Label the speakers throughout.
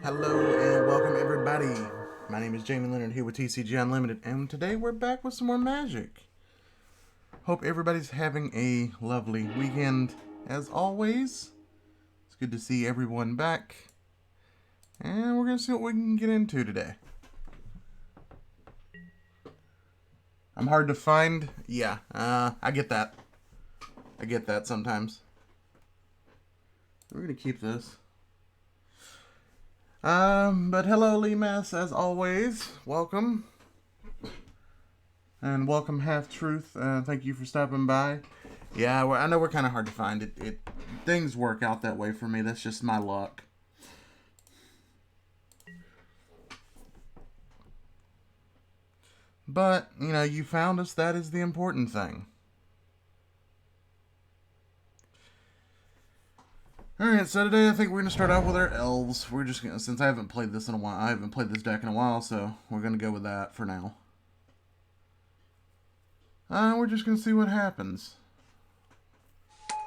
Speaker 1: Hello and welcome everybody. My name is Jamie Leonard here with TCG Unlimited, and today we're back with some more Magic. Hope everybody's having a lovely weekend as always. It's good to see everyone back, and we're gonna see what we can get into today. I'm hard to find. Yeah, I get that. I get that sometimes. We're gonna keep this. But hello, Lee Mass, as always. Welcome. And welcome, Half Truth. Thank you for stopping by. Yeah, I know we're kind of hard to find. Things work out that way for me. That's just my luck. But, you found us. That is the important thing. Alright, so today I think we're going to start off with our elves. We're just going to, since I haven't played this in a while, I haven't played this deck in a while, so we're going to go with that for now. We're just going to see what happens.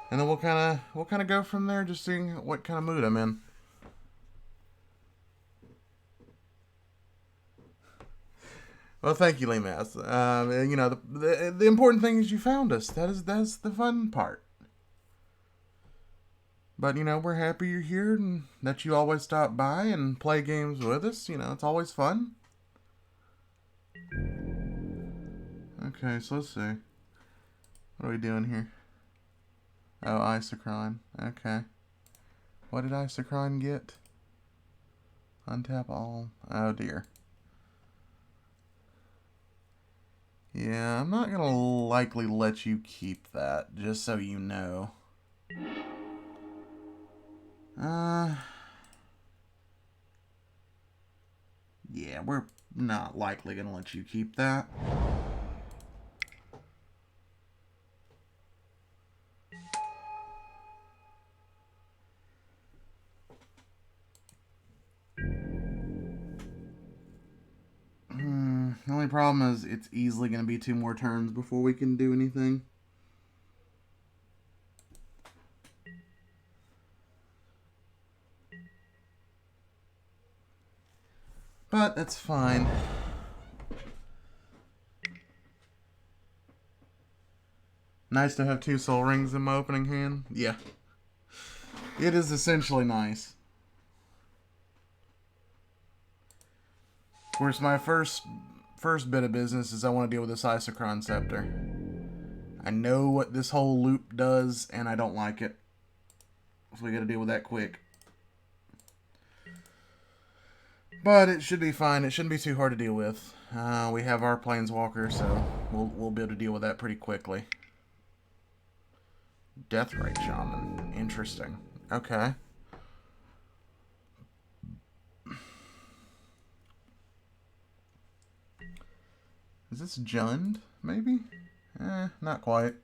Speaker 1: And then we'll kind of go from there, just seeing what kind of mood I'm in. Well, thank you, Limas. The important thing is you found us. That's the fun part. But, we're happy you're here and that you always stop by and play games with us. It's always fun. Okay, so let's see. What are we doing here? Oh, Isochron. Okay. What did Isochron get? Untap all. Oh, dear. Yeah, I'm not gonna likely let you keep that, just so you know. Yeah, we're not likely gonna let you keep that. The only problem is it's easily gonna be 2 more turns before we can do anything. But that's fine. Nice to have 2 soul rings in my opening hand. Yeah. It is essentially nice. Of course, my first bit of business is I want to deal with this Isochron Scepter. I know what this whole loop does, and I don't like it. So we gotta deal with that quick. But it should be fine. It shouldn't be too hard to deal with. We have our Planeswalker, so we'll be able to deal with that pretty quickly. Deathrite Shaman. Interesting. Okay. Is this Jund, maybe? Not quite.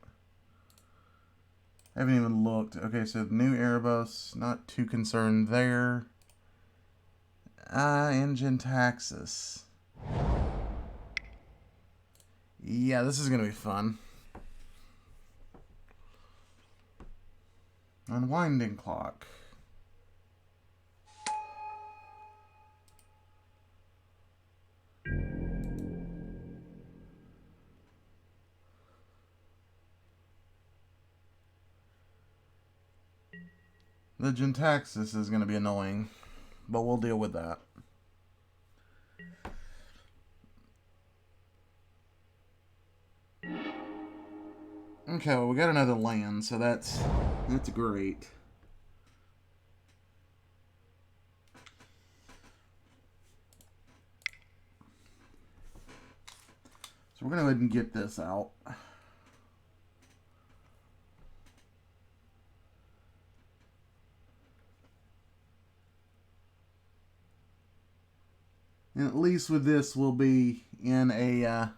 Speaker 1: I haven't even looked. Okay, so the new Erebos, not too concerned there. Engine Taxis. Yeah, this is going to be fun. Unwinding Clock. The Gentaxis is going to be annoying, but we'll deal with that. Okay, well, we got another land, so that's great. So we're going to go ahead and get this out. And at least with this, we'll be in a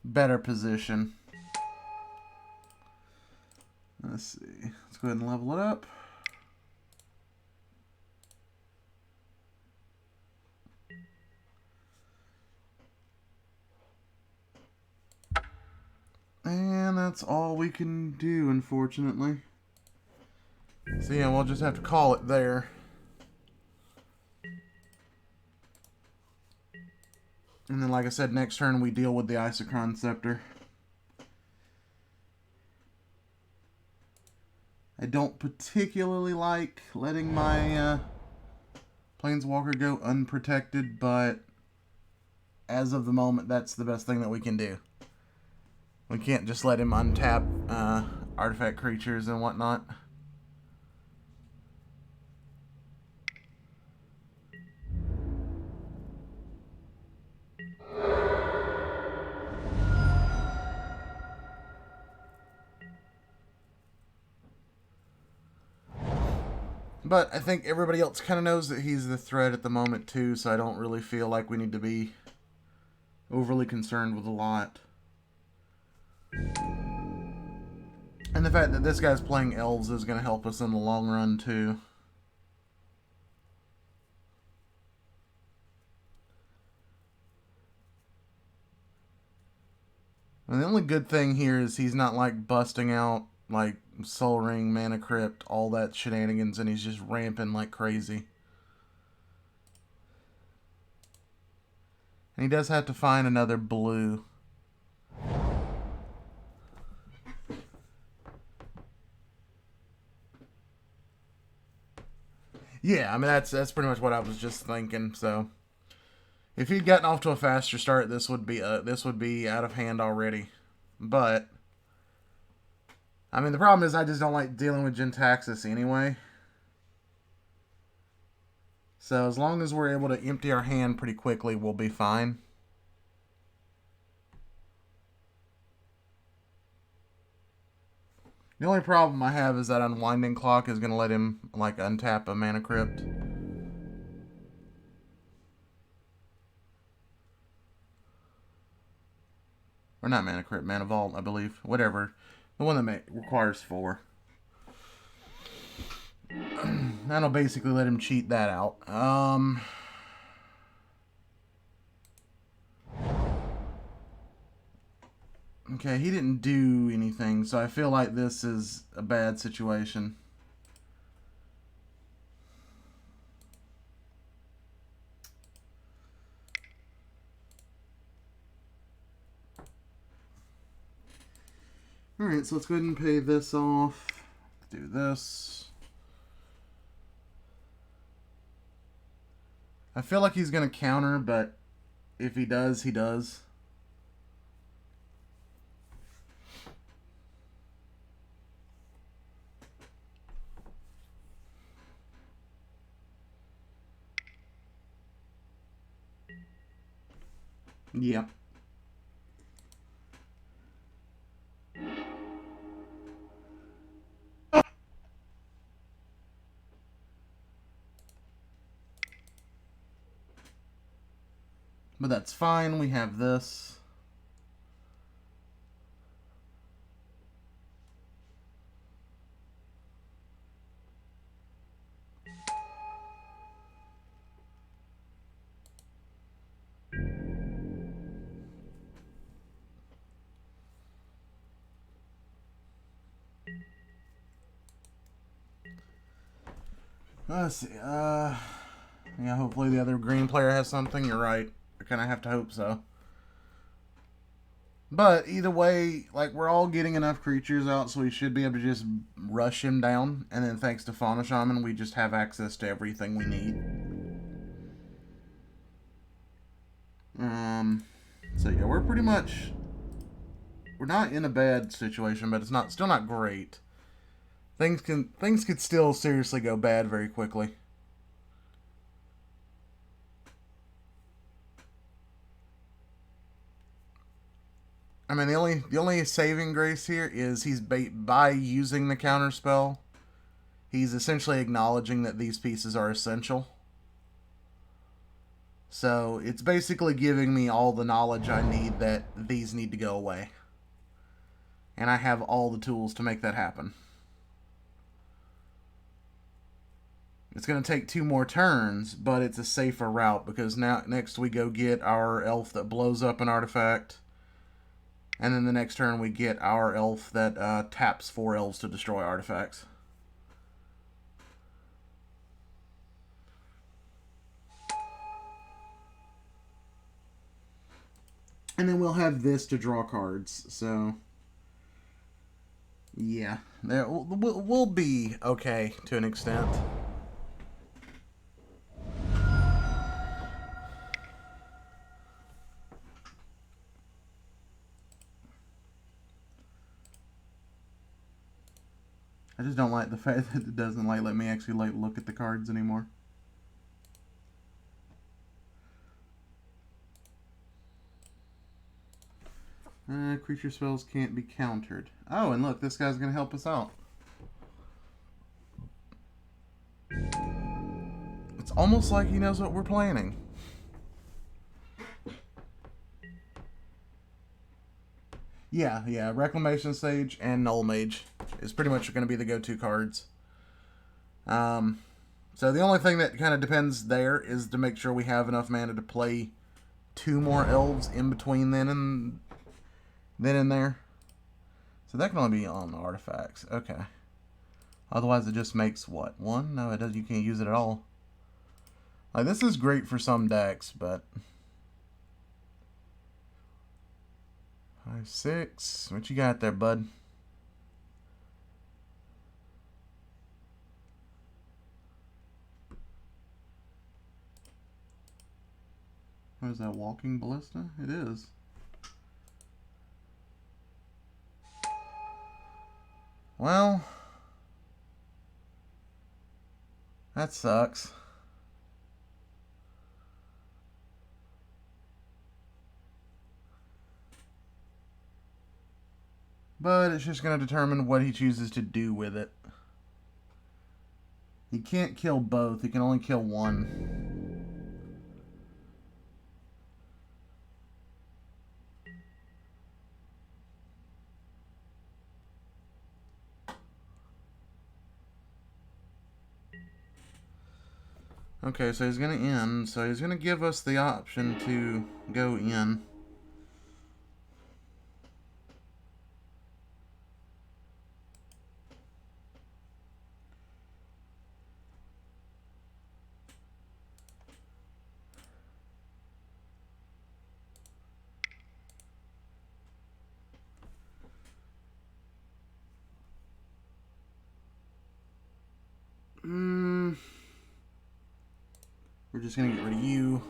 Speaker 1: better position. Let's see. Let's go ahead and level it up. And that's all we can do, unfortunately. So yeah, we'll just have to call it there. And then, like I said, next turn we deal with the Isochron Scepter. I don't particularly like letting my Planeswalker go unprotected, but as of the moment, that's the best thing that we can do. We can't just let him untap artifact creatures and whatnot. But I think everybody else kind of knows that he's the threat at the moment too, so I don't really feel like we need to be overly concerned with a lot. And the fact that this guy's playing elves is going to help us in the long run too. And the only good thing here is he's not like busting out like Soul Ring, Mana Crypt, all that shenanigans, and he's just ramping like crazy. And he does have to find another blue. Yeah, I mean that's pretty much what I was just thinking. So if he'd gotten off to a faster start, this would be out of hand already. But I mean the problem is I just don't like dealing with Jentaxis anyway. So as long as we're able to empty our hand pretty quickly, we'll be fine. The only problem I have is that Unwinding Clock is going to let him like untap a Mana Crypt. Or not Mana Crypt, Mana Vault, I believe. Whatever. The one that requires 4. That'll basically let him cheat that out. Okay, he didn't do anything, so I feel like this is a bad situation. Alright, so let's go ahead and pay this off. Do this. I feel like he's going to counter, but if he does, he does. Yep. But that's fine. We have this. Let's see. Yeah, hopefully the other green player has something. You're right. I kind of have to hope so. But either way, like, we're all getting enough creatures out, so we should be able to just rush him down. And then thanks to Fauna Shaman, we just have access to everything we need. So yeah, we're pretty much... We're not in a bad situation, but it's still not great. Things could still seriously go bad very quickly. I mean, the only saving grace here is by using the counter spell, he's essentially acknowledging that these pieces are essential. So it's basically giving me all the knowledge I need that these need to go away. And I have all the tools to make that happen. It's going to take 2 more turns, but it's a safer route because next we go get our elf that blows up an artifact. And then the next turn we get our elf that taps 4 elves to destroy artifacts. And then we'll have this to draw cards. So, yeah, we'll be okay to an extent. I just don't like the fact that it doesn't let me actually look at the cards anymore. Creature spells can't be countered. Oh, and look, this guy's going to help us out. It's almost like he knows what we're planning. Yeah, Reclamation Sage and Null Mage is pretty much going to be the go-to cards. So the only thing that kind of depends there is to make sure we have enough mana to play 2 more elves in between then and there. So that can only be on artifacts. Okay. Otherwise it just makes what? 1? No, it does. You can't use it at all. Like, this is great for some decks, but 5, 6. What you got there, bud? What is that, Walking Ballista? It is. Well, that sucks. But it's just going to determine what he chooses to do with it. He can't kill both. He can only kill one. Okay, so he's going to end. So he's going to give us the option to go in. We're just going to get rid of you.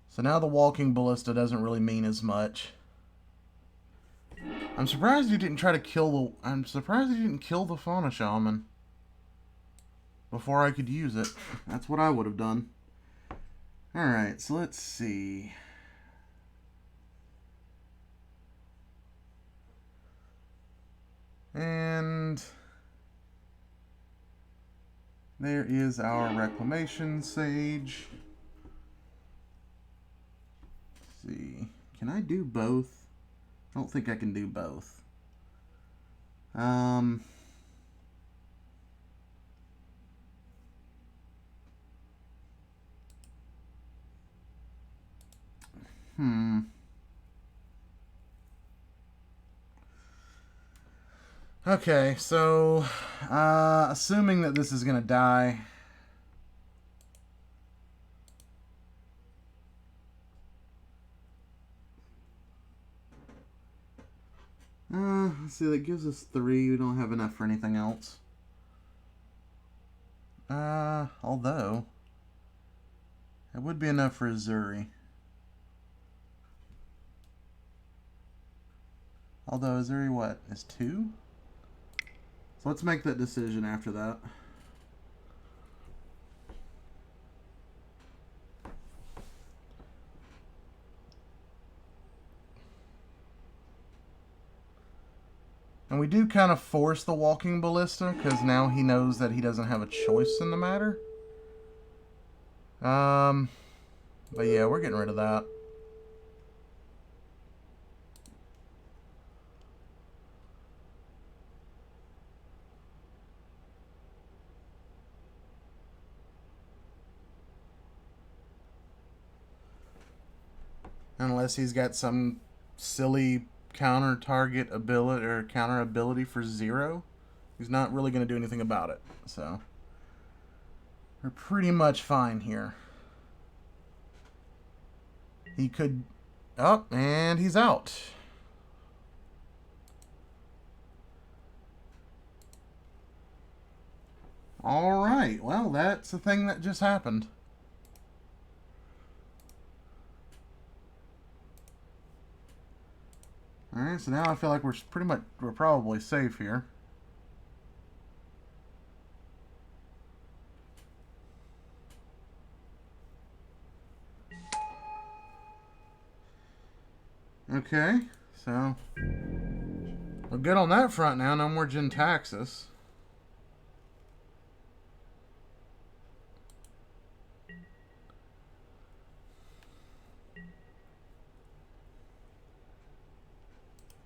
Speaker 1: So now the Walking Ballista doesn't really mean as much. I'm surprised you didn't try to kill the... I'm surprised you didn't kill the Fauna Shaman before I could use it. That's what I would have done. Alright, so let's see. And there is our Reclamation Sage. Let's see. Can I do both? I don't think I can do both. Okay, so assuming that this is gonna die, let's see, that gives us 3. We don't have enough for anything else. Although it would be enough for Azuri. Although Azuri, what, is 2? So let's make that decision after that. And we do kind of force the Walking Ballista, because now he knows that he doesn't have a choice in the matter. But yeah, we're getting rid of that. Unless he's got some silly counter target ability or counter ability for 0. He's not really going to do anything about it. So, We're pretty much fine here. He could... Oh, and he's out. Alright, well, that's the thing that just happened. Alright, so now I feel like we're probably safe here. Okay, so we're good on that front now. No more Gentaxis.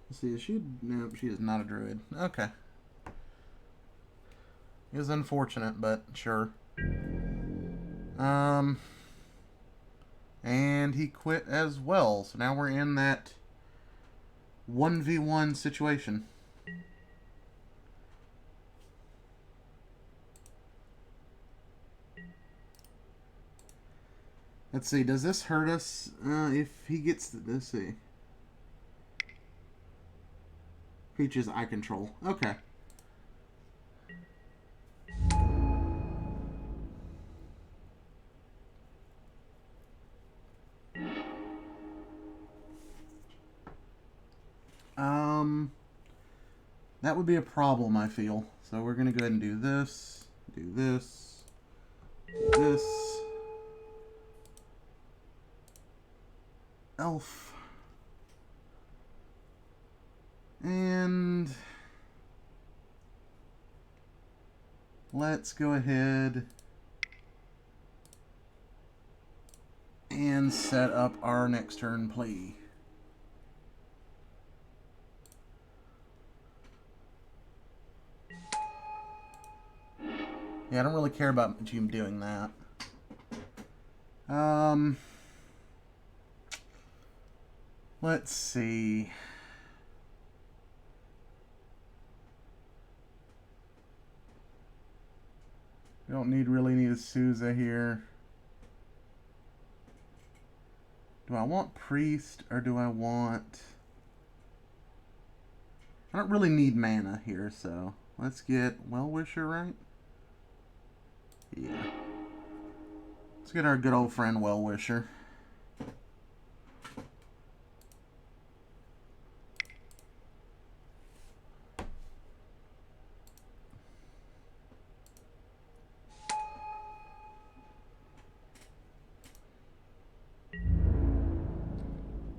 Speaker 1: Let's see, is she... Nope, she is not a druid. Okay. It was unfortunate, but sure. And he quit as well. So now we're in that 1v1 situation. Let's see, does this hurt us if he gets... Let's see. Creatures I control. Okay. That would be a problem, I feel. So we're going to go ahead and do this, do this, do this. Elf. And let's go ahead and set up our next turn play. Yeah, I don't really care about him doing that. Let's see. We don't really need a Souza here. Do I want Priest or do I want... I don't really need mana here, so let's get Well-Wisher, right? Yeah. Let's get our good old friend Well-Wisher.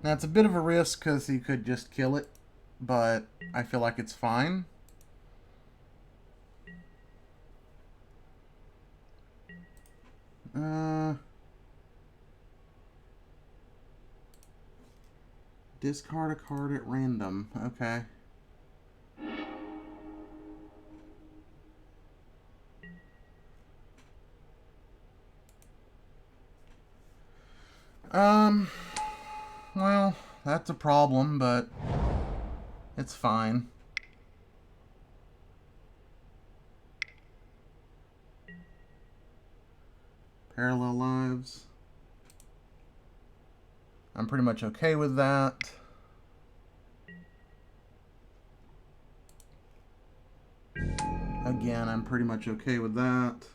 Speaker 1: Now, it's a bit of a risk because he could just kill it, but I feel like it's fine. Discard a card at random. Okay. Well, that's a problem, but it's fine. Parallel lives. I'm pretty much okay with that. Again, I'm pretty much okay with that.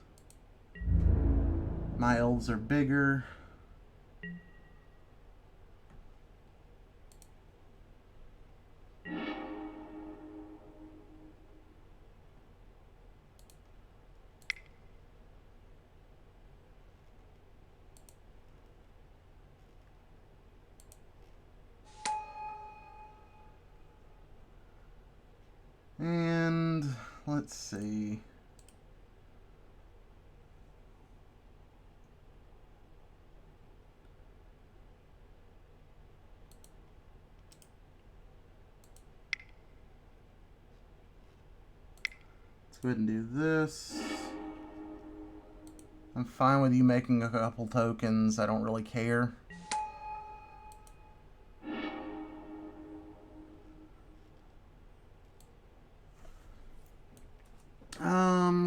Speaker 1: My elves are bigger. And let's see. Let's go ahead and do this. I'm fine with you making a couple tokens. I don't really care.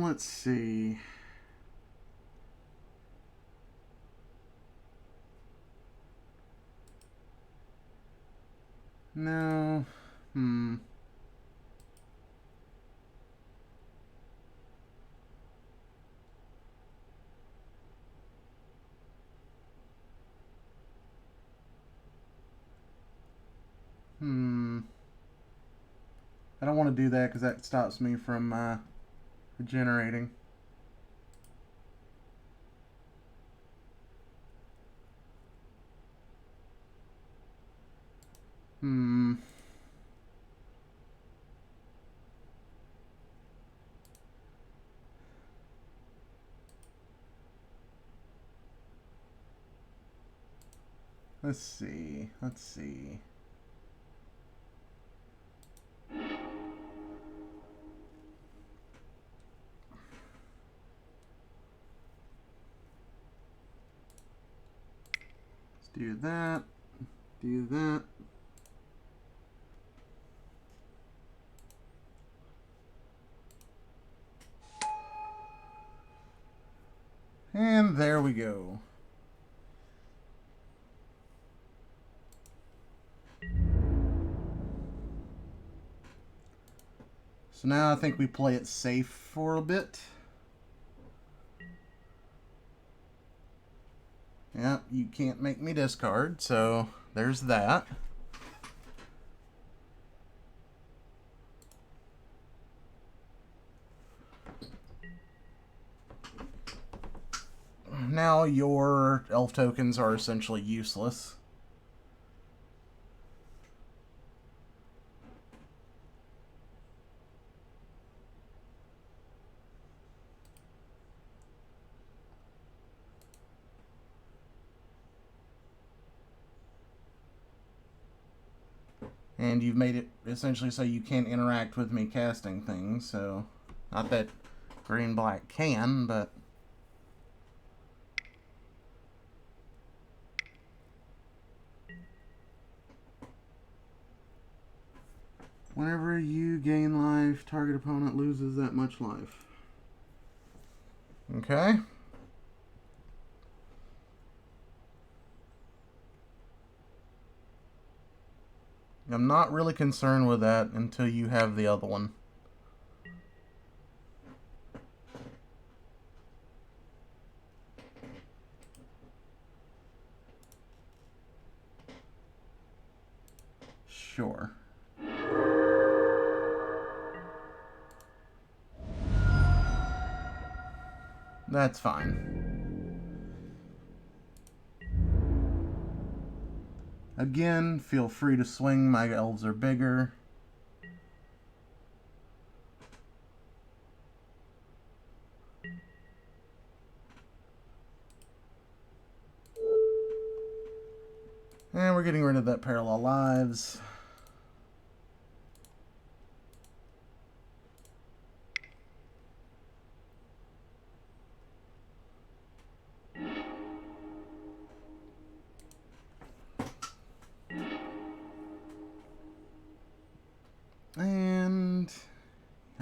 Speaker 1: Let's see. No. Hmm. Hmm. I don't want to do that because that stops me from regenerating. Hmm. Let's see. Let's see. Let's do that. Do that. And there we go. So now I think we play it safe for a bit. Yeah, you can't make me discard, so there's that. Now your elf tokens are essentially useless. And you've made it essentially so you can't interact with me casting things, so not that green-black can, but whenever you gain life, target opponent loses that much life. Okay. I'm not really concerned with that until you have the other one. Sure. That's fine. Again, feel free to swing. My elves are bigger. And we're getting rid of that parallel lives. And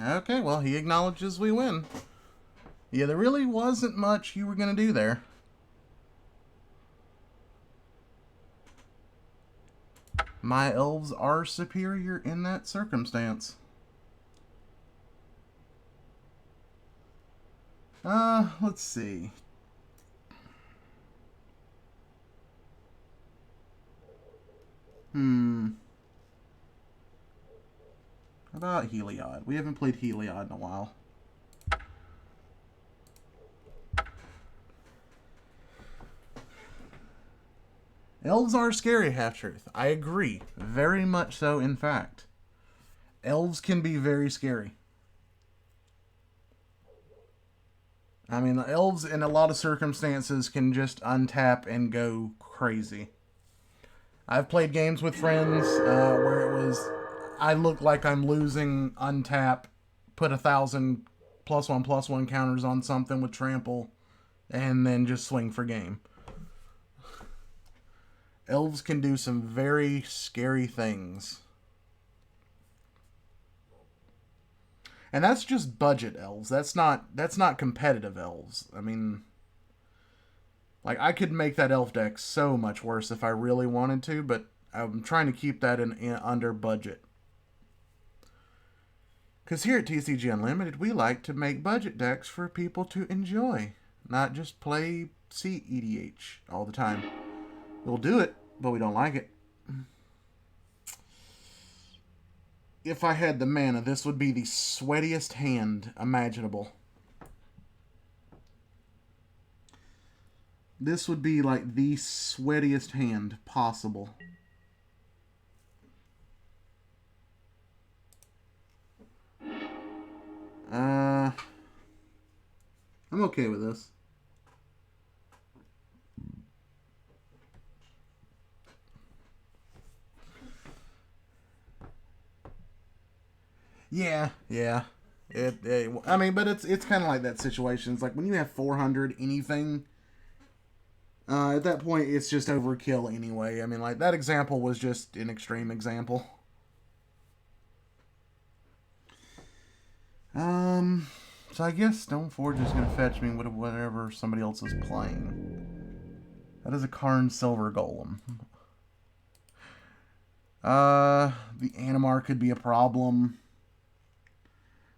Speaker 1: okay, well, he acknowledges we win. Yeah, there really wasn't much you were going to do there. My elves are superior in that circumstance. Let's see. How about Heliod? We haven't played Heliod in a while. Elves are scary, Half-Truth. I agree. Very much so, in fact. Elves can be very scary. I mean, the elves in a lot of circumstances can just untap and go crazy. I've played games with friends where it was, I look like I'm losing, untap, put 1,000 +1/+1 counters on something with trample, and then just swing for game. Elves can do some very scary things. And that's just budget elves. That's not competitive elves. I mean, like, I could make that elf deck so much worse if I really wanted to, but I'm trying to keep that in under budget. Because here at TCG Unlimited, we like to make budget decks for people to enjoy, not just play EDH all the time. We'll do it, but we don't like it. If I had the mana, this would be the sweatiest hand imaginable. This would be like the sweatiest hand possible. I'm okay with this. Yeah. I mean, but it's kind of like that situation. It's like when you have 400 anything, at that point, it's just overkill anyway. I mean, like, that example was just an extreme example. So I guess Stoneforge is going to fetch me whatever somebody else is playing. That is a Karn Silver Golem. The Animar could be a problem.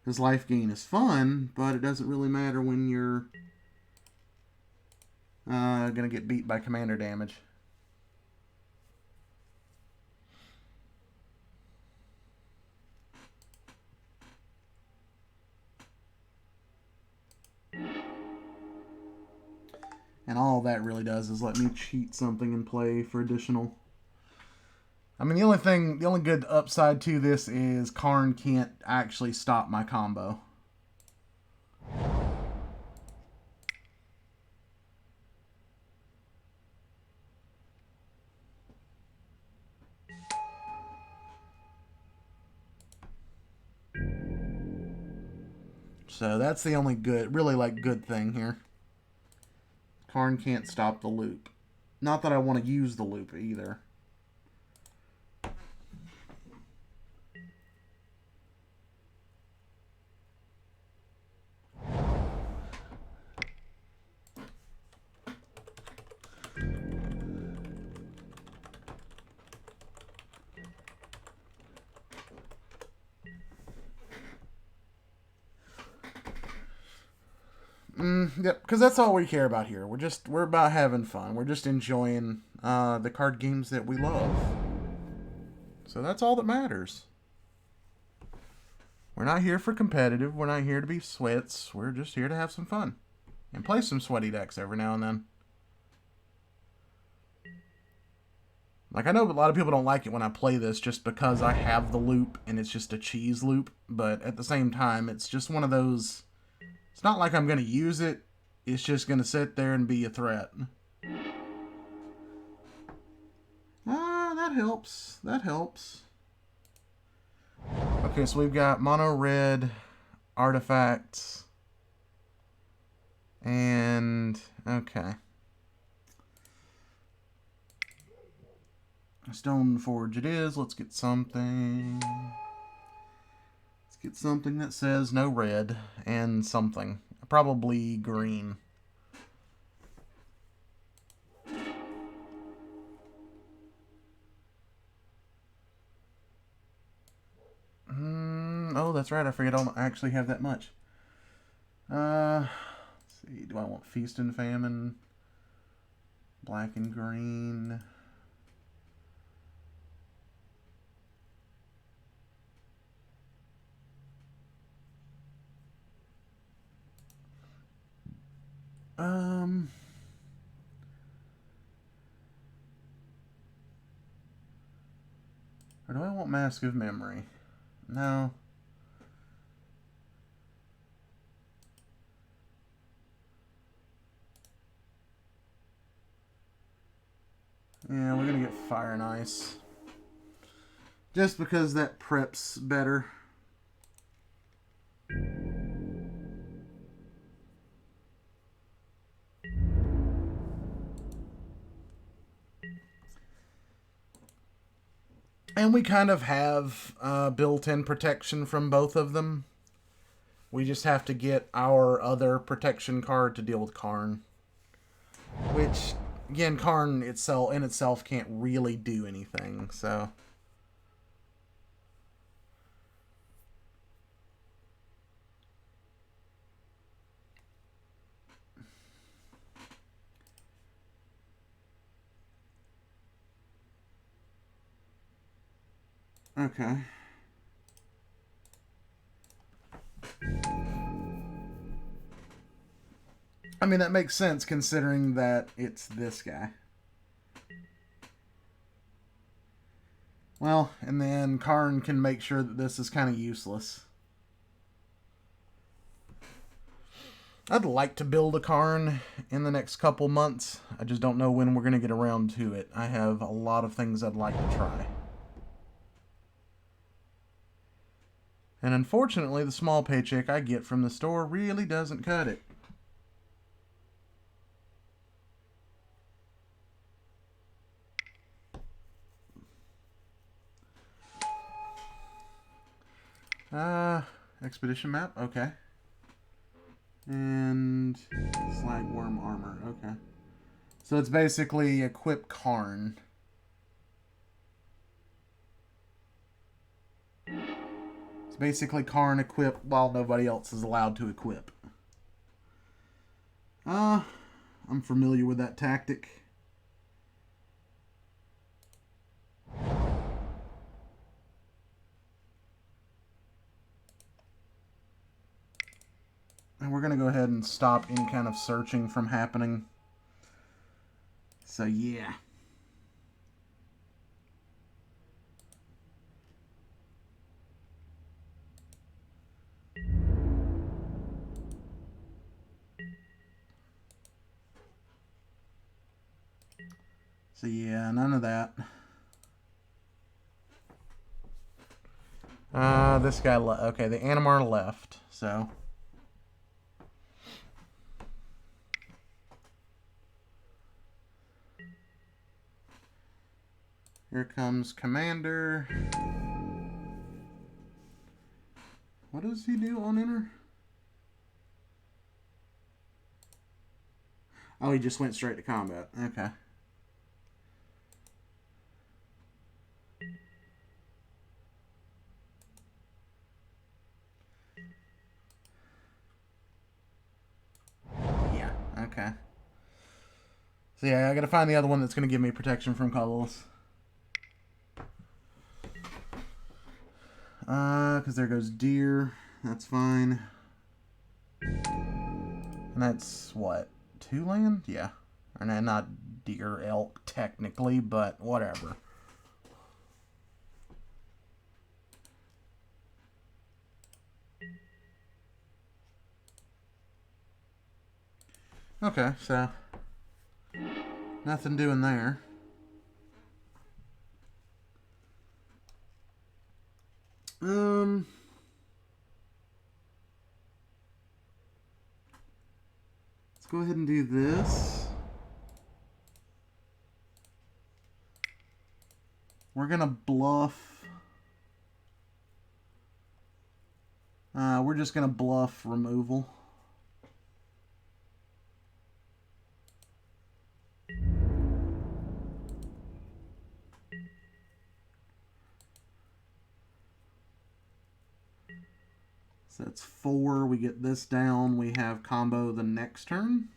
Speaker 1: Because life gain is fun, but it doesn't really matter when you're going to get beat by commander damage. And all that really does is let me cheat something and play for additional. I mean, the only good upside to this is Karn can't actually stop my combo. So that's the only good, really good thing here. Karn can't stop the loop. Not that I want to use the loop either. Yep, because that's all we care about here. We're about having fun. We're just enjoying the card games that we love. So that's all that matters. We're not here for competitive. We're not here to be sweats. We're just here to have some fun. And play some sweaty decks every now and then. Like, I know a lot of people don't like it when I play this just because I have the loop and it's just a cheese loop. But at the same time, it's just one of those... It's not like I'm going to use it. It's just going to sit there and be a threat. That helps. That helps. Okay, so we've got mono red artifacts. And, okay. Stoneforge it is. Let's get something... Get something that says no red and something. Probably green. Oh, that's right. I forget I don't actually have that much. Let's see. Do I want Feast and Famine? Black and green. Or do I want Mask of Memory? No. Yeah, we're gonna get Fire and Ice. Just because that preps better. And we kind of have built-in protection from both of them. We just have to get our other protection card to deal with Karn. Which again, Karn itself can't really do anything, so... Okay. I mean, that makes sense considering that it's this guy. Well, and then Karn can make sure that this is kind of useless. I'd like to build a Karn in the next couple months. I just don't know when we're going to get around to it. I have a lot of things I'd like to try. And unfortunately, the small paycheck I get from the store really doesn't cut it. Expedition map, okay. And slagworm armor, okay. So it's basically equip Karn. It's basically Karn equip while nobody else is allowed to equip. I'm familiar with that tactic. And we're going to go ahead and stop any kind of searching from happening. So, yeah. So, yeah, none of that. This guy left. Okay, the Animar left, so... Here comes Commander. What does he do on enter? Oh, he just went straight to combat. Okay. Yeah, okay. So yeah, I gotta find the other one that's gonna give me protection from colorless. Because there goes deer. That's fine. And that's, what, 2 land? Yeah. Or not deer, elk, technically, but whatever. Okay, so... nothing doing there. Let's go ahead and do this. We're gonna bluff. We're just gonna bluff removal. So that's 4. We get this down. We have combo the next turn.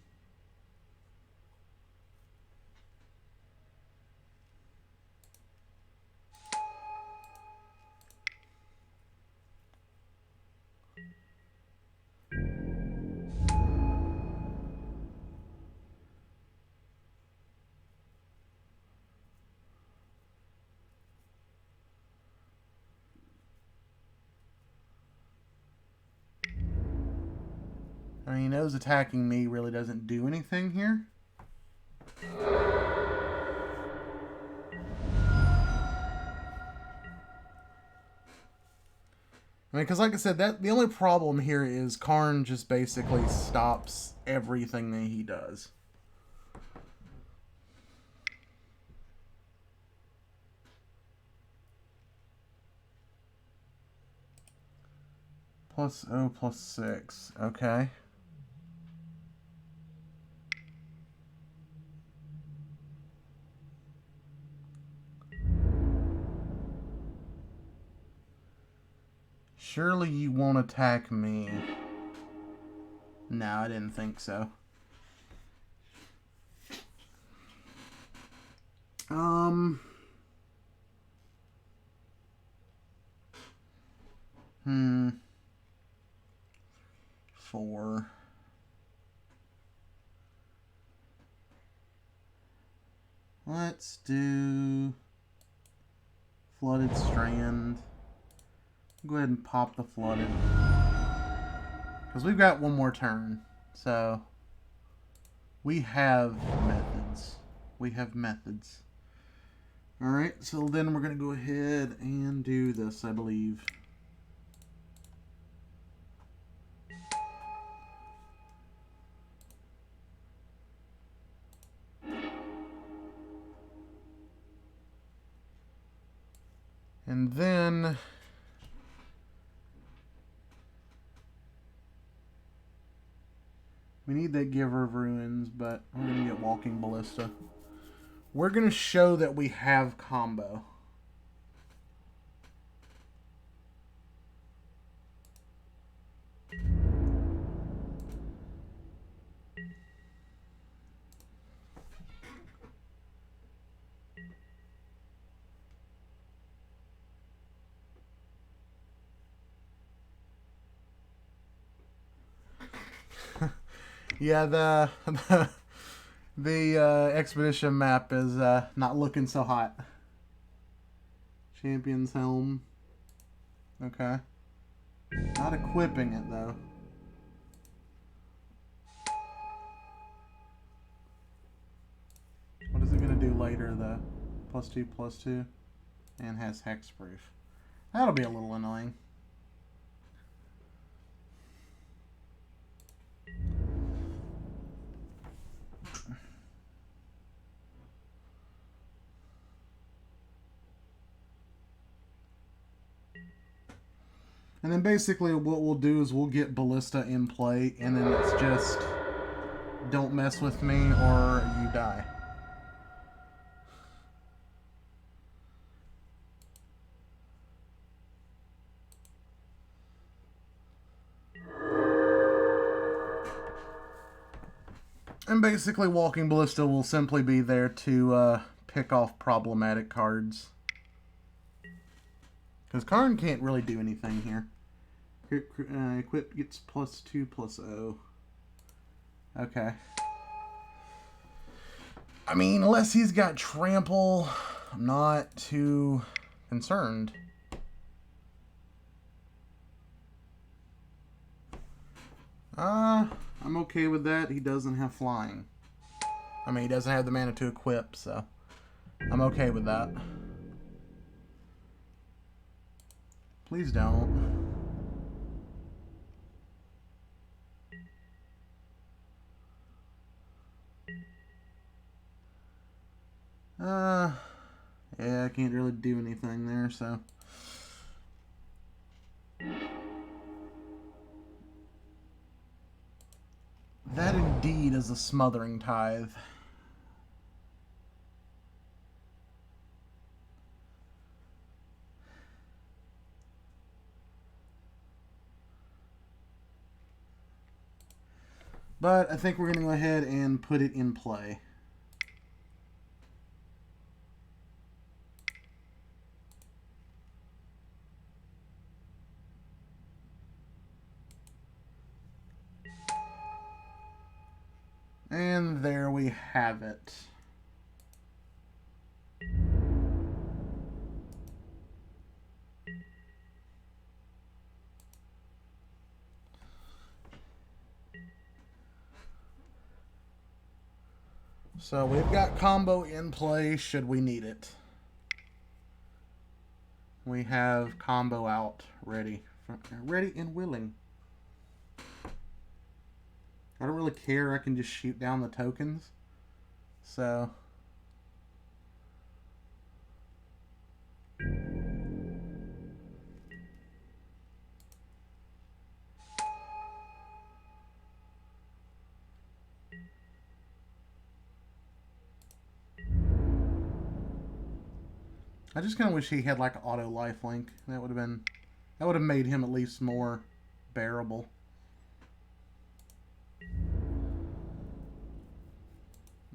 Speaker 1: I mean, he knows attacking me really doesn't do anything here. I mean, because like I said, the only problem here is Karn just basically stops everything that he does. Plus O plus 6. Okay. Surely you won't attack me. No, I didn't think so. Four. Let's do Flooded Strand. Go ahead and pop the Flooded. Because we've got one more turn. So, we have methods. We have methods. Alright, so then we're going to go ahead and do this, I believe. And then we need that Giver of Ruins, but we're going to get Walking Ballista. We're going to show that we have combo. Yeah, the expedition map is not looking so hot. Champion's Helm. Okay. Not equipping it, though. What is it going to do later, though? +2/+2. And has hexproof. That'll be a little annoying. And then basically what we'll do is we'll get Ballista in play, and then it's just don't mess with me or you die. And basically Walking Ballista will simply be there to pick off problematic cards. Because Karn can't really do anything here. Equip gets +2/+0. Okay. I mean, unless he's got Trample, I'm not too concerned. I'm okay with that. He doesn't have Flying. I mean, he doesn't have the mana to equip, so I'm okay with that. Please don't. Yeah, I can't really do anything there, so. That indeed is a Smothering Tithe. But I think we're going to go ahead and put it in play. And there we have it. So we've got combo in play should we need it. We have combo out ready and willing. I don't really care. I can just shoot down the tokens. So. I just kind of wish he had like auto lifelink. That would have been That would have made him at least more bearable.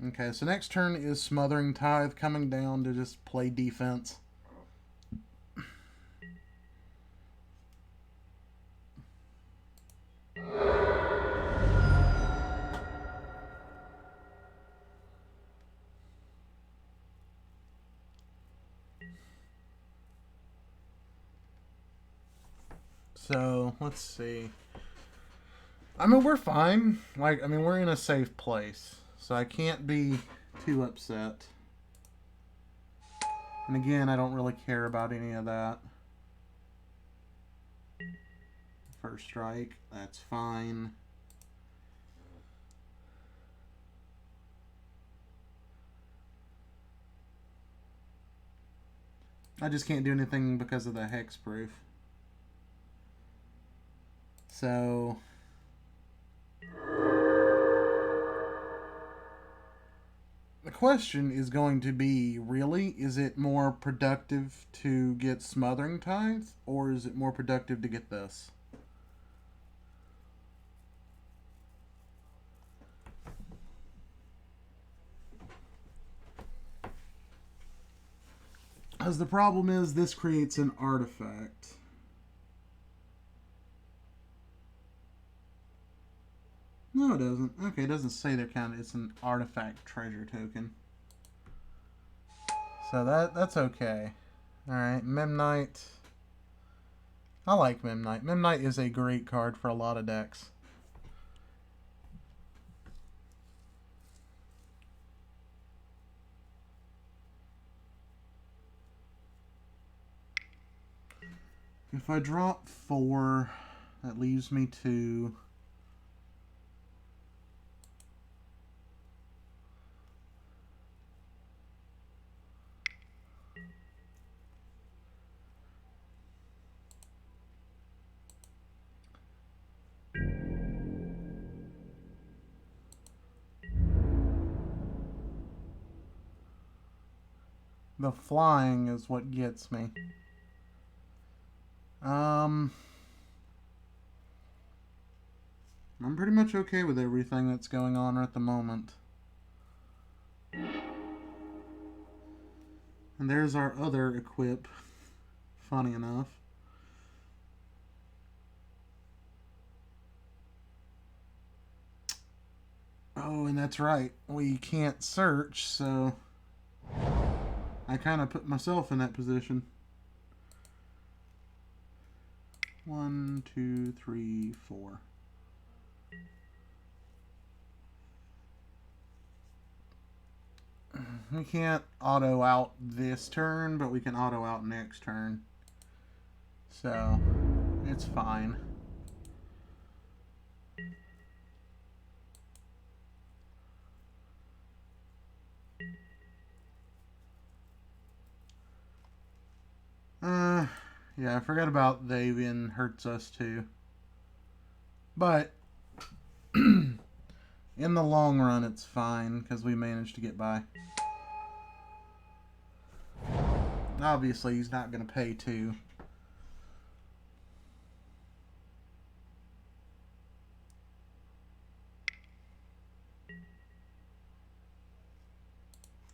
Speaker 1: Okay, so next turn is Smothering Tithe coming down to just play defense. So, let's see. I mean, we're fine. Like, I mean, we're in a safe place. So I can't be too upset. And again, I don't really care about any of that. First strike, that's fine. I just can't do anything because of the hexproof. So the question is going to be, really, is it more productive to get Smothering Tithe, or is it more productive to get this? Because the problem is, this creates an artifact. No, it doesn't. Okay, it doesn't say they're counted. It's an artifact treasure token. So that's okay. Alright, Memnite. I like Memnite. Memnite is a great card for a lot of decks. If I drop 4, that leaves me to... The flying is what gets me. I'm pretty much okay with everything that's going on at the moment. And there's our other equip, funny enough. Oh, and that's right, we can't search, so I kind of put myself in that position. 1, 2, 3, 4. We can't auto out this turn, but we can auto out next turn. So, it's fine. Yeah, I forgot about Davian hurts us too. But, in the long run, it's fine, because we managed to get by. Obviously, he's not going to pay 2.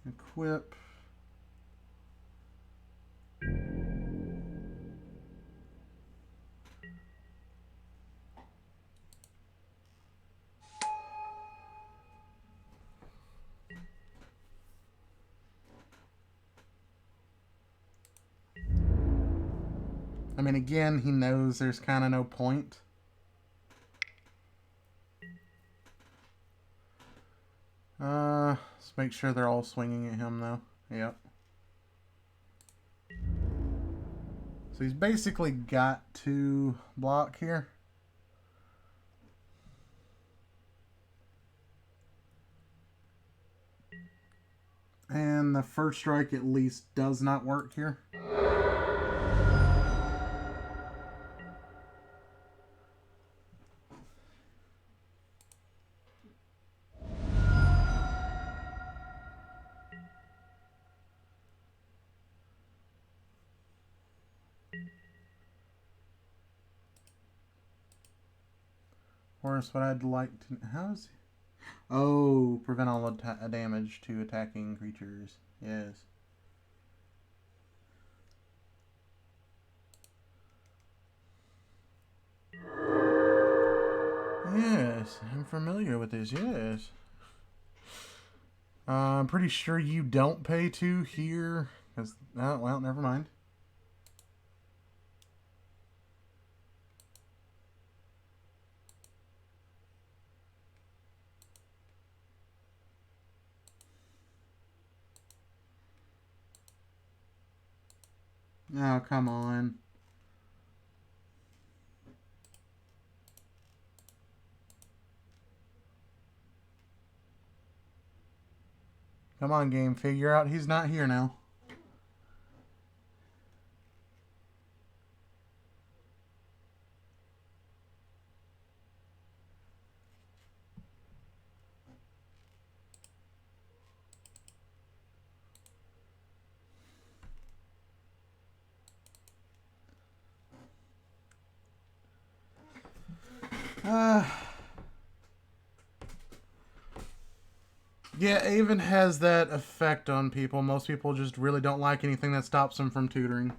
Speaker 1: Equip. I mean, again, he knows there's kind of no point. Let's make sure they're all swinging at him, though. Yep. So he's basically got to block here. And the first strike at least does not work here. course, what I'd like to... How's... Oh, prevent all damage to attacking creatures. Yes. Yes, I'm familiar with this, yes. I'm pretty sure you don't pay 2 here. Cause, oh, well, never mind. Oh, come on. Come on, game. Figure out he's not here now. Yeah, Avon has that effect on people. Most people just really don't like anything that stops them from tutoring.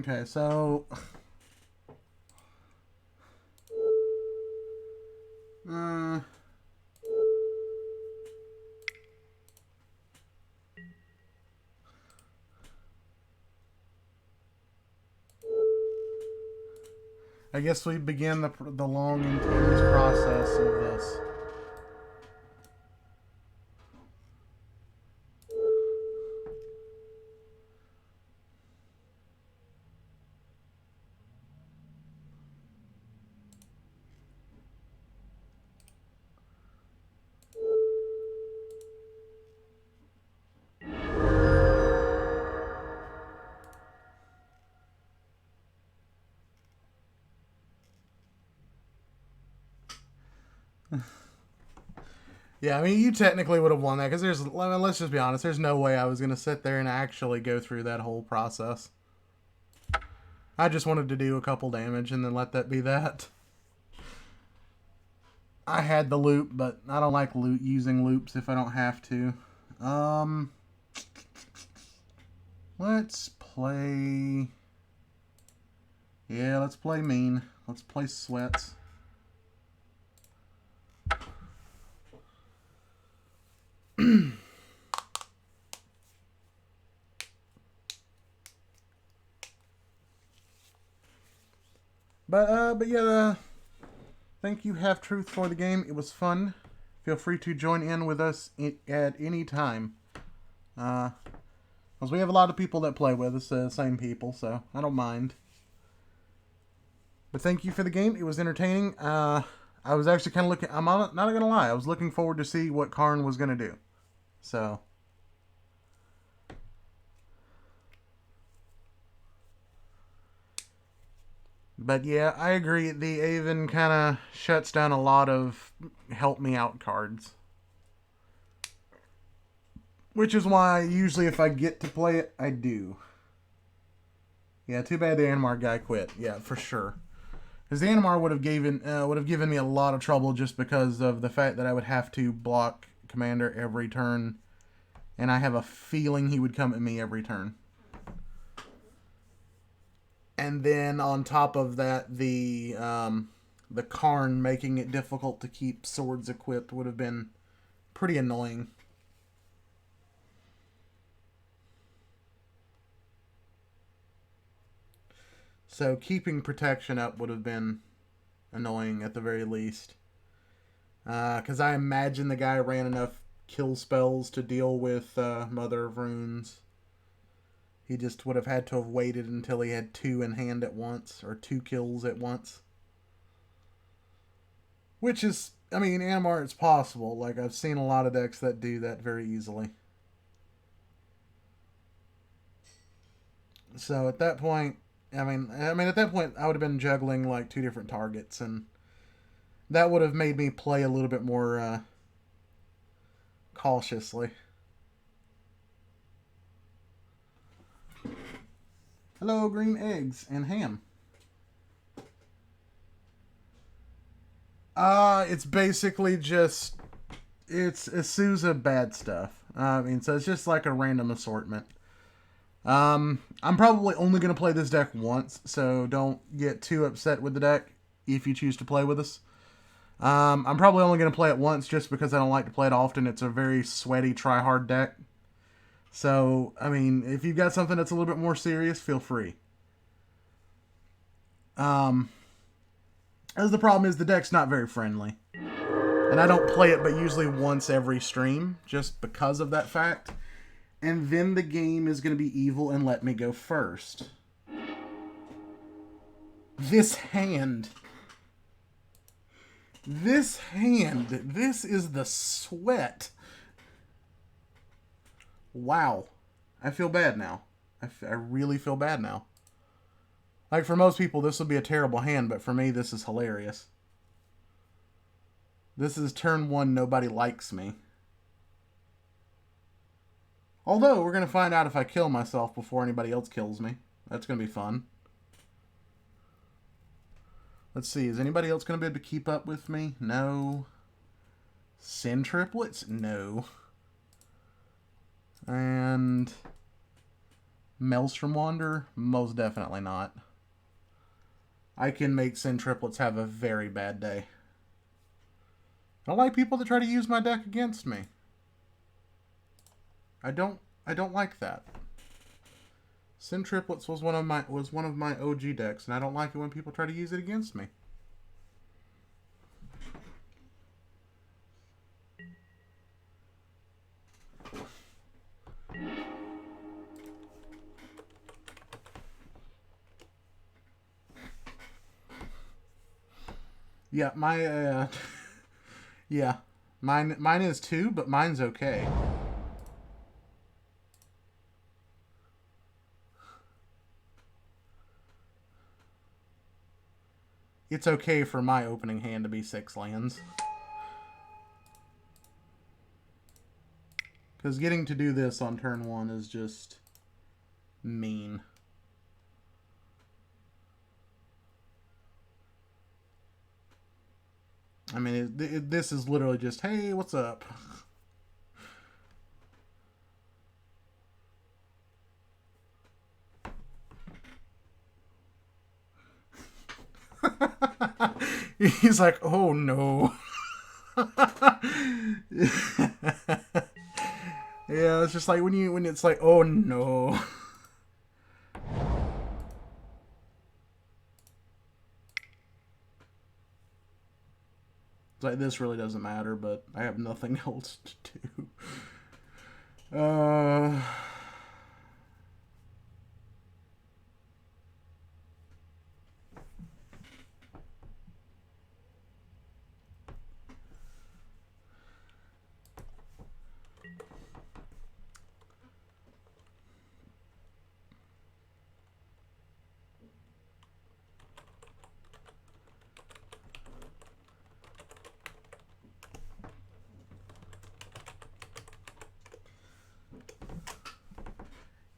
Speaker 1: Okay, so... I guess we begin the long and tedious process of this. Yeah, I mean, you technically would have won that because there's, let's just be honest, there's no way I was going to sit there and actually go through that whole process. I just wanted to do a couple damage and then let that be that. I had the loop, but I don't like using loops if I don't have to. Let's play... Yeah, let's play mean. Let's play sweats. But yeah, thank you, Half Truth, for the game. It was fun. Feel free to join in with us at any time. Because we have a lot of people that play with us, same people, so I don't mind. But thank you for the game. It was entertaining. I was actually kind of looking... I'm not going to lie. I was looking forward to see what Karn was going to do. So... But yeah, I agree. The Avon kind of shuts down a lot of help me out cards. Which is why usually if I get to play it, I do. Yeah, too bad the Animar guy quit. Yeah, for sure. Because the Animar would have given me a lot of trouble just because of the fact that I would have to block Commander every turn. And I have a feeling he would come at me every turn. And then on top of that, the Karn making it difficult to keep swords equipped would have been pretty annoying. So keeping protection up would have been annoying at the very least. Because I imagine the guy ran enough kill spells to deal with Mother of Runes. He just would have had to have waited until he had 2 in hand at once, or 2 kills at once. Which is, I mean, Animar, it's possible. Like, I've seen a lot of decks that do that very easily. So at that point, at that point, I would have been juggling like 2 different targets, and that would have made me play a little bit more cautiously. Hello, green eggs and ham. It's basically just it's Isuza bad stuff. So it's just like a random assortment. I'm probably only going to play this deck once, so don't get too upset with the deck if you choose to play with us. I'm probably only going to play it once just because I don't like to play it often. It's a very sweaty, try-hard deck. So, if you've got something that's a little bit more serious, feel free. As the problem is, the deck's not very friendly. And I don't play it but usually once every stream, just because of that fact. And then the game is going to be evil and let me go first. This hand. This is the sweat. Wow. I feel bad now. I really feel bad now. Like, for most people, this would be a terrible hand, but for me, this is hilarious. This is turn 1, nobody likes me. Although, we're going to find out if I kill myself before anybody else kills me. That's going to be fun. Let's see, is anybody else going to be able to keep up with me? No. Sin triplets? No. And Maelstrom Wander? Most definitely not. I can make Sin triplets have a very bad day. I don't like people that try to use my deck against me. I don't like that. Sin triplets was one of my OG decks, and I don't like it when people try to use it against me. Yeah, yeah, mine is 2, but mine's okay. It's okay for my opening hand to be 6 lands. Because getting to do this on turn 1 is just mean. This is literally just, hey, what's up? He's like, oh no. Yeah, it's just like when it's like, oh no. It's like, this really doesn't matter, but I have nothing else to do.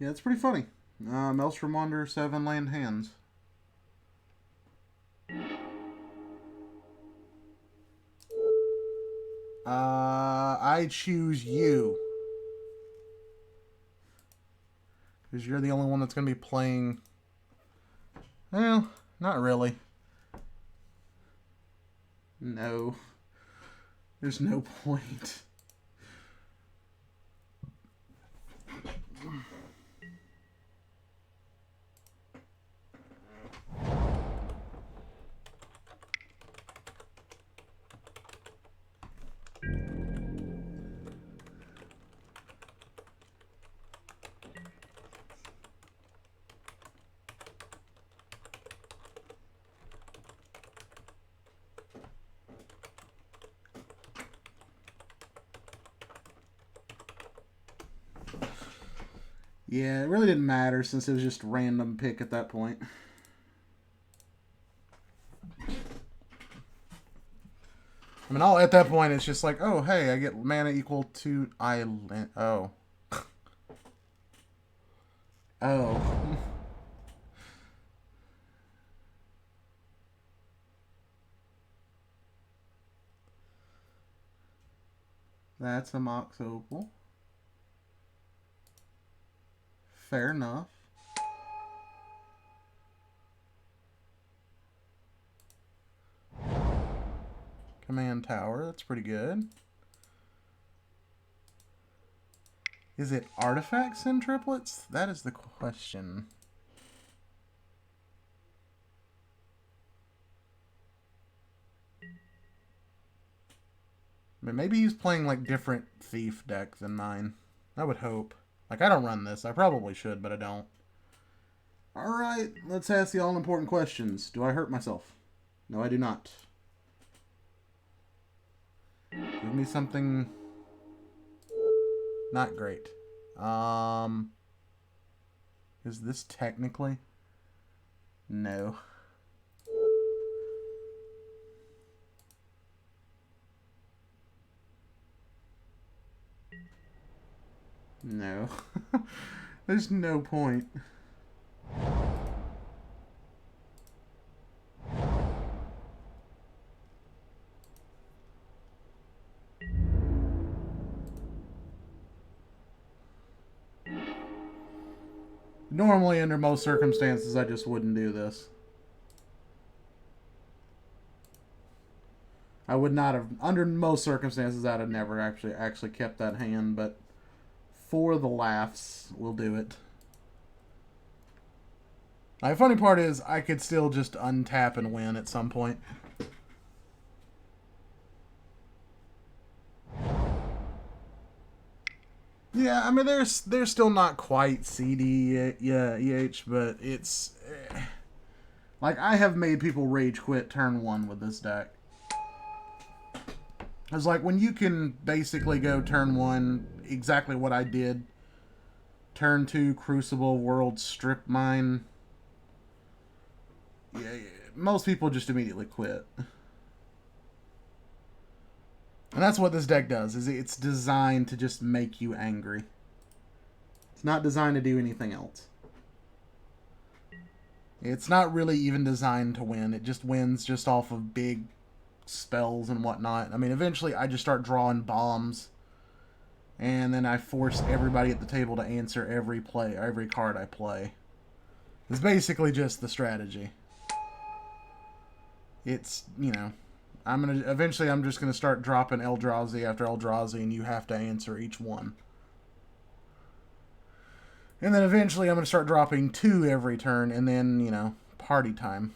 Speaker 1: Yeah, it's pretty funny. Maelstrom Wander, 7 land hands. I choose you. Because you're the only one that's going to be playing... Well, not really. No. There's no point. Yeah, it really didn't matter since it was just random pick at that point. I mean, at that point, it's just like, oh, hey, I get mana equal to island. Oh. Oh. That's a Mox Opal. Fair enough. Command Tower, that's pretty good. Is it artifacts in triplets? That is the question. But maybe he's playing like different thief deck than mine. I would hope. Like, I don't run this. I probably should, but I don't. Alright, let's ask the all-important questions. Do I hurt myself? No, I do not. Give me something not great. Is this technically? No. No. There's no point. Normally, under most circumstances, I just wouldn't do this. I would not have, under most circumstances, I'd have never actually kept that hand, but for the laughs, we'll do it. The funny part is, I could still just untap and win at some point. Yeah, I mean, they're still not quite CD, yeah, EH, but it's like, I have made people rage quit turn 1 with this deck. It's like, when you can basically go turn 1 exactly what I did, turn 2 Crucible, World, Strip Mine. Yeah, most people just immediately quit. And that's what this deck does, is it's designed to just make you angry. It's not designed to do anything else. It's not really even designed to win. It just wins just off of big spells and whatnot. I mean, eventually I just start drawing bombs, and then I force everybody at the table to answer every card I play. It's basically just the strategy. It's, you know, eventually I'm just gonna start dropping Eldrazi after Eldrazi, and you have to answer each one. And then eventually I'm gonna start dropping 2 every turn, and then, you know, party time.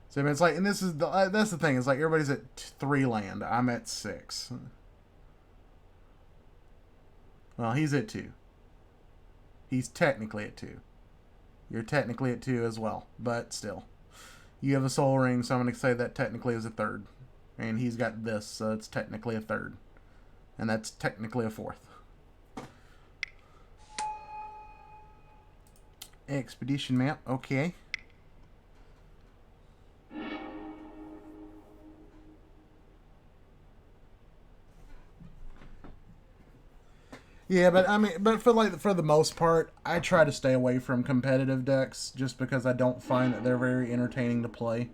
Speaker 1: So it's like, and this is that's the thing. It's like everybody's at 3 land. I'm at 6. Well, he's at 2. He's technically at 2. You're technically at 2 as well, but still. You have a soul ring, so I'm going to say that technically is a 3rd. And he's got this, so it's technically a 3rd. And that's technically a 4th. Expedition map, okay. Yeah, but I mean, but for the most part, I try to stay away from competitive decks just because I don't find that they're very entertaining to play.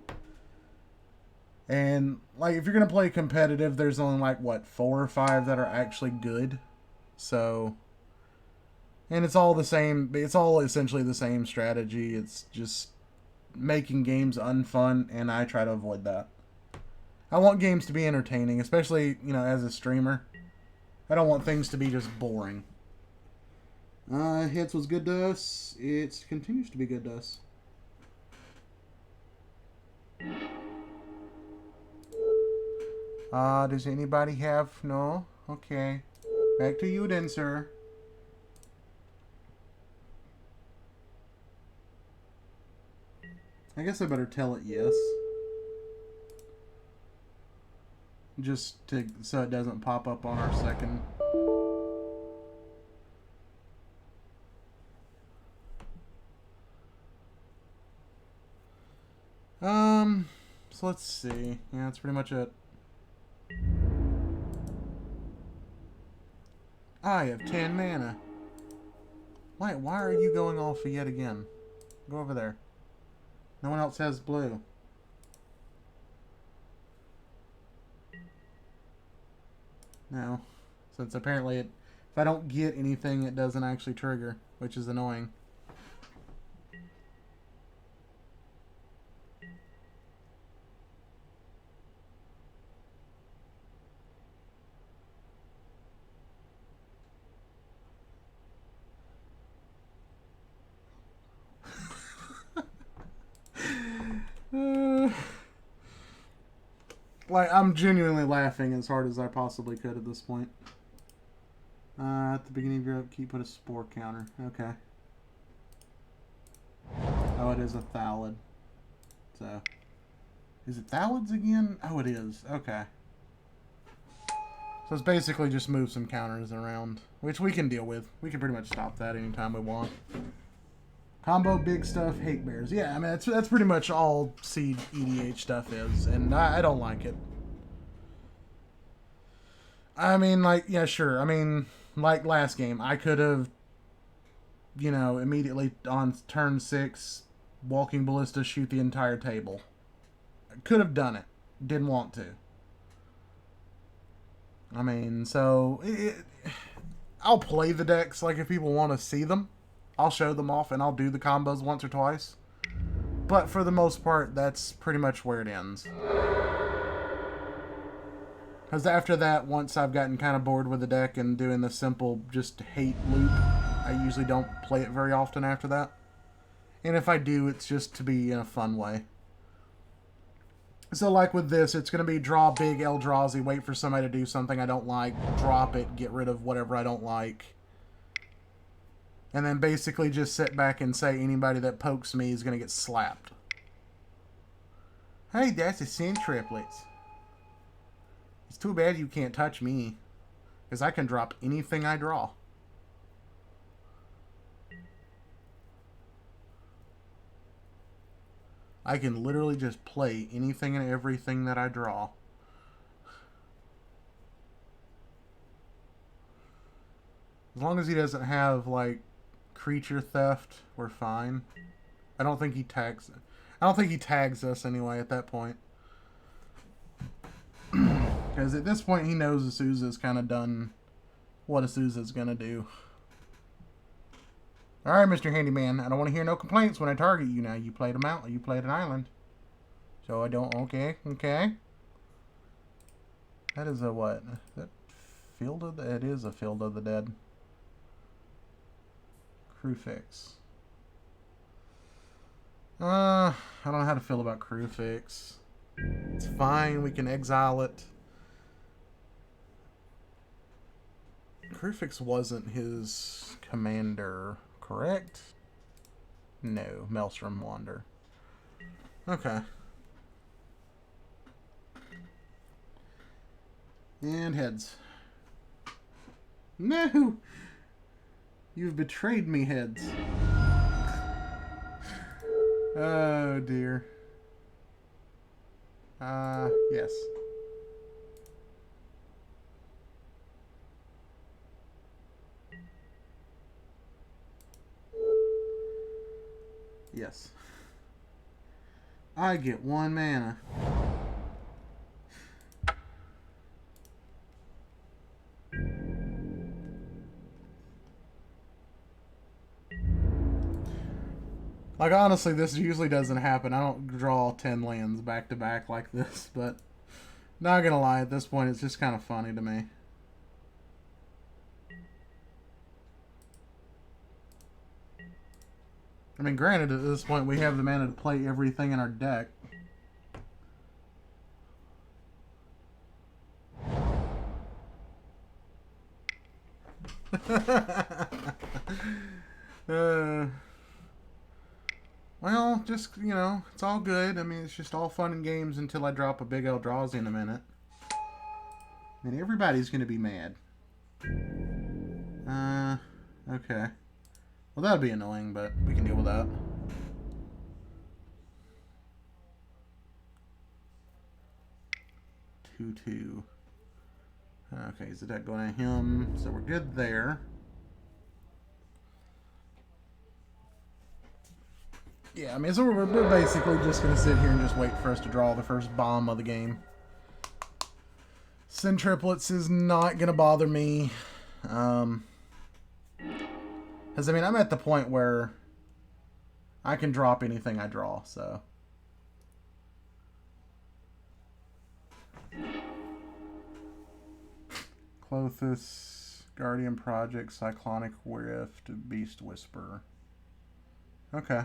Speaker 1: And like, if you're gonna play competitive, there's only like what 4 or 5 that are actually good. So, and it's all the same. It's all essentially the same strategy. It's just making games unfun, and I try to avoid that. I want games to be entertaining, especially, you know, as a streamer. I don't want things to be just boring. Hits was good to us. It continues to be good to us. Does anybody have... No? Okay. Back to you then, sir. I guess I better tell it yes. just to so it doesn't pop up on our second. So let's see. Yeah, that's pretty much it. I have 10 mana. Why are you going off yet again? Go over there. No one else has blue. No. Since apparently if I don't get anything, it doesn't actually trigger, which is annoying. Like, I'm genuinely laughing as hard as I possibly could at this point. At the beginning of your upkeep, put a spore counter. Okay. Oh, it is a Thallid. So, is it Thallids again? Oh, it is. Okay. So it's basically just move some counters around, which we can deal with. We can pretty much stop that anytime we want. Combo big stuff, hate bears. Yeah, I mean, that's pretty much all Seed EDH stuff is, and I don't like it. I mean, like, yeah, sure. I mean, like last game, I could have, you know, immediately on turn 6, Walking Ballista, shoot the entire table. I could have done it. Didn't want to. I mean, so I'll play the decks, like, if people want to see them. I'll show them off, and I'll do the combos once or twice. But for the most part, that's pretty much where it ends. Because after that, once I've gotten kind of bored with the deck and doing the simple just hate loop, I usually don't play it very often after that. And if I do, it's just to be in a fun way. So like with this, it's going to be draw big Eldrazi, wait for somebody to do something I don't like, drop it, get rid of whatever I don't like. And then basically just sit back and say anybody that pokes me is going to get slapped. Hey, that's a Sin Triplets. It's too bad you can't touch me. Because I can drop anything I draw. I can literally just play anything and everything that I draw. As long as he doesn't have, like, creature theft, we're fine. I don't think he tags us anyway at that point. Because at this point he knows Azusa's kind of done what Azusa's gonna do. Alright, Mr. Handyman, I don't want to hear no complaints when I target you now. You played a mountain, you played an island. So I don't, okay. That is a what? Is that Field of the, it is a Field of the Dead. Crewfix. I don't know how to feel about Crewfix. It's fine, we can exile it. Crewfix wasn't his commander, correct? No, Maelstrom Wander. Okay. And heads. No! You've betrayed me, heads. Oh, dear. Yes. Yes. I get 1 mana. Like, honestly, this usually doesn't happen. I don't draw 10 lands back to back like this, but not gonna lie, at this point, it's just kind of funny to me. I mean, granted, at this point, we have the mana to play everything in our deck. Well, just, you know, it's all good. I mean, it's just all fun and games until I drop a big Eldrazi in a minute. And everybody's going to be mad. Okay. Well, that'd be annoying, but we can deal with that. Two. Okay, is that going to him? So we're good there. Yeah, I mean, so we're basically just going to sit here and just wait for us to draw the first bomb of the game. Send triplets is not going to bother me. Because, I mean, I'm at the point where I can drop anything I draw, so. Clothis, Guardian Project, Cyclonic Rift, Beast Whisperer. Okay.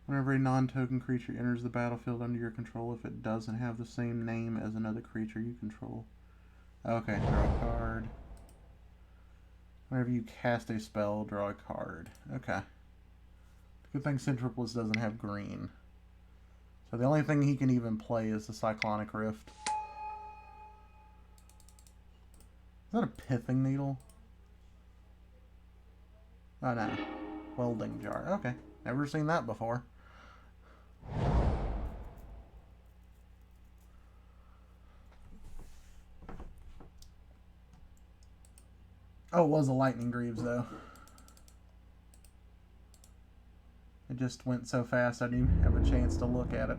Speaker 1: Whenever a non-token creature enters the battlefield under your control, if it doesn't have the same name as another creature you control. Okay, draw a card. Whenever you cast a spell, draw a card. Okay. Good thing Centriplus doesn't have green. So the only thing he can even play is the Cyclonic Rift. Is that a pithing needle? Oh no. Welding jar. Okay. Never seen that before. Oh, it was a Lightning Greaves, though. It just went so fast I didn't even have a chance to look at it.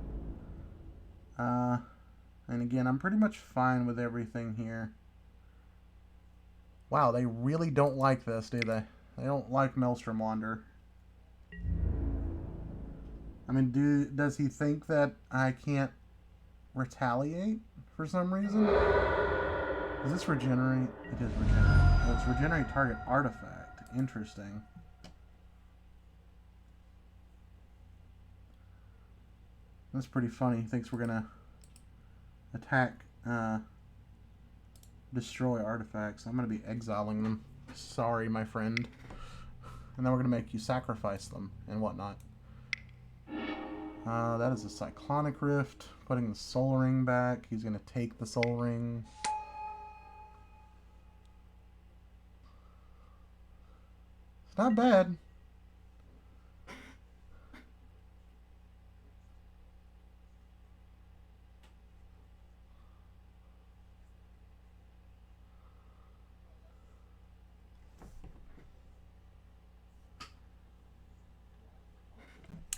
Speaker 1: And again, I'm pretty much fine with everything here. Wow, they really don't like this, do they? They don't like Maelstrom Wanderer. I mean, does he think that I can't retaliate for some reason? Does this regenerate? It is regenerate. Oh, it's regenerate target artifact. Interesting. That's pretty funny. He thinks we're gonna attack, destroy artifacts. I'm gonna be exiling them. Sorry, my friend. And then we're gonna make you sacrifice them and whatnot. That is a Cyclonic Rift. Putting the Soul Ring back. He's gonna take the Soul Ring. It's not bad.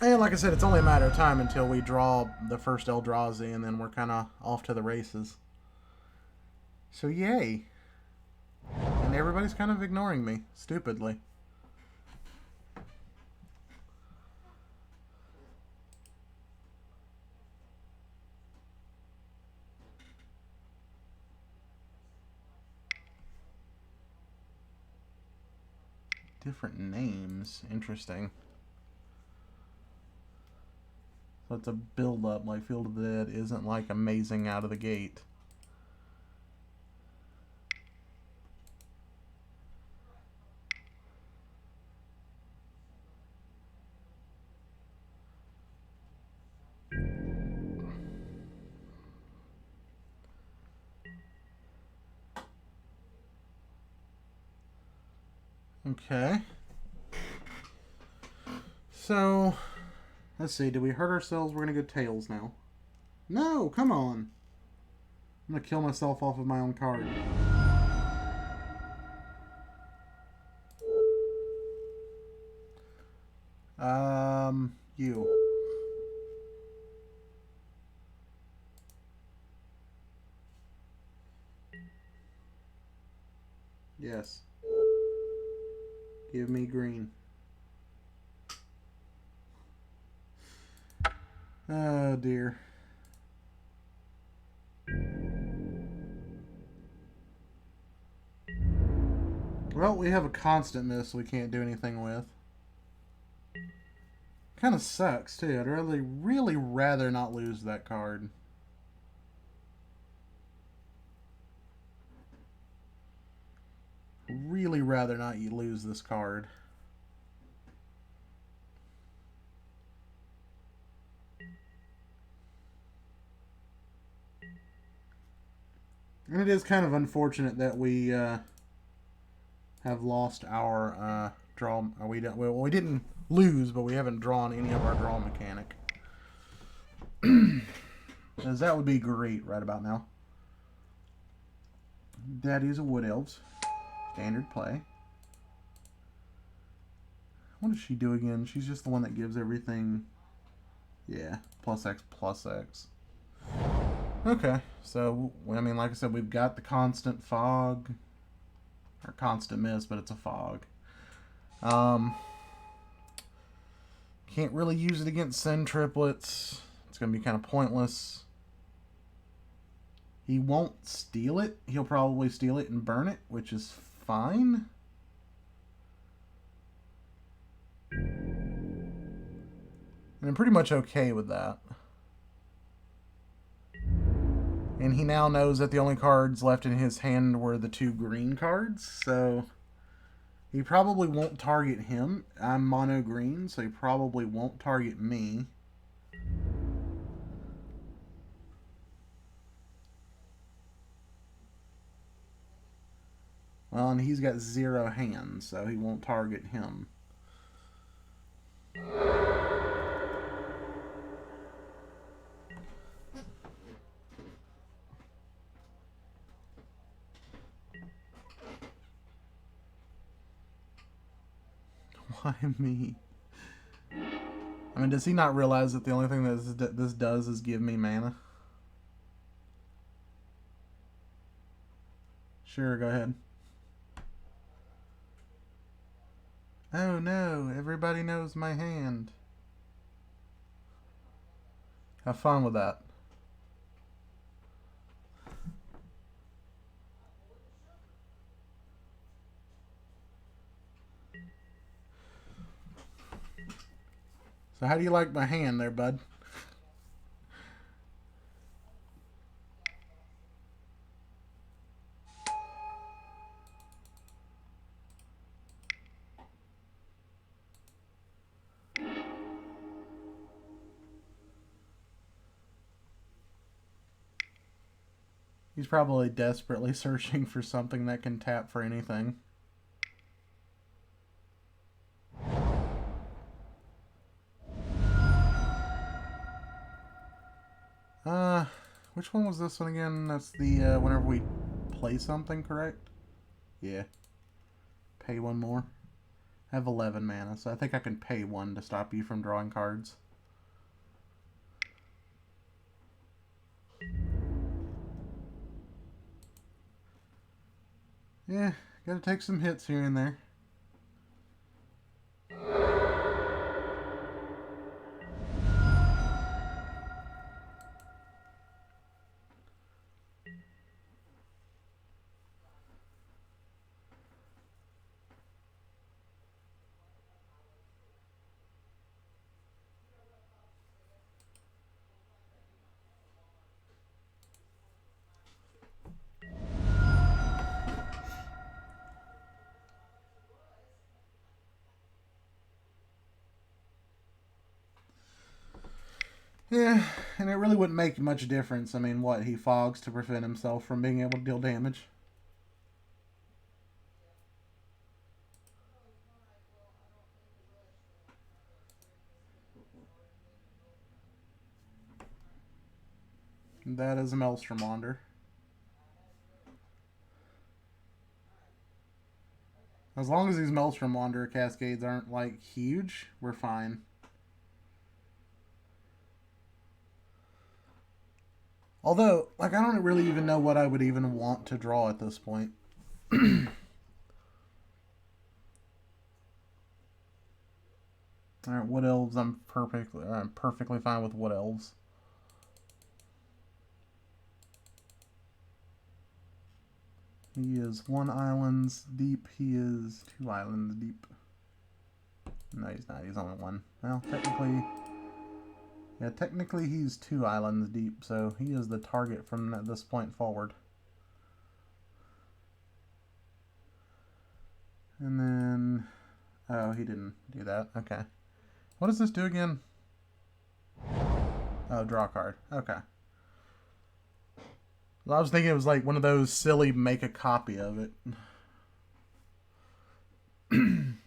Speaker 1: And like I said, it's only a matter of time until we draw the first Eldrazi, and then we're kind of off to the races. So yay. And everybody's kind of ignoring me, stupidly. Different names. Interesting. So it's a build-up, like Field of the Dead isn't like amazing out of the gate. Okay. So, let's see. Did we hurt ourselves? We're going to go tails now. No, come on. I'm going to kill myself off of my own card. You. Yes. Give me green. Oh dear. Well, we have a constant miss we can't do anything with. Kind of sucks too. I'd really rather not lose that card. Really rather not you lose this card. And it is kind of unfortunate that we have lost our draw. We didn't lose, but we haven't drawn any of our draw mechanic. As that would be great right about now. Daddy's a Wood Elves. Standard play. What does she do again? She's just the one that gives everything. Yeah, plus X, plus X. Okay, so, I mean, like I said, we've got the constant fog. Or constant mist, but it's a fog. Can't really use it against Sin triplets. It's going to be kind of pointless. He won't steal it. He'll probably steal it and burn it, which is fine. And I'm pretty much okay with that. And he now knows that the only cards left in his hand were the 2 green cards, so he probably won't target him. I'm mono green, so he probably won't target me. Well, and he's got 0 hands, so he won't target him. Why me? I mean, does he not realize that the only thing that this does is give me mana? Sure, go ahead. Oh no, everybody knows my hand. Have fun with that. So how do you like my hand there, bud? He's probably desperately searching for something that can tap for anything. Which one was this one again? That's the, whenever we play something, correct? Yeah. Pay 1 more. I have 11 mana, so I think I can pay 1 to stop you from drawing cards. Yeah, gotta take some hits here and there. Yeah, and it really wouldn't make much difference. I mean, what, he fogs to prevent himself from being able to deal damage? That is a Maelstrom Wander. As long as these Maelstrom Wanderer cascades aren't, like, huge, we're fine. Although, like, I don't really even know what I would even want to draw at this point. Alright, Wood Elves, I'm perfectly fine with Wood Elves. He is 1 island deep. He is 2 islands deep. No, he's not. He's only 1. Well, technically... Yeah, technically he's 2 islands deep, so he is the target from this point forward. And then... Oh, he didn't do that. Okay. What does this do again? Oh, draw a card. Okay. I was thinking it was like one of those silly make a copy of it.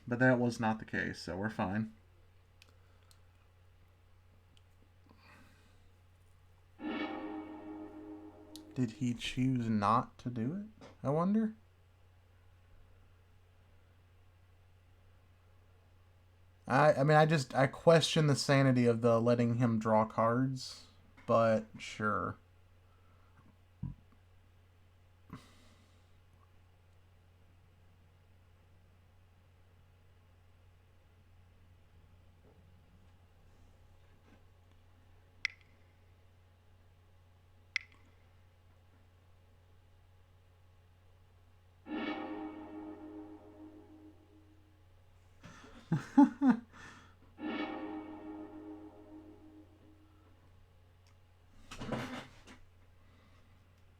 Speaker 1: But that was not the case, so we're fine. Did he choose not to do it? I wonder. I question the sanity of the letting him draw cards, but sure.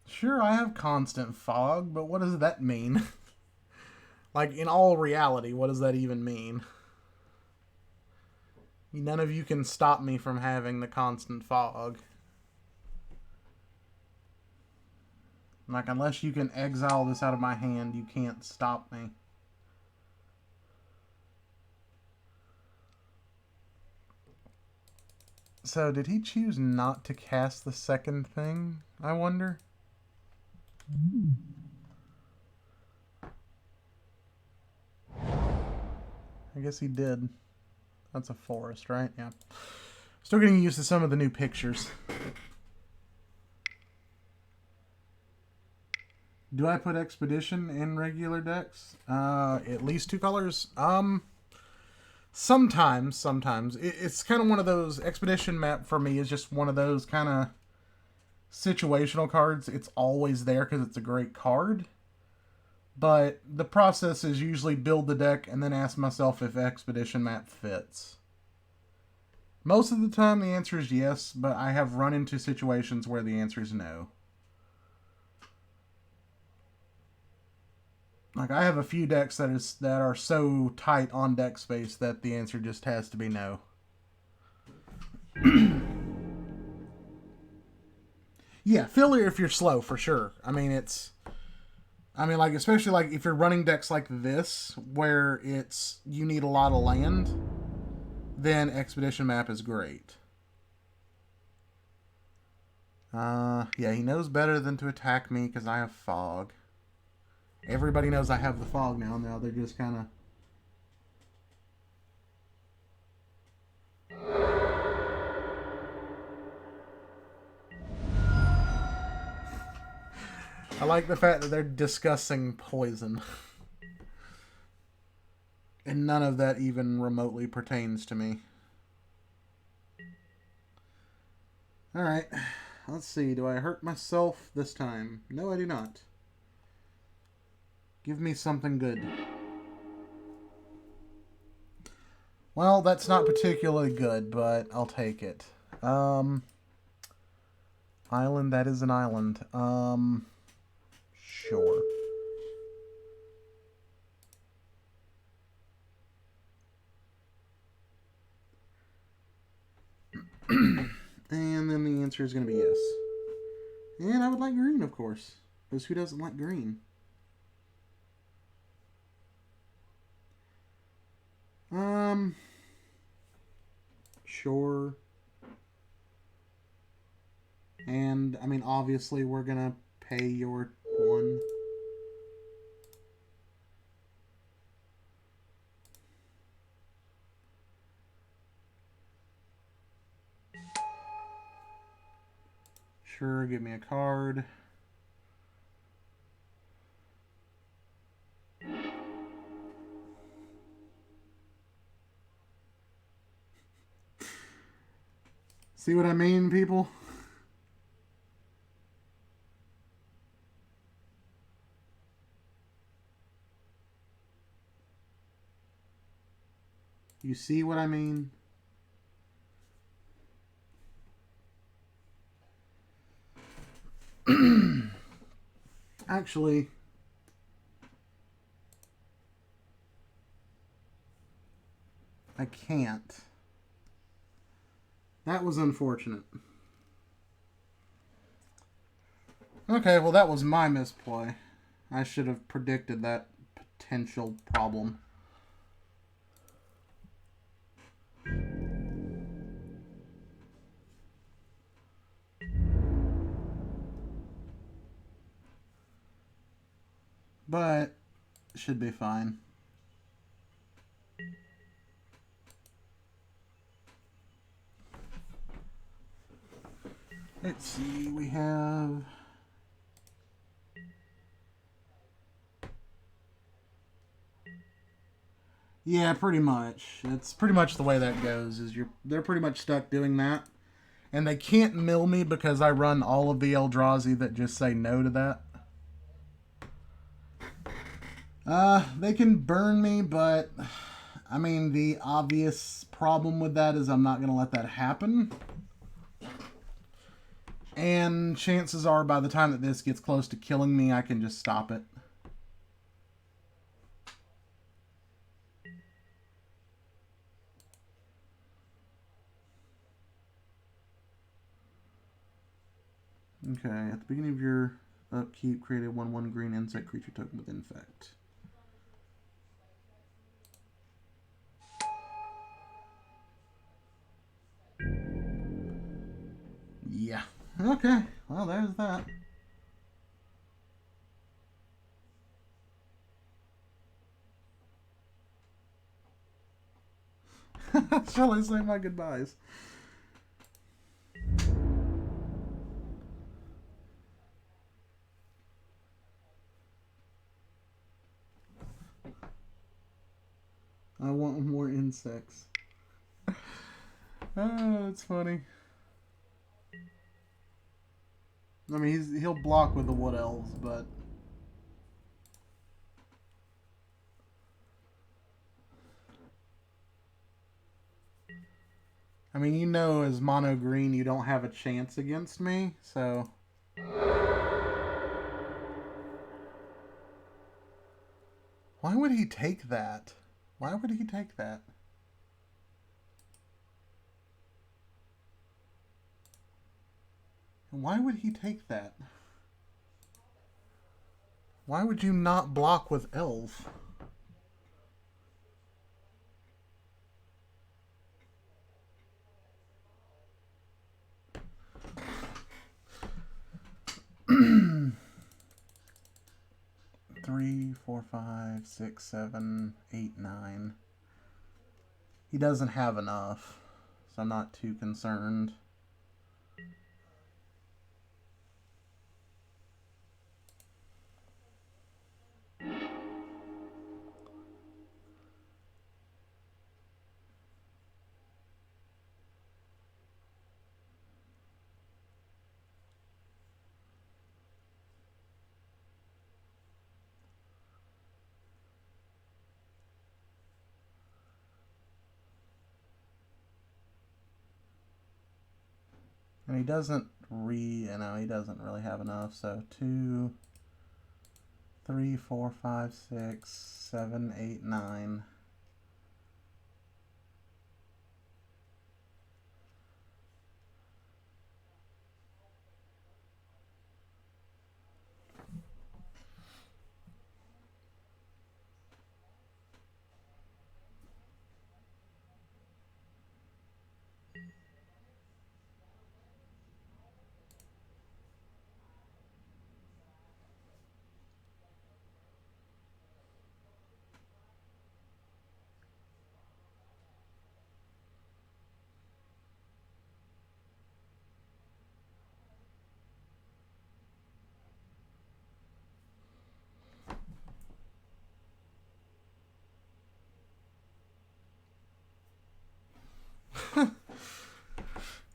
Speaker 1: Sure, I have constant fog, but what does that mean? Like, in all reality, what does that even mean? None of you can stop me from having the constant fog. Like, unless you can exile this out of my hand, you can't stop me. So, did he choose not to cast the second thing, I wonder? I guess he did. That's a forest, right? Yeah. Still getting used to some of the new pictures. Do I put Expedition in regular decks? At least 2 colors? Sometimes. It's kind of one of those... Expedition map for me is just one of those kind of situational cards. It's always there because it's a great card. But the process is usually build the deck and then ask myself if Expedition map fits. Most of the time the answer is yes, but I have run into situations where the answer is no. Like, I have a few decks that are so tight on deck space that the answer just has to be no. Yeah, filler if you're slow, for sure. Like, especially, like, if you're running decks like this, where you need a lot of land, then Expedition Map is great. Yeah, he knows better than to attack me because I have fog. Everybody knows I have the fog now. Now they're just kind of... I like the fact that they're discussing poison. And none of that even remotely pertains to me. Alright, let's see. Do I hurt myself this time? No, I do not. Give me something good. Well, that's not particularly good, but I'll take it. Island, that is an island. Sure. And then the answer is going to be yes. And I would like green, of course. Because who doesn't like green? Sure. And, obviously we're going to pay your 1. Sure, give me a card. See what I mean, people? You see what I mean? Actually, I can't. That was unfortunate. Okay, well that was my misplay. I should have predicted that potential problem. But it should be fine. Let's see, we have... Yeah, pretty much. It's pretty much the way that goes. They're pretty much stuck doing that, and they can't mill me because I run all of the Eldrazi that just say no to that. They can burn me, but I mean the obvious problem with that is I'm not gonna let that happen. And chances are, by the time that this gets close to killing me, I can just stop it. Okay, at the beginning of your upkeep, create a 1/1 green insect creature token with infect. Yeah. Okay, well, there's that. Shall I say my goodbyes? I want more insects. Oh, it's funny. I mean, he'll block with the wood elves, but I mean, you know, as mono green, you don't have a chance against me, so. Why would he take that? Why would he take that? Why would he take that? Why would you not block with elf? Three, four, five, six, seven, eight, nine. He doesn't have enough, so I'm not too concerned. And he doesn't he doesn't really have enough, so 2, 3, 4, 5, 6, 7, 8, 9.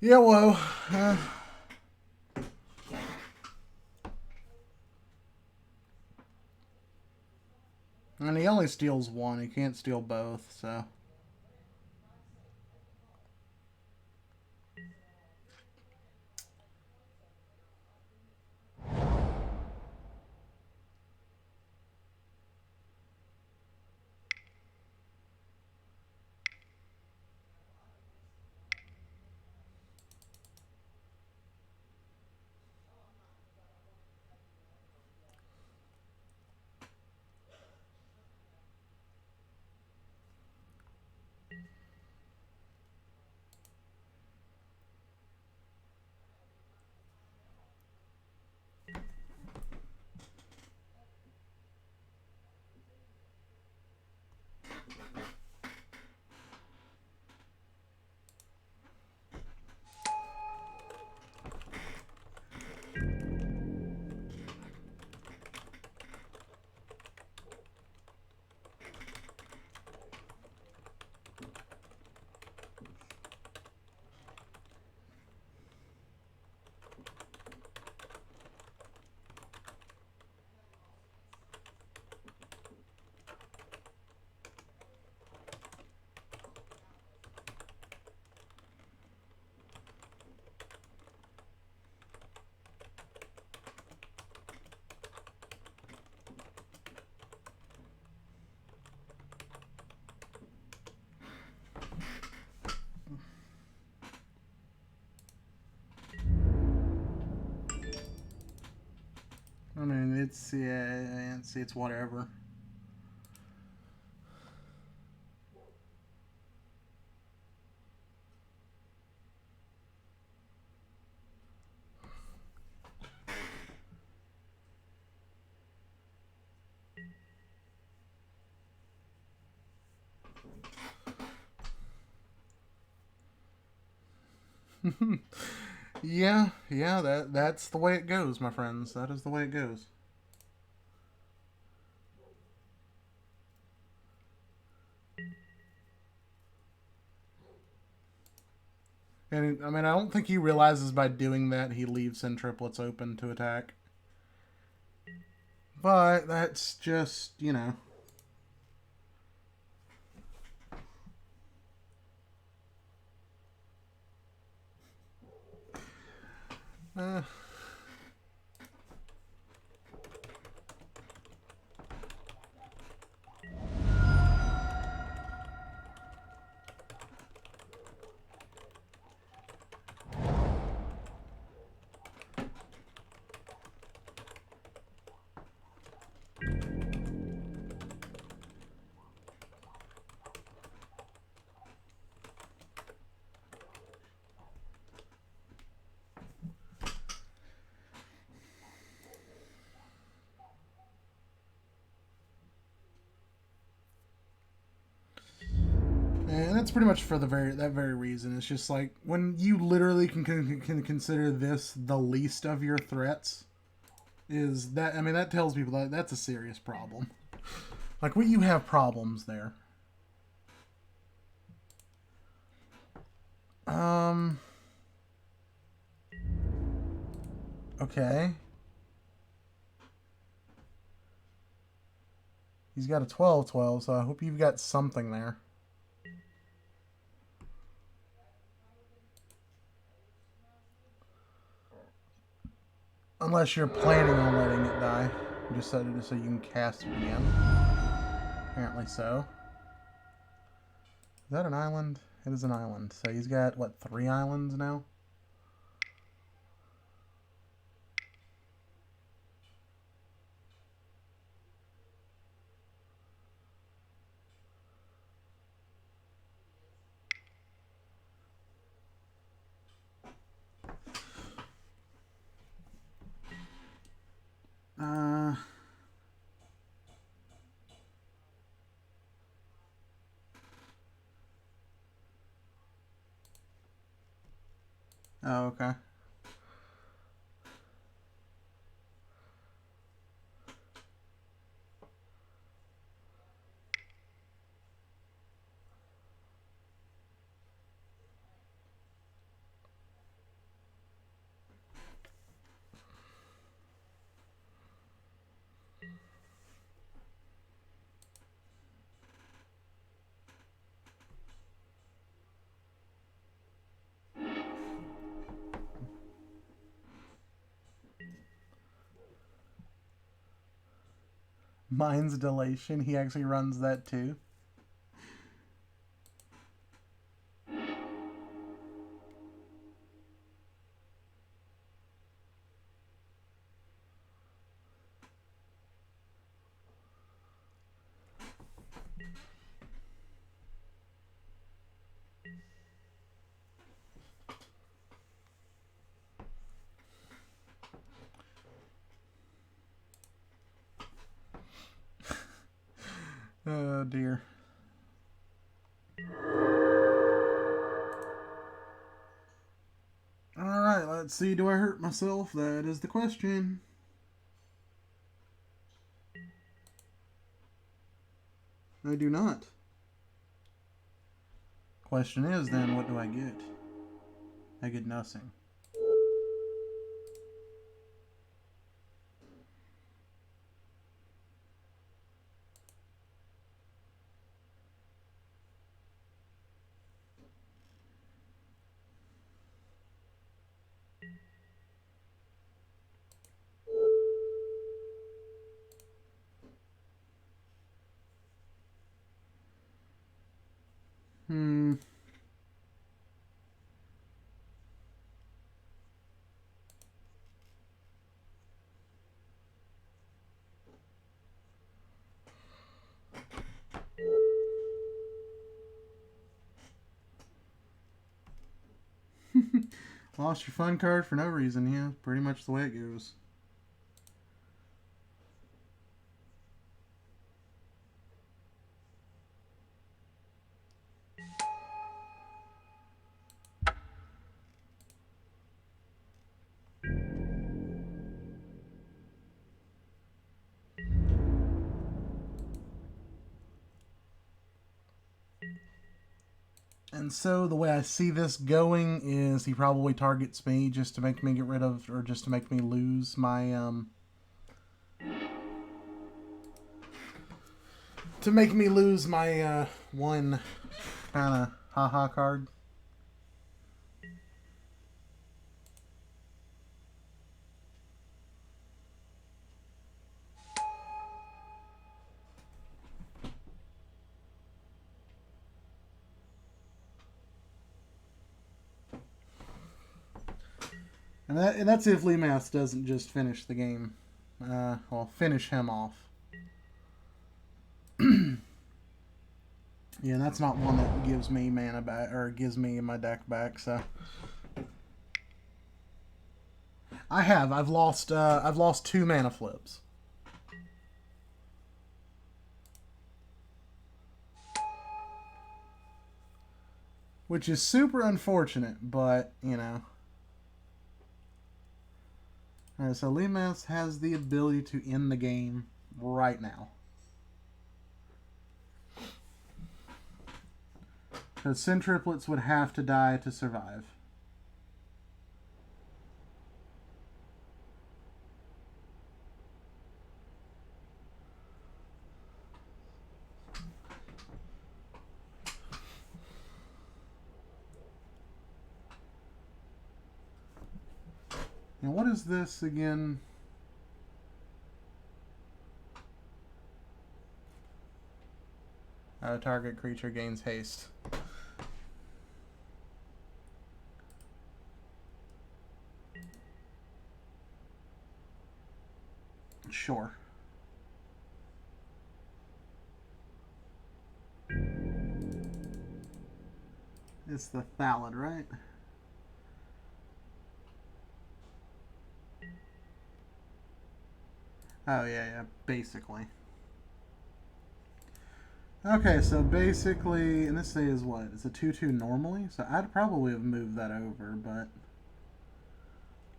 Speaker 1: Yeah, well, and he only steals one. He can't steal both, so. it's whatever. Yeah, that's the way it goes, my friends. That is the way it goes. And I mean, I don't think he realizes by doing that he leaves in triplets open to attack. But that's just, you know. Uh, and that's pretty much for that very reason. It's just like when you literally can consider this the least of your threats. Is that, I mean, that tells people that that's a serious problem. Like, you have problems there. Um. Okay. He's got a 12/12, so I hope you've got something there. Unless you're planning on letting it die. Just so you can cast it again. Apparently so. Is that an island? It is an island. So he's got, what, 3 islands now? Uh... Oh, okay. Mind's Dilation, he actually runs that too. Oh dear. Alright, let's see. Do I hurt myself? That is the question. I do not. Question is then, what do I get? I get nothing. Hmm. Lost your fun card for no reason, yeah. Pretty much the way it goes. And so the way I see this going is he probably targets me just to make me get rid of, or just to make me lose my, one kind of haha card. And that's if Limath doesn't just finish the game. Well, finish him off. Yeah, that's not one that gives me mana back, or gives me my deck back, so. I've lost 2 mana flips. Which is super unfortunate, but, you know. Alright, so Limath has the ability to end the game right now. Because Centriplets would have to die to survive. Now, what is this again? Target creature gains haste. Sure. It's the Thallid, right? Oh, yeah, basically. Okay, so basically, and this is what? It's a 2/2 normally? So I'd probably have moved that over, but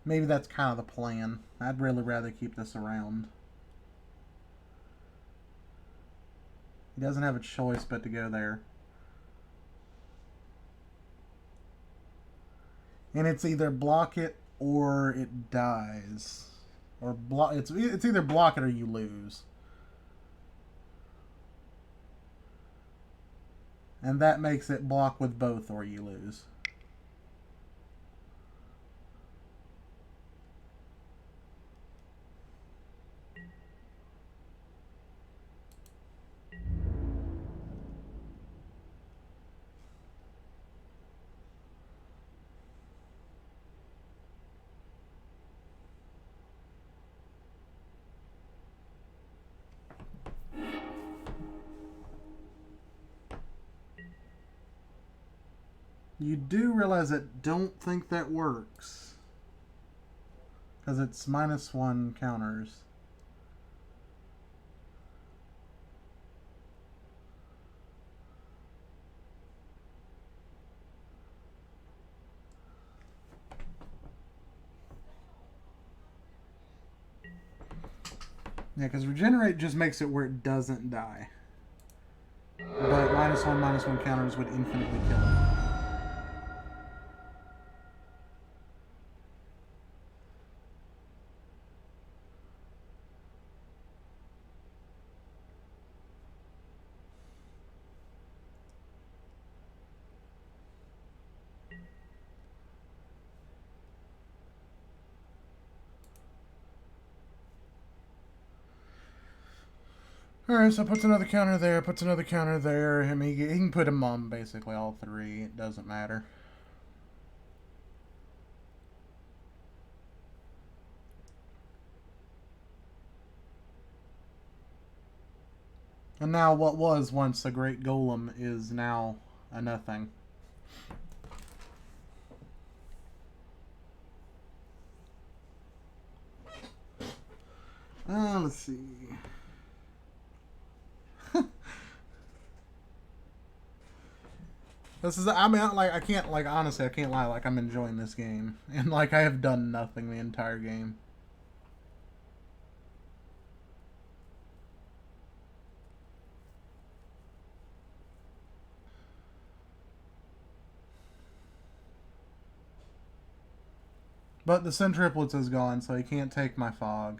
Speaker 1: maybe that's kind of the plan. I'd really rather keep this around. He doesn't have a choice but to go there. And it's either block it or it dies. Or block. It's either block it or you lose. And that makes it block with both or you lose. You do realize I don't think that works. Because it's -1 counters. Yeah, because Regenerate just makes it where it doesn't die. But -1/-1 counters would infinitely kill it. Alright, so puts another counter there, puts another counter there. I mean, he can put them on basically all 3. It doesn't matter. And now what was once a great golem is now a nothing. Let's see. This is, I mean, like, I can't, like, honestly, I can't lie, like, I'm enjoying this game. And, like, I have done nothing the entire game. But the centriplets is gone, so he can't take my fog.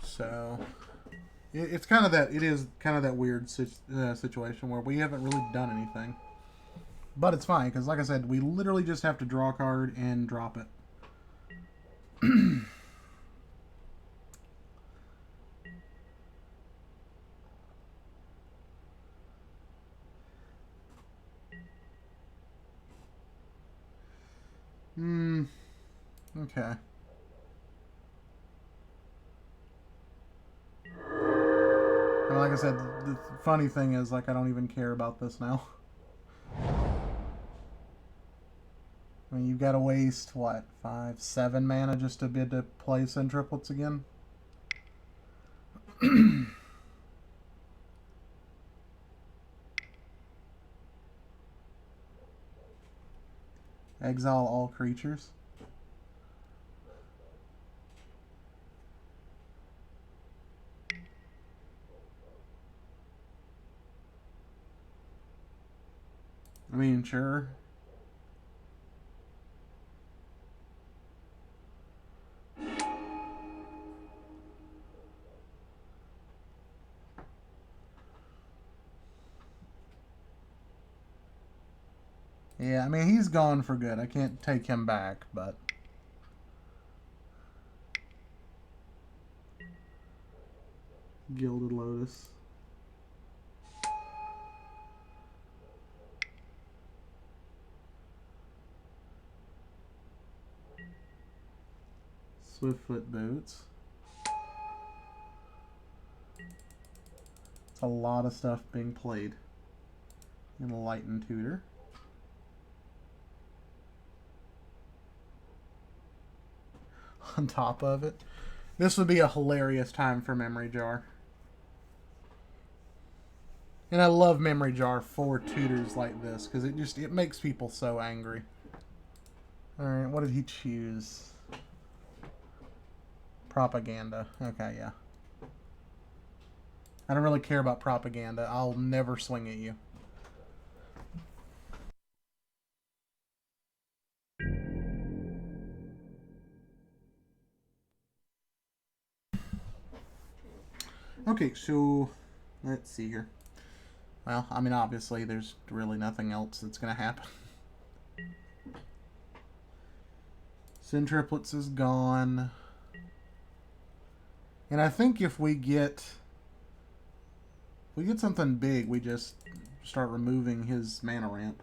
Speaker 1: So it's kind of that. It is kind of that weird situation where we haven't really done anything, but it's fine because, like I said, we literally just have to draw a card and drop it. Okay. And like I said, the funny thing is, like, I don't even care about this now. I mean, you've got to waste, what, 5, 7 mana just to bid to play centriplets again? Exile all creatures. I mean, sure. Yeah, I mean, he's gone for good. I can't take him back, but... Gilded Lotus. Swiftfoot Boots. It's a lot of stuff being played. Enlightened Tutor. On top of it. This would be a hilarious time for Memory Jar. And I love Memory Jar for tutors like this, because it makes people so angry. Alright, what did he choose? Propaganda. Okay, yeah. I don't really care about propaganda. I'll never swing at you. Okay, so let's see here. Well, I mean, obviously, there's really nothing else that's going to happen. Centriplets is gone. And I think if we get something big, we just start removing his mana ramp.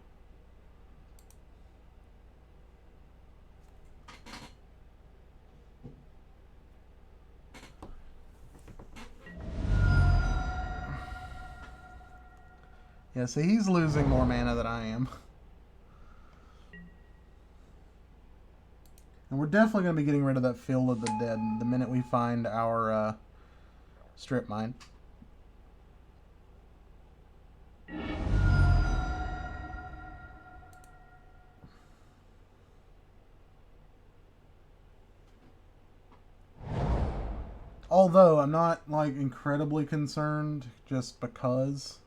Speaker 1: Yeah, see, he's losing more mana than I am. And we're definitely going to be getting rid of that Field of the Dead the minute we find our strip mine. Although, I'm not, like, incredibly concerned just because.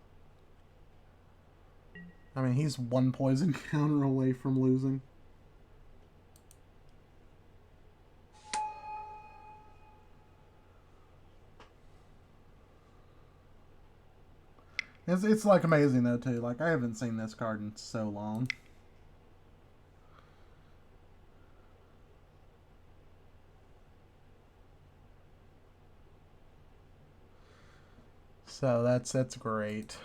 Speaker 1: I mean, he's one poison counter away from losing. It's like amazing though too. Like I haven't seen this card in so long. So that's great.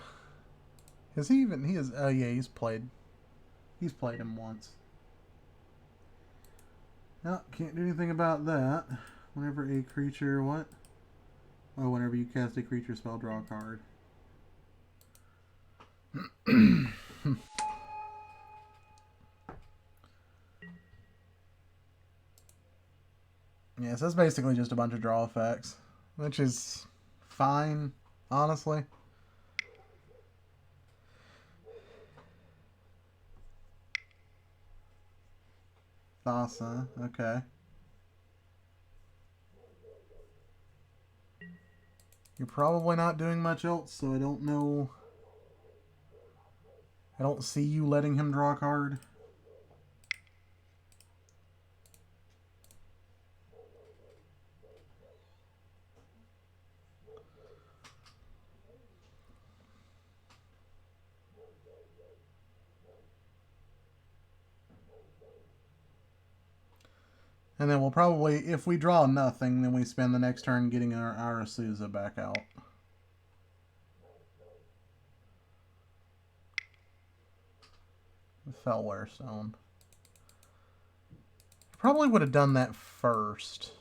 Speaker 1: Has he even he is oh yeah, he's played him once. No, can't do anything about that. Whenever a creature, what? Oh, whenever you cast a creature spell, draw a card. Yeah, so that's basically just a bunch of draw effects, which is fine, honestly. Thassa, okay. You're probably not doing much else, so I don't know. I don't see you letting him draw a card. And then we'll probably, if we draw nothing, then we spend the next turn getting our Arasusa back out. Fellware Stone. Probably would have done that first.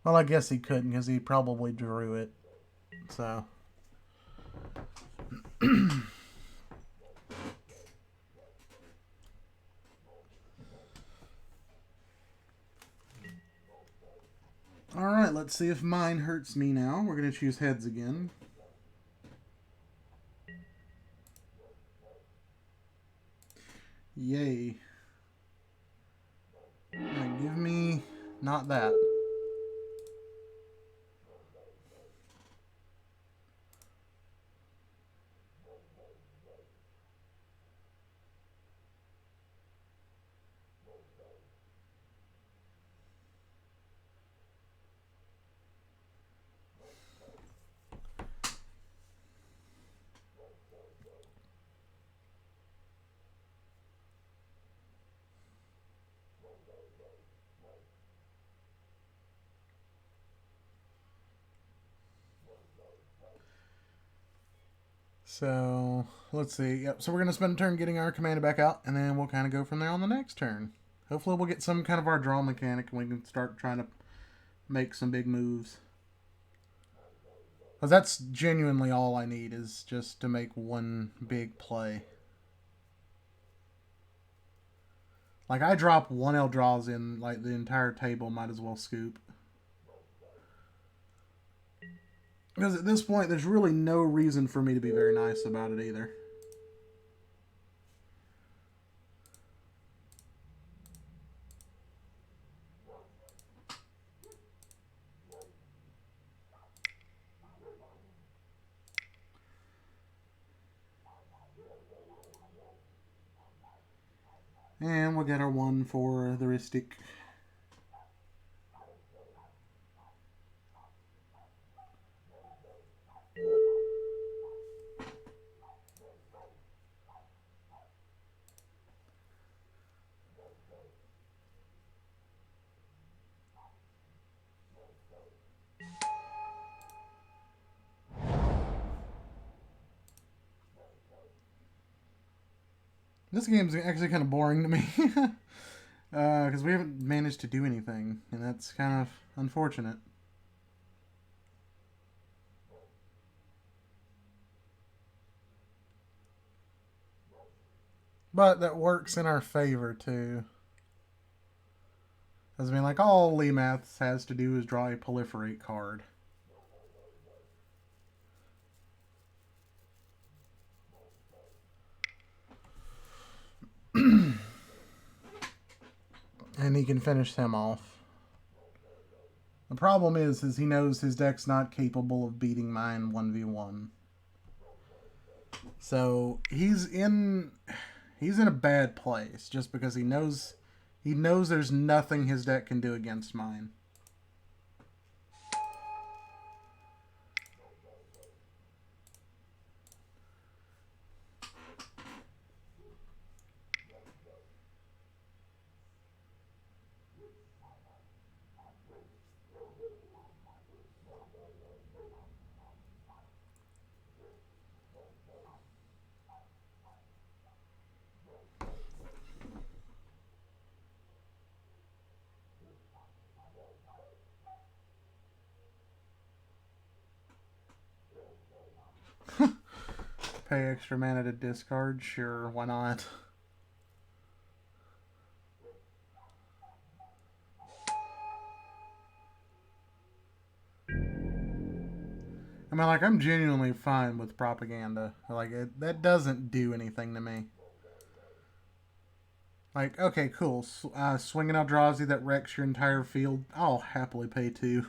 Speaker 1: Well, I guess he couldn't because he probably drew it. So. Alright, let's see if mine hurts me now. We're going to choose heads again. Yay. Alright, give me not that. So, let's see. Yep, so we're going to spend a turn getting our commander back out, and then we'll kind of go from there on the next turn. Hopefully we'll get some kind of our draw mechanic, and we can start trying to make some big moves. Because that's genuinely all I need, is just to make one big play. Like, I drop one Eldrazi in, like, the entire table might as well scoop. Because at this point, there's really no reason for me to be very nice about it either. And we'll get our one for the Ristic. This game's actually kind of boring to me. Because we haven't managed to do anything, and that's kind of unfortunate. But that works in our favor, too. Because, I mean, like, all Lemath has to do is draw a Proliferate card. And he can finish him off. The problem is he knows his deck's not capable of beating mine 1v1. So he's in a bad place just because he knows there's nothing his deck can do against mine. Pay extra mana to discard? Sure, why not? I mean, like, I'm genuinely fine with propaganda. Like, that doesn't do anything to me. Like, okay, cool. Swing an Eldrazi that wrecks your entire field. I'll happily pay 2.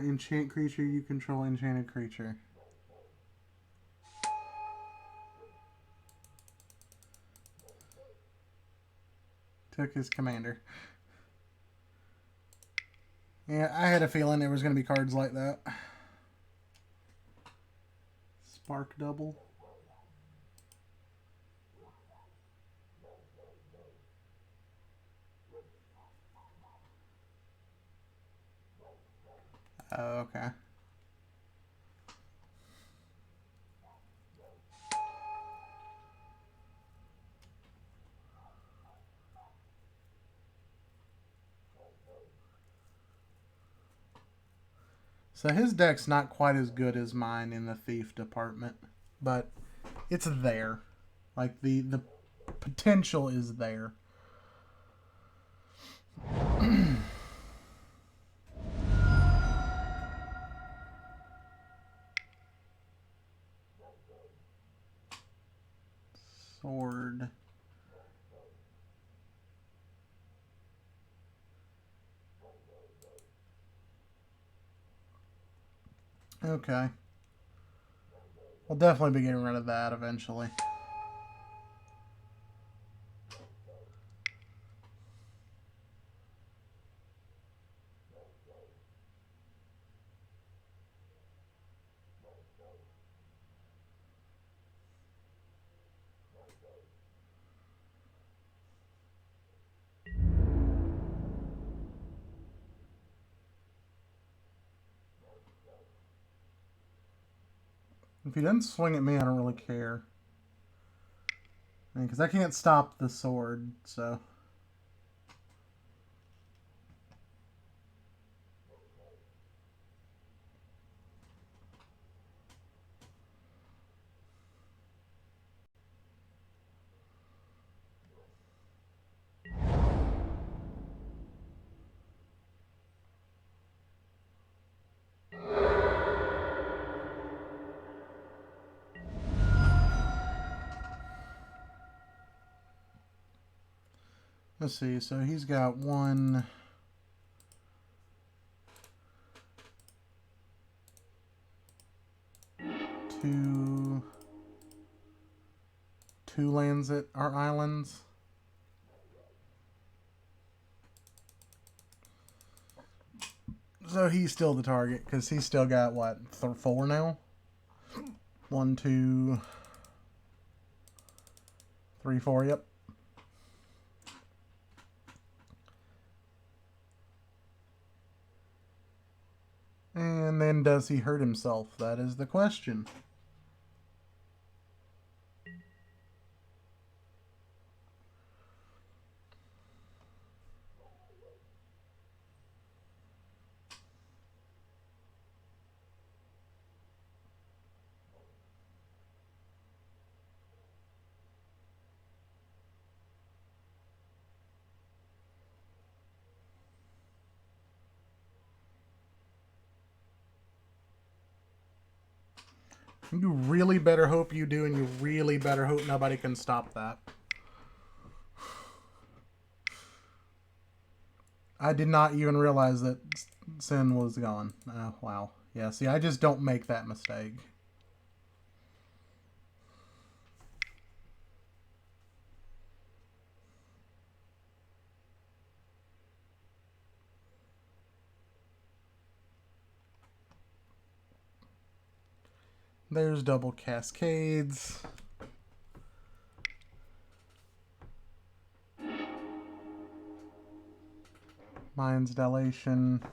Speaker 1: Enchant creature, you control enchanted creature. Took his commander. Yeah, I had a feeling there was going to be cards like that. Spark double. Oh, okay. So his deck's not quite as good as mine in the thief department, but it's there. Like the potential is there. Sword. Okay. We'll definitely be getting rid of that eventually. If he doesn't swing at me, I don't really care. I mean, because I can't stop the sword, so... Let's see, so he's got 1, 2, 2 lands at our islands. So he's still the target, because he's still got, what, 4 now? 1, 2, 3, 4, yep. And then does he hurt himself? That is the question. You really better hope you do, and you really better hope nobody can stop that. I did not even realize that Sin was gone. Oh, wow. Yeah, see, I just don't make that mistake. There's double cascades. Mind's dilation.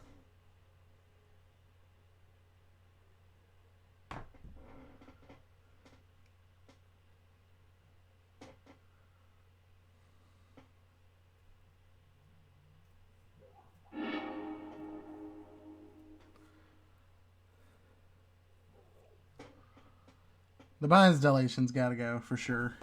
Speaker 1: The binds dilation's got to go for sure.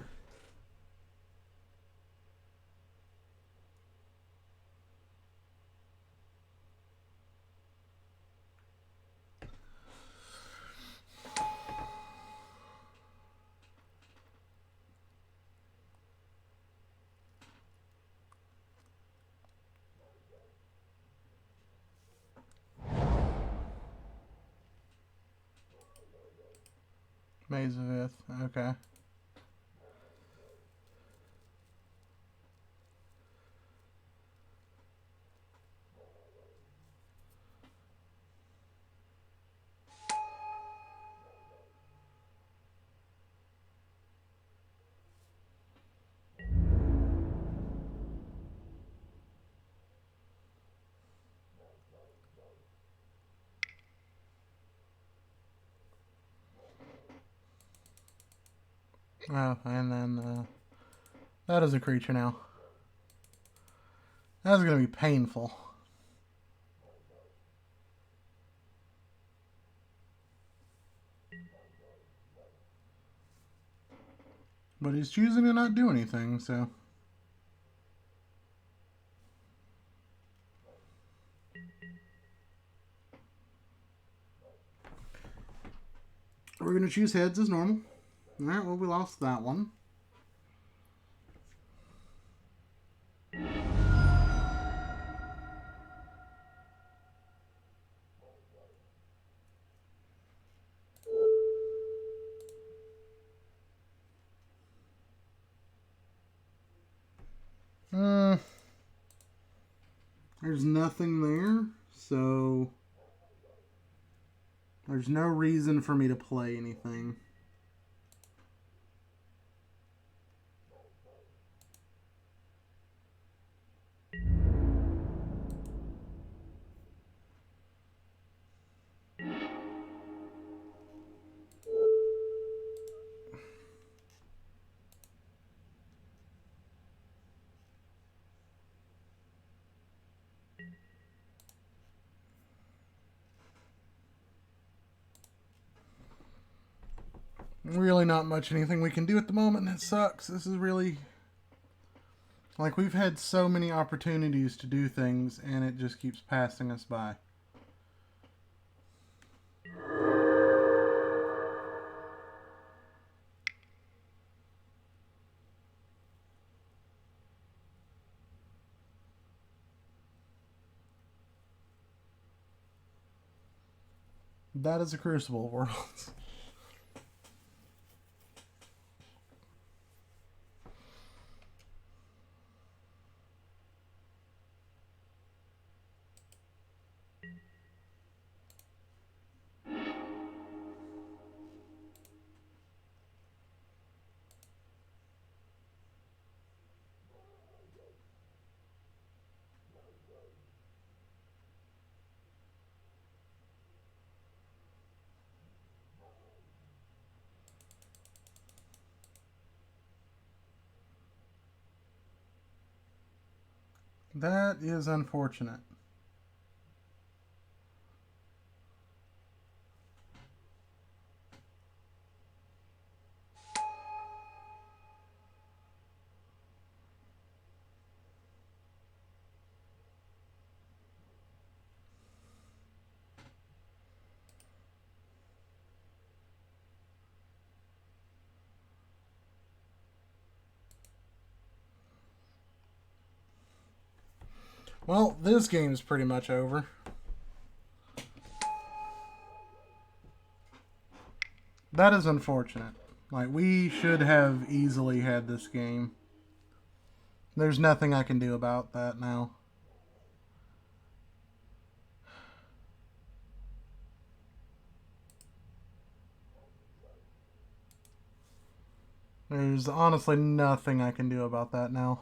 Speaker 1: Maze of Ith. Okay. Oh, and then that is a creature now. That's going to be painful. But he's choosing to not do anything, so... We're going to choose heads as normal. Alright, well, we lost that one. There's nothing there, so there's no reason for me to play anything. Really not much anything we can do at the moment, and it sucks. This is really... Like, we've had so many opportunities to do things, and it just keeps passing us by. That is a Crucible of Worlds. That is unfortunate. Well, this game's pretty much over. That is unfortunate. Like, we should have easily had this game. There's nothing I can do about that now. There's honestly nothing I can do about that now.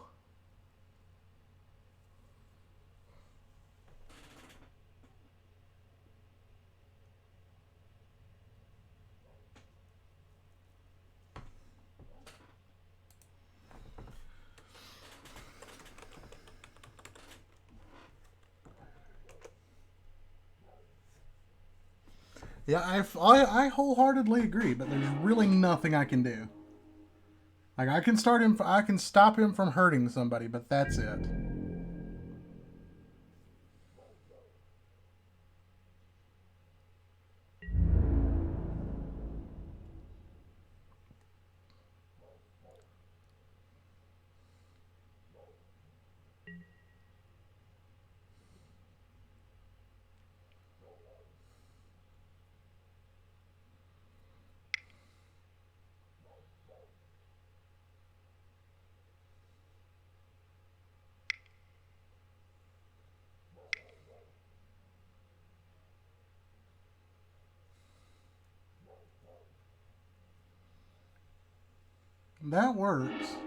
Speaker 1: Yeah, I wholeheartedly agree, but there's really nothing I can do. Like I can stop him from hurting somebody, but that's it. That works.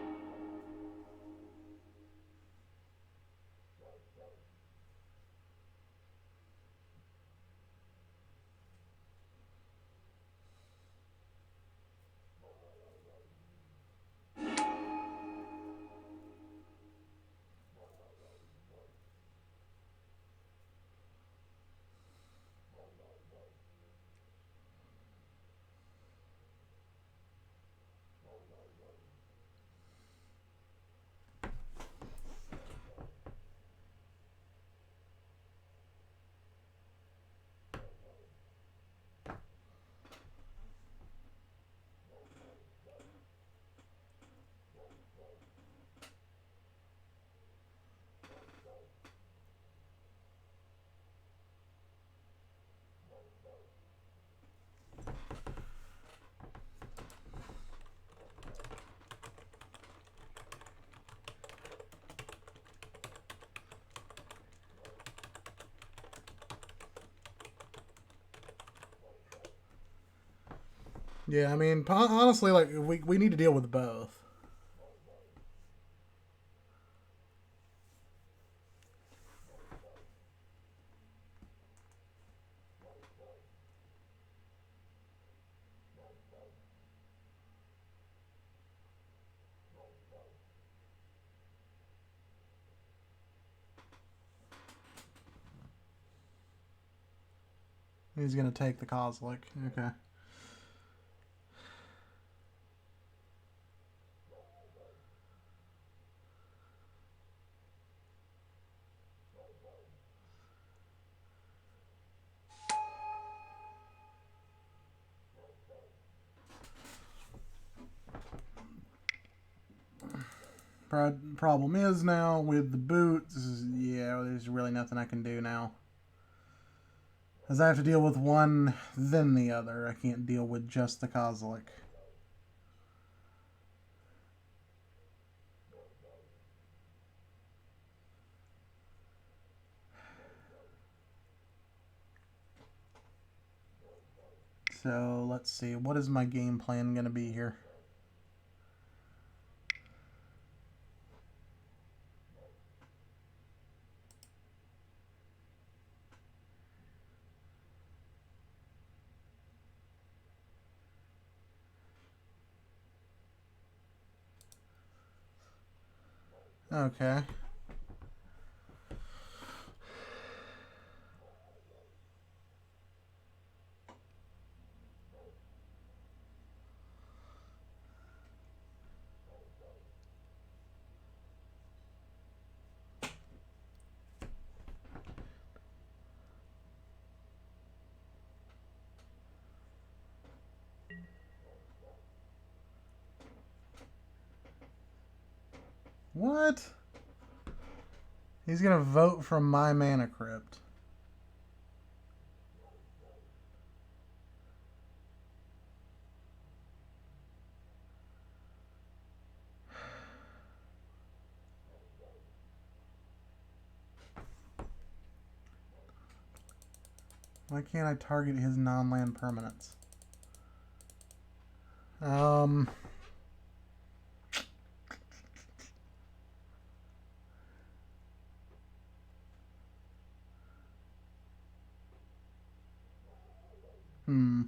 Speaker 1: Yeah, I mean, honestly, like we need to deal with both. He's gonna take the Kozlik. Okay. Problem is now with the boots. Yeah, there's really nothing I can do now. As I have to deal with one, then the other. I can't deal with just the Kozlik. So let's see. What is my game plan going to be here? Okay. What? He's going to vote from my mana crypt. Why can't I target his non-land permanents? Um... Hmm.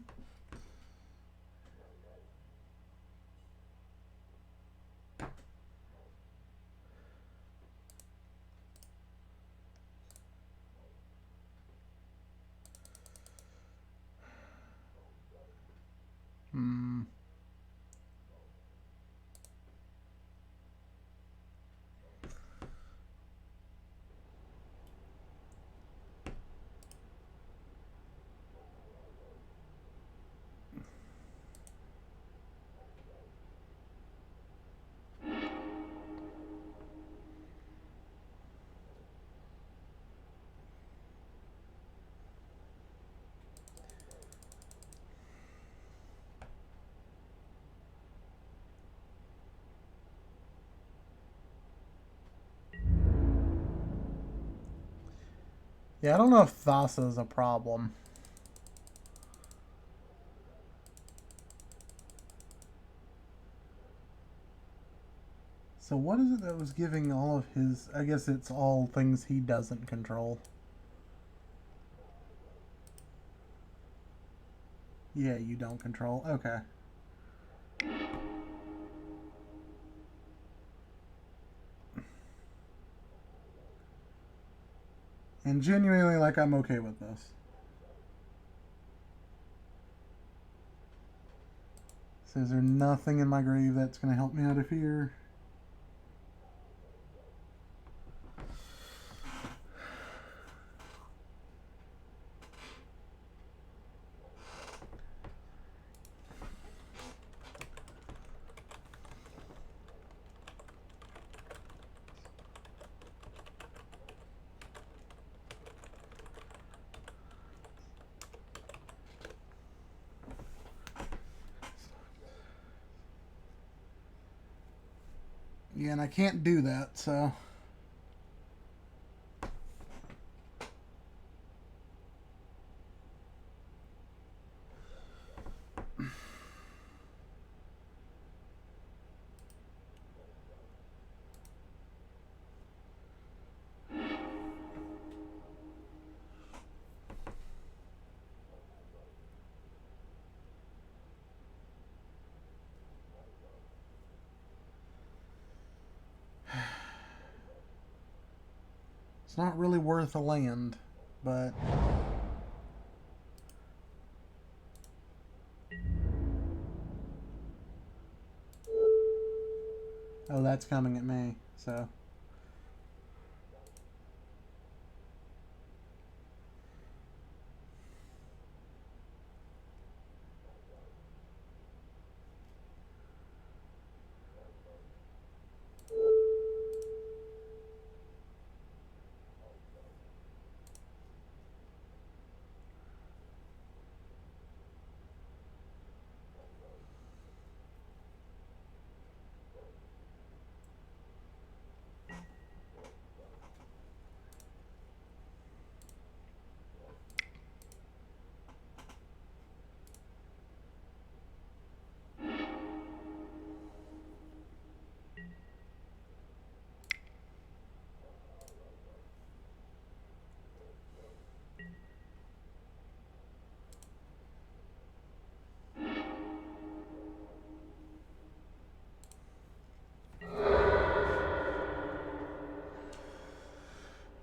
Speaker 2: Yeah, I don't know if Thassa is a problem. So what is it that was giving all of his... I guess it's all things he doesn't control. Yeah, you don't control. Okay. And genuinely, like, I'm okay with this. So is there nothing in my grave that's going to help me out of here? Yeah, and I can't do that, so... It's not really worth a land, but... Oh, that's coming at me, so...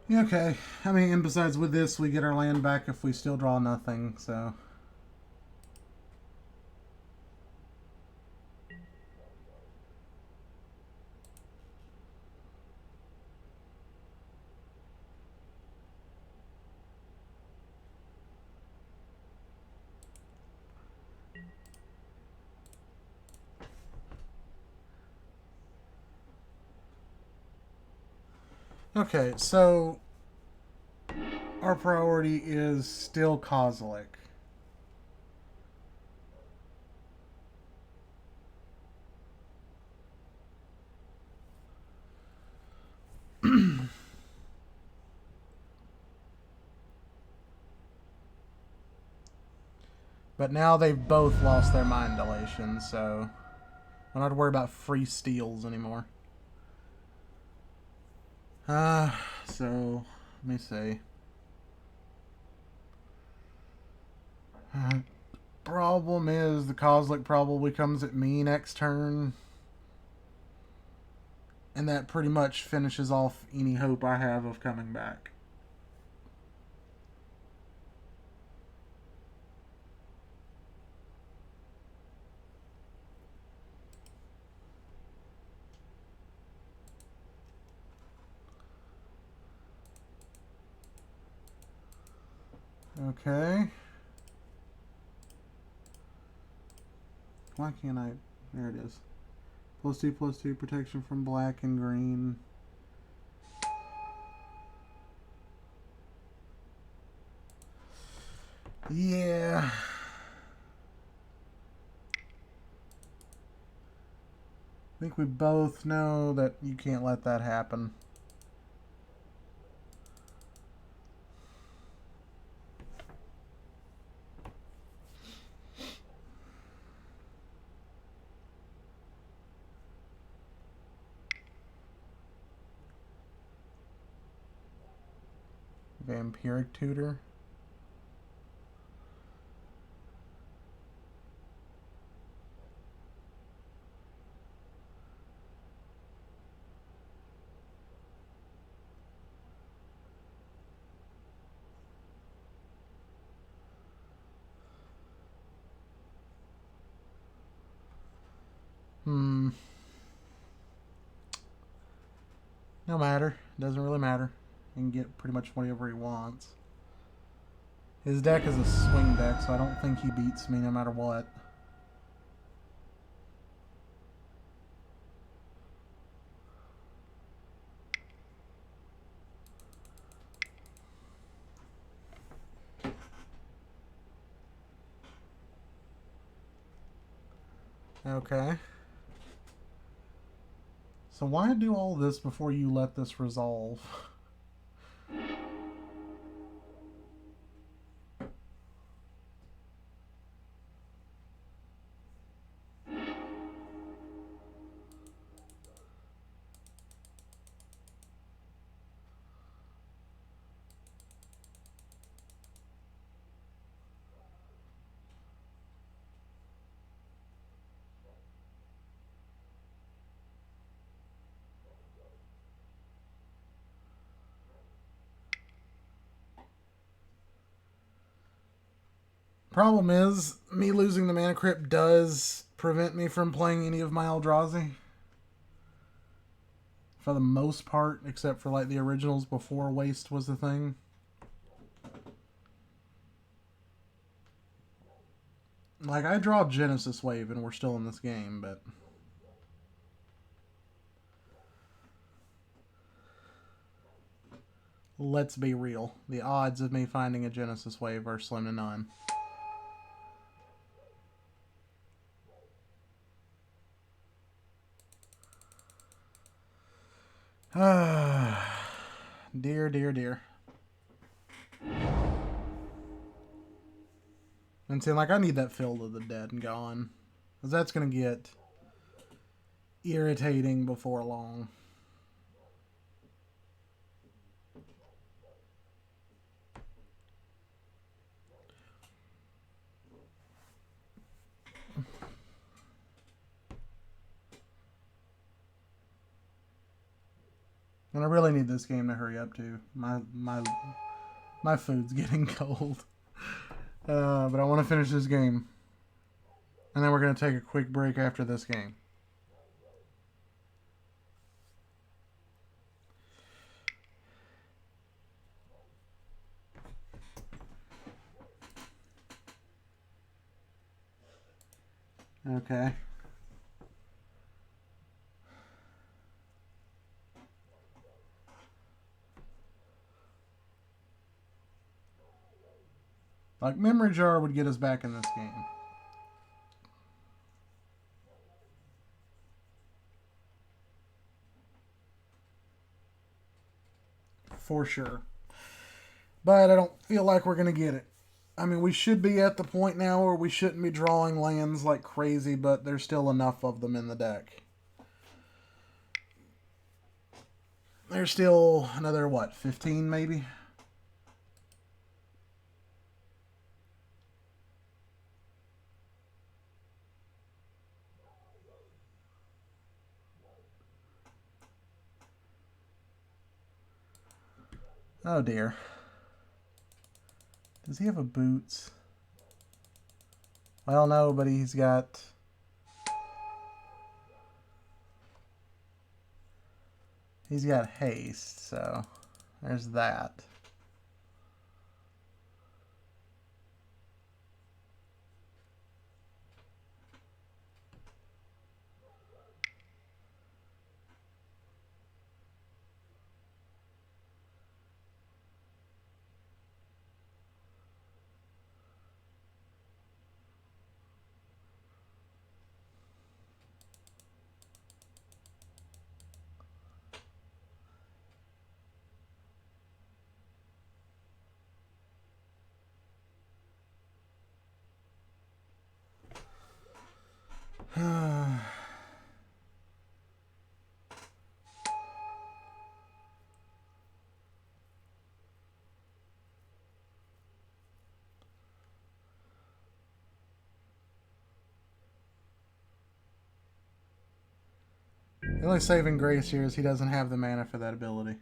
Speaker 2: Yeah, okay. I mean, and besides with this, we get our land back if we still draw nothing, so... Okay, so... Our priority is still Kozilek. But now they've both lost their mind elation, so... I don't have to worry about free steals anymore. So... Let me see. Problem is, the Kozilek probably comes at me next turn. And that pretty much finishes off any hope I have of coming back. Okay. Why can't I... There it is. +2/+2 protection from black and green. Yeah. I think we both know that you can't let that happen. Vampiric Tutor. No matter. Doesn't really matter. He can get pretty much whatever he wants. His deck is a swing deck, so I don't think he beats me no matter what. Okay. So why do all this before you let this resolve? Problem is, me losing the Mana Crypt does prevent me from playing any of my Eldrazi. For the most part, except for like the originals before Waste was the thing. Like, I draw Genesis Wave and we're still in this game, but... let's be real. The odds of me finding a Genesis Wave are slim to none. Dear, dear, dear. And see, like, I need that Field of the Dead and gone. Because that's going to get irritating before long. And I really need this game to hurry up too. My food's getting cold. But I want to finish this game. And then we're going to take a quick break after this game. Okay. Like, Memory Jar would get us back in this game. For sure. But I don't feel like we're going to get it. I mean, we should be at the point now where we shouldn't be drawing lands like crazy, but there's still enough of them in the deck. There's still another, what, 15 maybe? Oh dear. Does he have a boots? Well, no, but he's got... he's got haste, so there's that. The only saving grace here is he doesn't have the mana for that ability.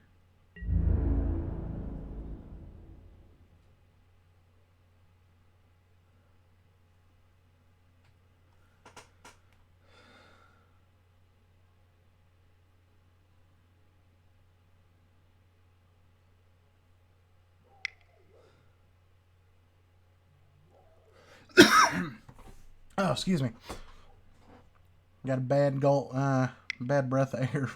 Speaker 2: Oh, excuse me. Got a bad bad breath of air.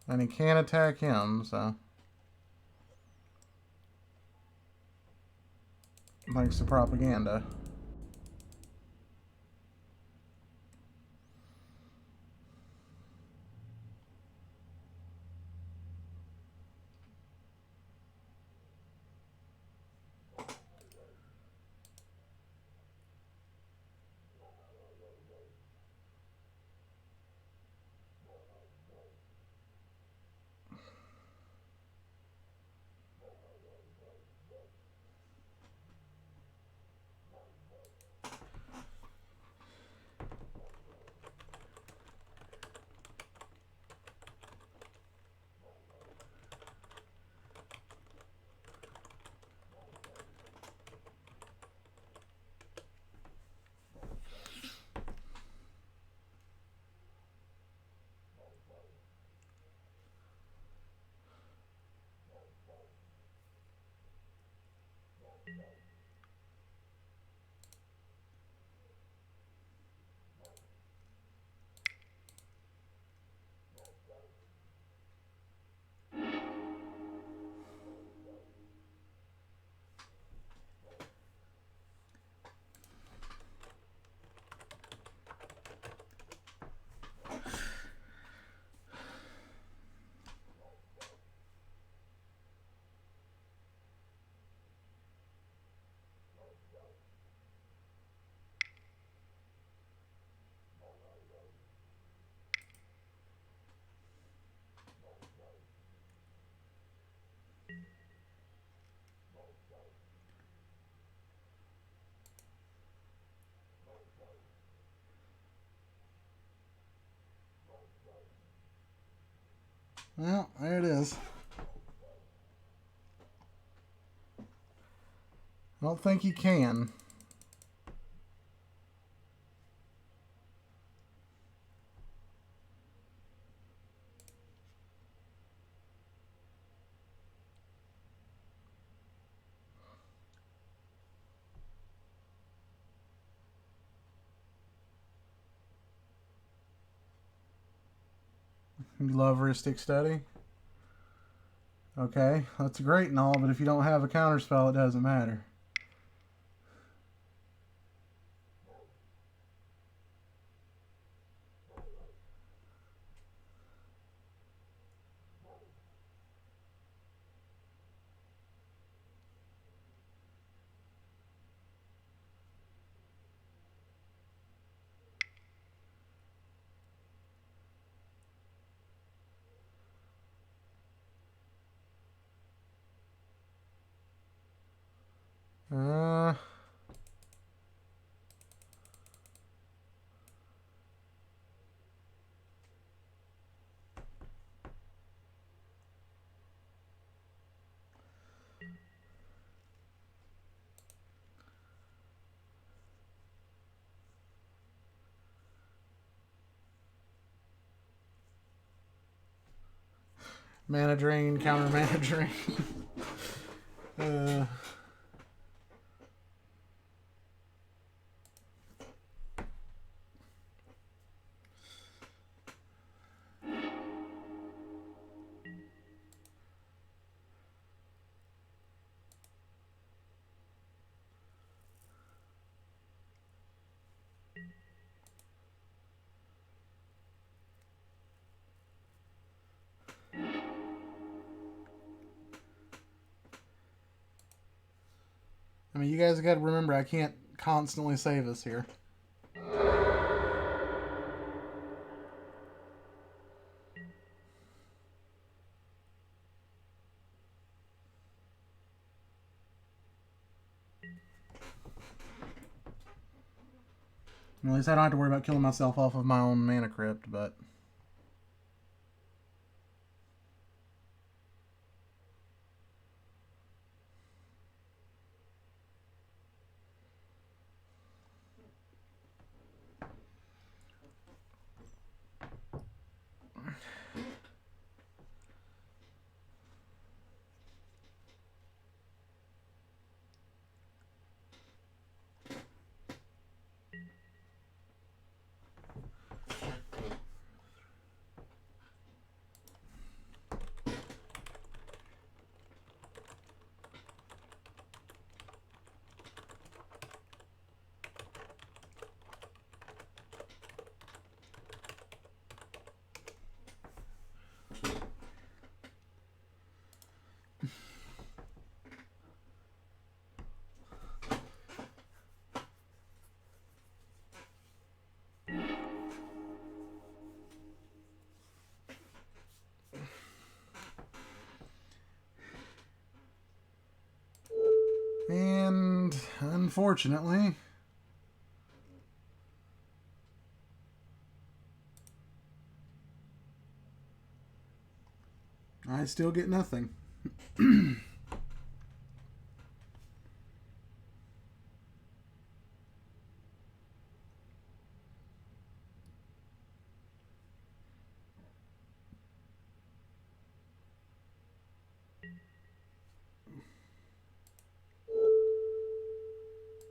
Speaker 2: And he can't attack him, so. Thanks to propaganda. Well, there it is. I don't think he can. You love Rhystic Study? Okay, that's great and all, but if you don't have a counterspell, it doesn't matter. Uh... Mana drain, counter mana drain. uh... I mean, you guys got to remember, I can't constantly save us here. At least I don't have to worry about killing myself off of my own mana crypt, but... And unfortunately, I still get nothing.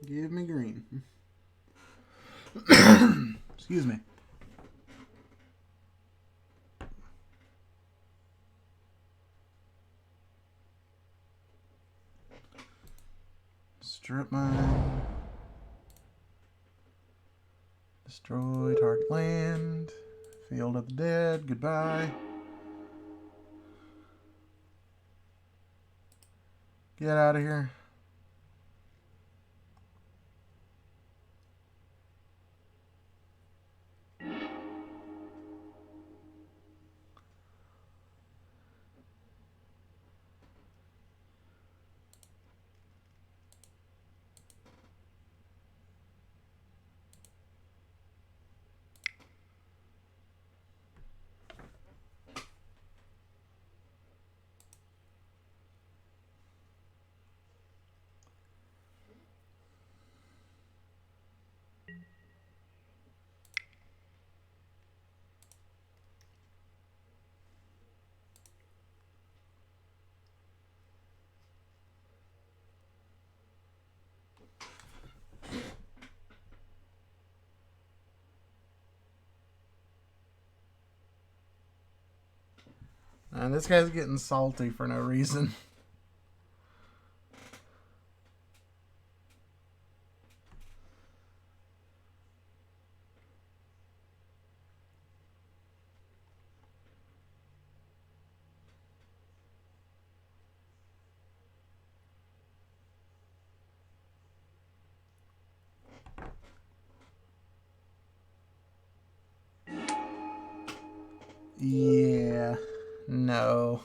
Speaker 2: Give me green. Excuse me. Strip mine. Destroy target land. Field of the dead. Goodbye. Get out of here. And this guy's getting salty for no reason. Yeah. No.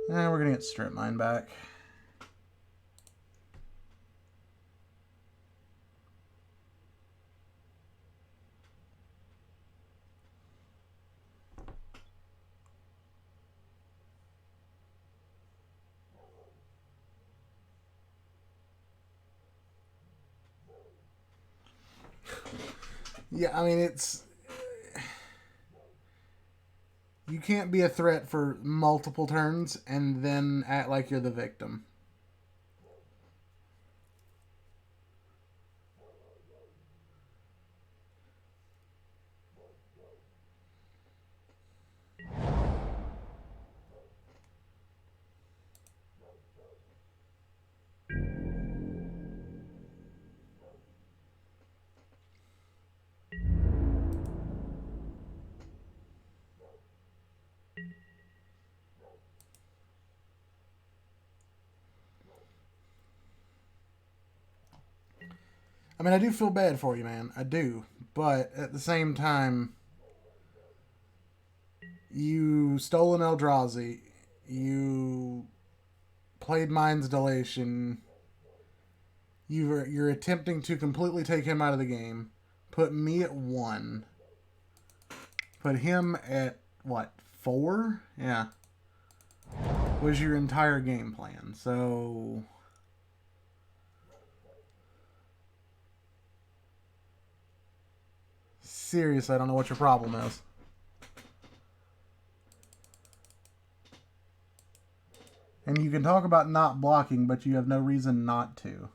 Speaker 2: And we're gonna get strip mine back. Yeah, I mean, it's... You can't be a threat for multiple turns and then act like you're the victim. I mean, I do feel bad for you, man. I do. But at the same time, You stole an Eldrazi. You played Mind's Dilation. You're attempting to completely take him out of the game. Put me at 1. Put him at, what, 4? Yeah. Was your entire game plan. So... seriously, I don't know what your problem is. And you can talk about not blocking, but you have no reason not to.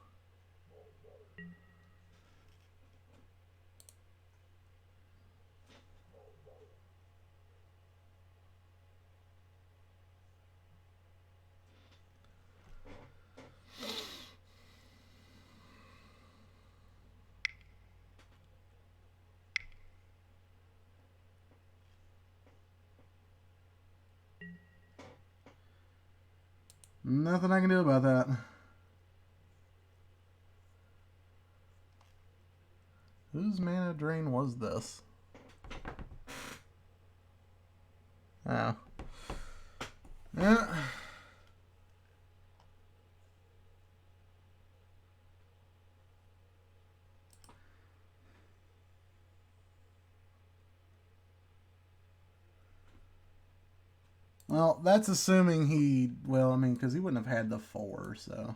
Speaker 2: Nothing I can do about that. Whose mana drain was this? Oh. Yeah. Well, that's assuming he... well, I mean, because he wouldn't have had the 4, so...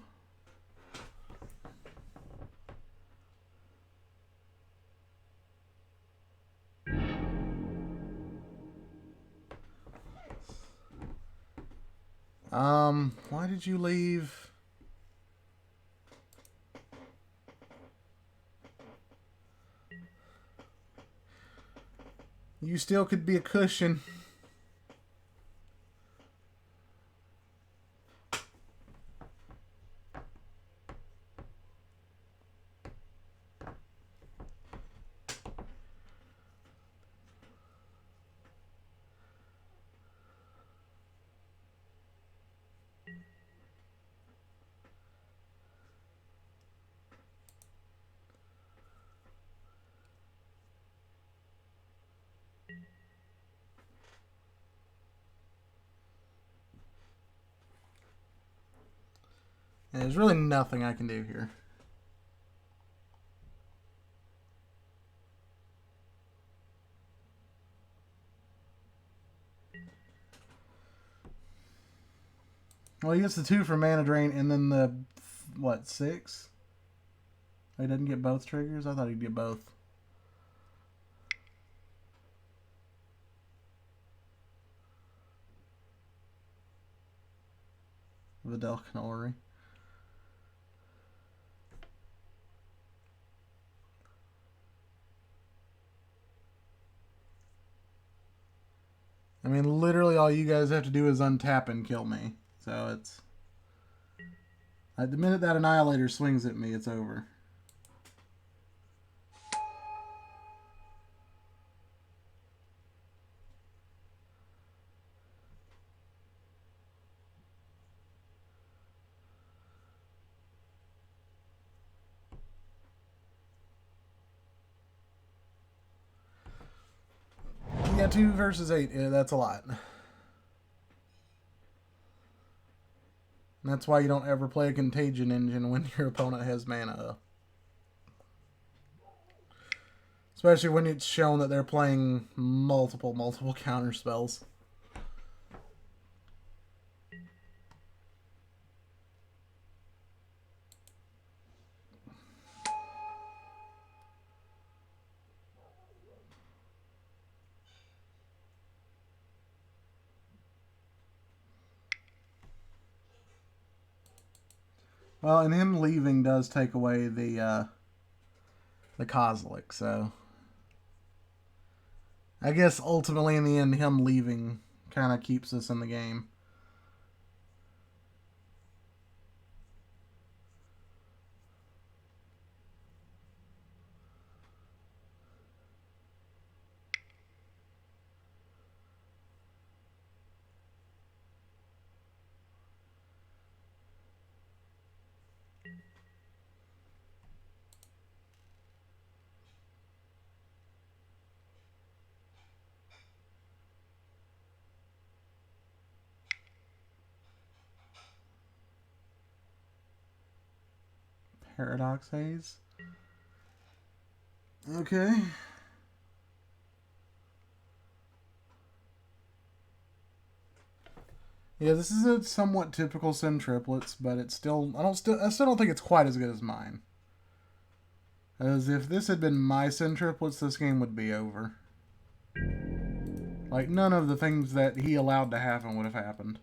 Speaker 2: why did you leave? You still could be a cushion. And there's really nothing I can do here. Well, he gets the 2 for mana drain, and then the, what, 6? He doesn't get both triggers? I thought he'd get both. Vidal Canori. I mean, literally all you guys have to do is untap and kill me. So it's... the minute that Annihilator swings at me, it's over. Yeah, 2 versus 8. Yeah, that's a lot. That's why you don't ever play a Contagion Engine when your opponent has mana up. Especially when it's shown that they're playing multiple counter spells. Well, and him leaving does take away the Kozilek, so... I guess ultimately in the end, him leaving kind of keeps us in the game. Paradox Haze. Okay. Yeah, this is a somewhat typical Sin triplets, but it's still I still don't think it's quite as good as mine. As if this had been my Sin triplets, this game would be over. Like none of the things that he allowed to happen would have happened.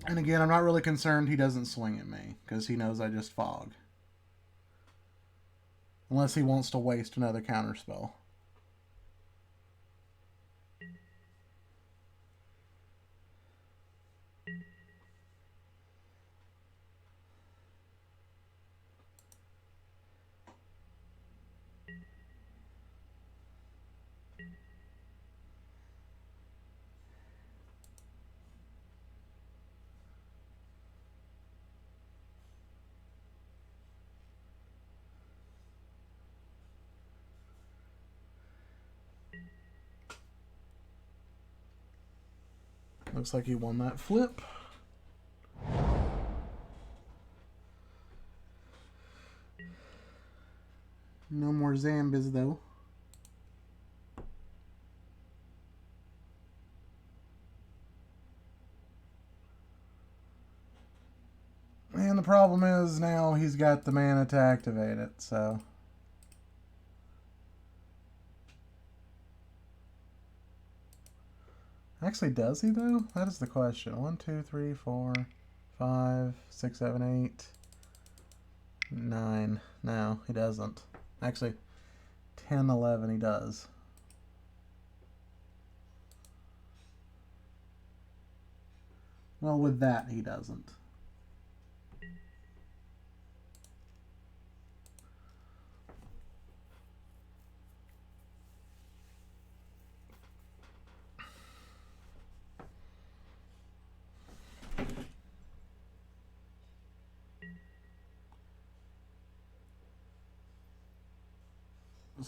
Speaker 2: And again, I'm not really concerned he doesn't swing at me, because he knows I just fog. Unless he wants to waste another counterspell. Looks like he won that flip. No more Zambis, though. And the problem is now he's got the mana to activate it, so... Actually, does he, though? That is the question. 1, 2, 3, 4, 5, 6, 7, 8, 9. No, he doesn't. Actually, 10, 11, he does. Well, with that, he doesn't.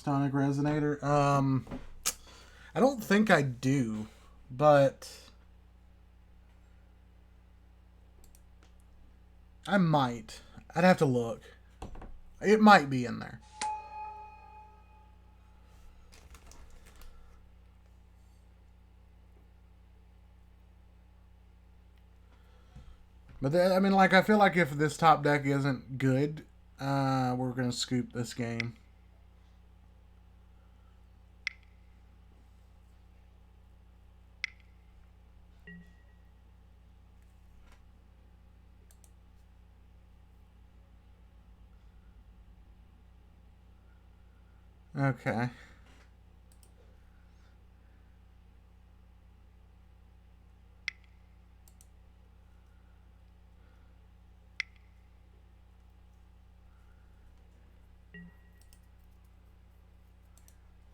Speaker 2: Sonic Resonator. I don't think I do, but I might. I'd have to look. It might be in there. But I mean, like, I feel like if this top deck isn't good, we're gonna scoop this game. Okay.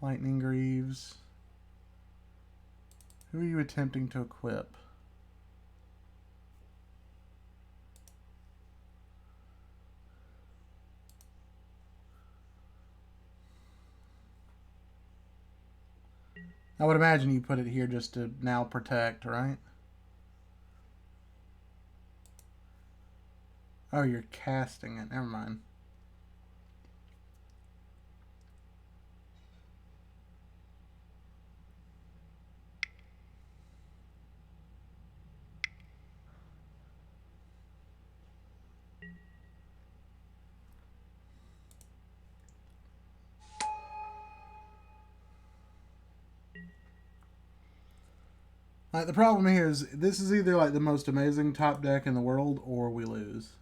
Speaker 2: Lightning Greaves. Who are you attempting to equip? I would imagine you put it here just to now protect, right? Oh, you're casting it. Never mind. Like, the problem here is this is either like the most amazing top deck in the world or we lose.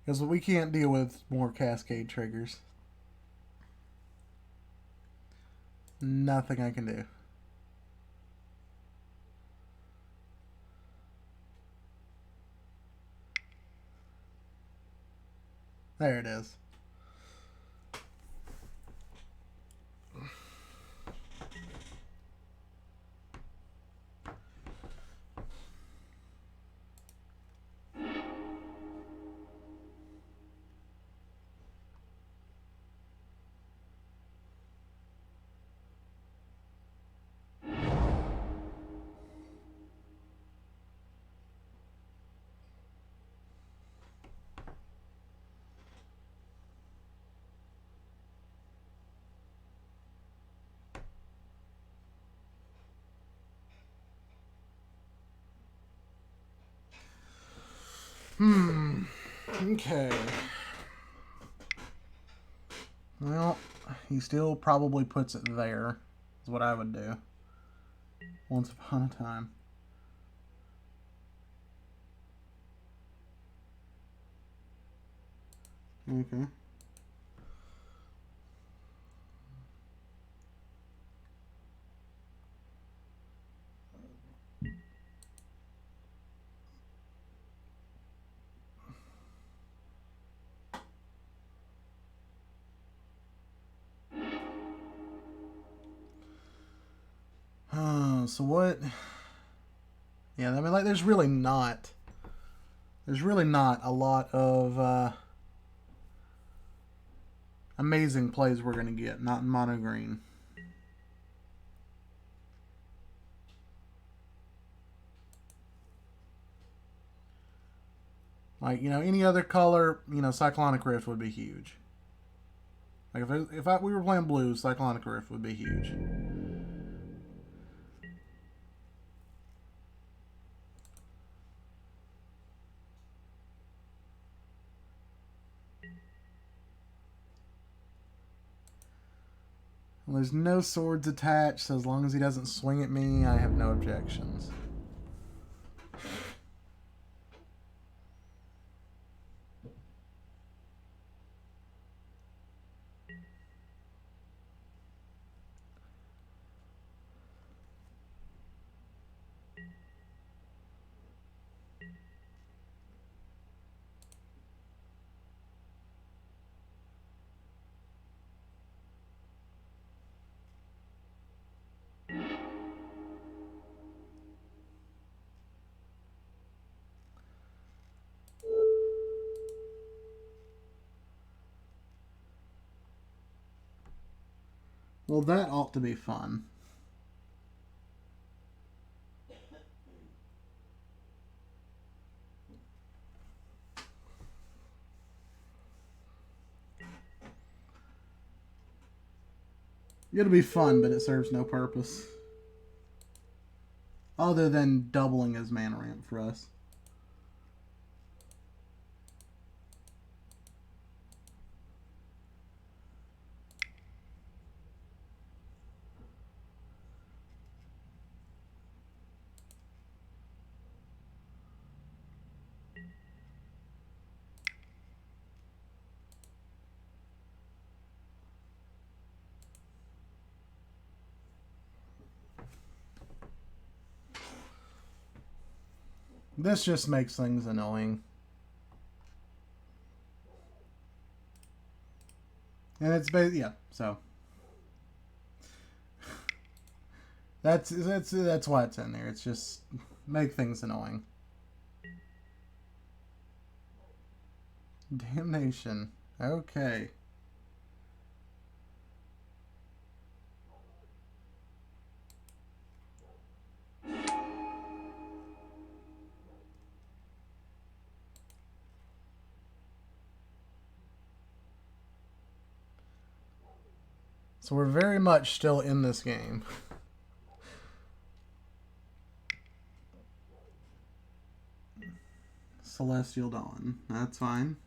Speaker 2: Because we can't deal with more Cascade triggers. Nothing I can do. There it is. Okay. Well, he still probably puts it there, is what I would do. Once upon a time. Okay. So what? Yeah, I mean, like, there's really not a lot of amazing plays we're gonna get. Not in mono green. Like, you know, any other color, you know, Cyclonic Rift would be huge. Like, if we were playing blue, Cyclonic Rift would be huge. Well, there's no swords attached, so as long as he doesn't swing at me, I have no objections. Well, that ought to be fun. It'll be fun, but it serves no purpose. Other than doubling his mana ramp for us. This just makes things annoying. And it's basically, yeah, so that's why it's in there. It's just make things annoying. Damnation. Okay. So we're very much still in this game. Celestial Dawn. That's fine.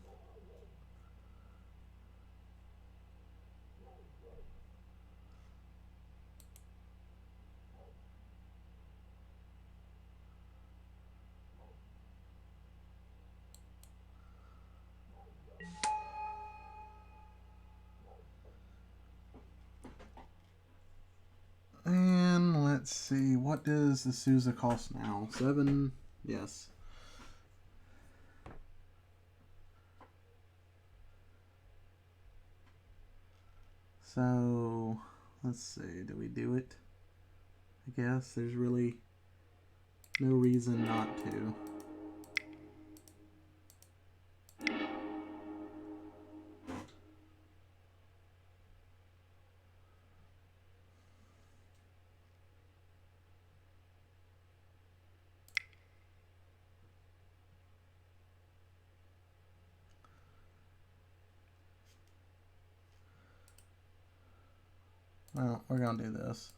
Speaker 2: And let's see, what does the Sousa cost now? 7? Yes. So, let's see, do we do it? I guess there's really no reason not to. Well, we're going to do this.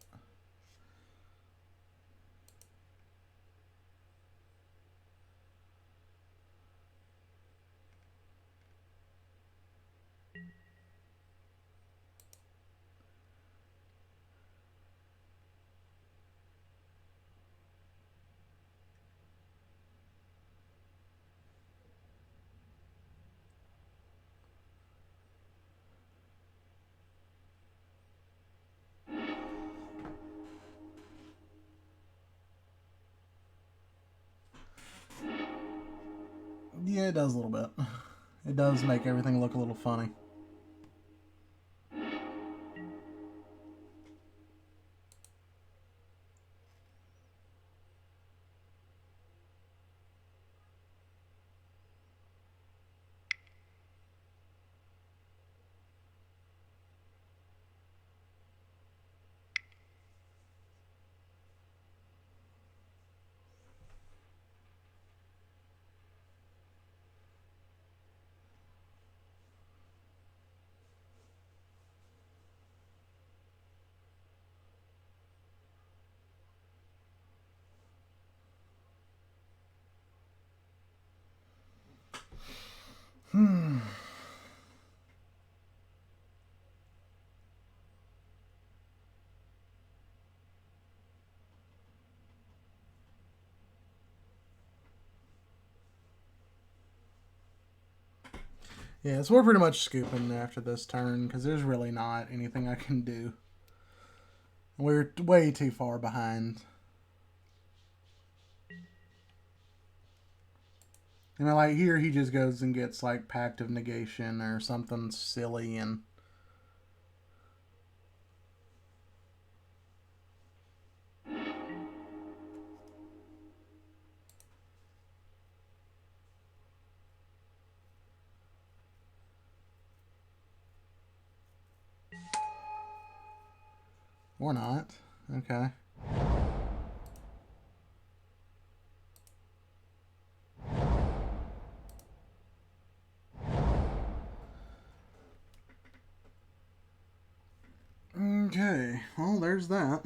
Speaker 2: It does a little bit. It does make everything look a little funny. Yeah, so we're pretty much scooping after this turn because there's really not anything I can do. We're way too far behind. I mean, like here he just goes and gets like Pact of Negation or something silly and... Or not. Okay. Okay, well, there's that.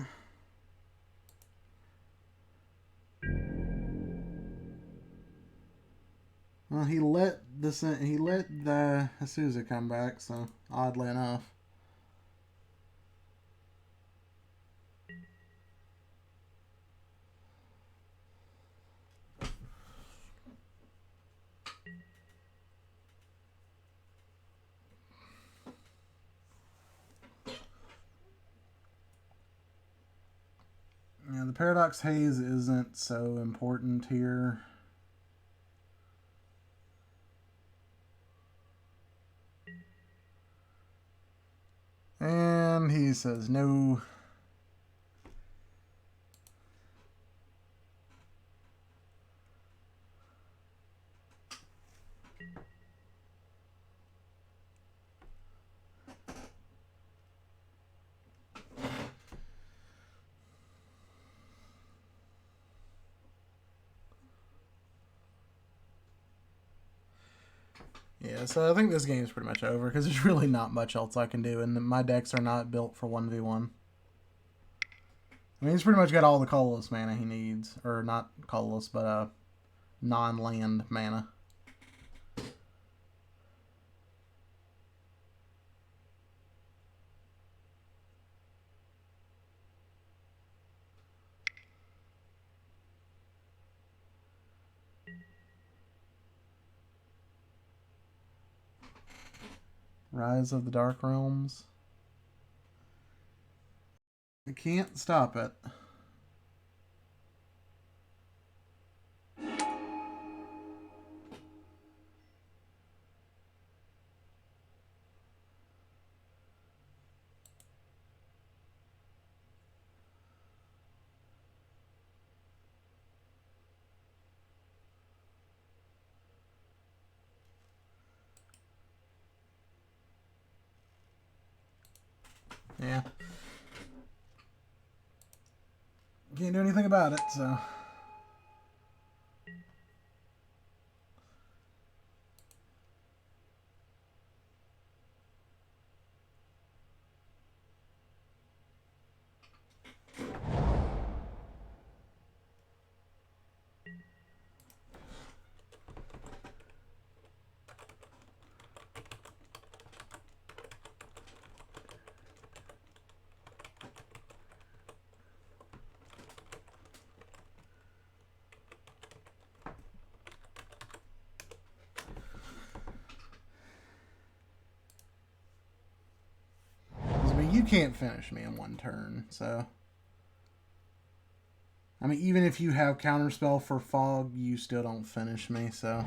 Speaker 2: Well, he let the Azusa come back, so oddly enough. Yeah, the Paradox Haze isn't so important here. And he says no. Yeah, so I think this game's pretty much over because there's really not much else I can do, and my decks are not built for 1v1. I mean, he's pretty much got all the colorless mana he needs. Or not colorless, but non-land mana. Rise of the Dark Realms. I can't stop it. Yeah. Can't do anything about it, so... You can't finish me in one turn, so... I mean, even if you have Counterspell for Fog, you still don't finish me, so...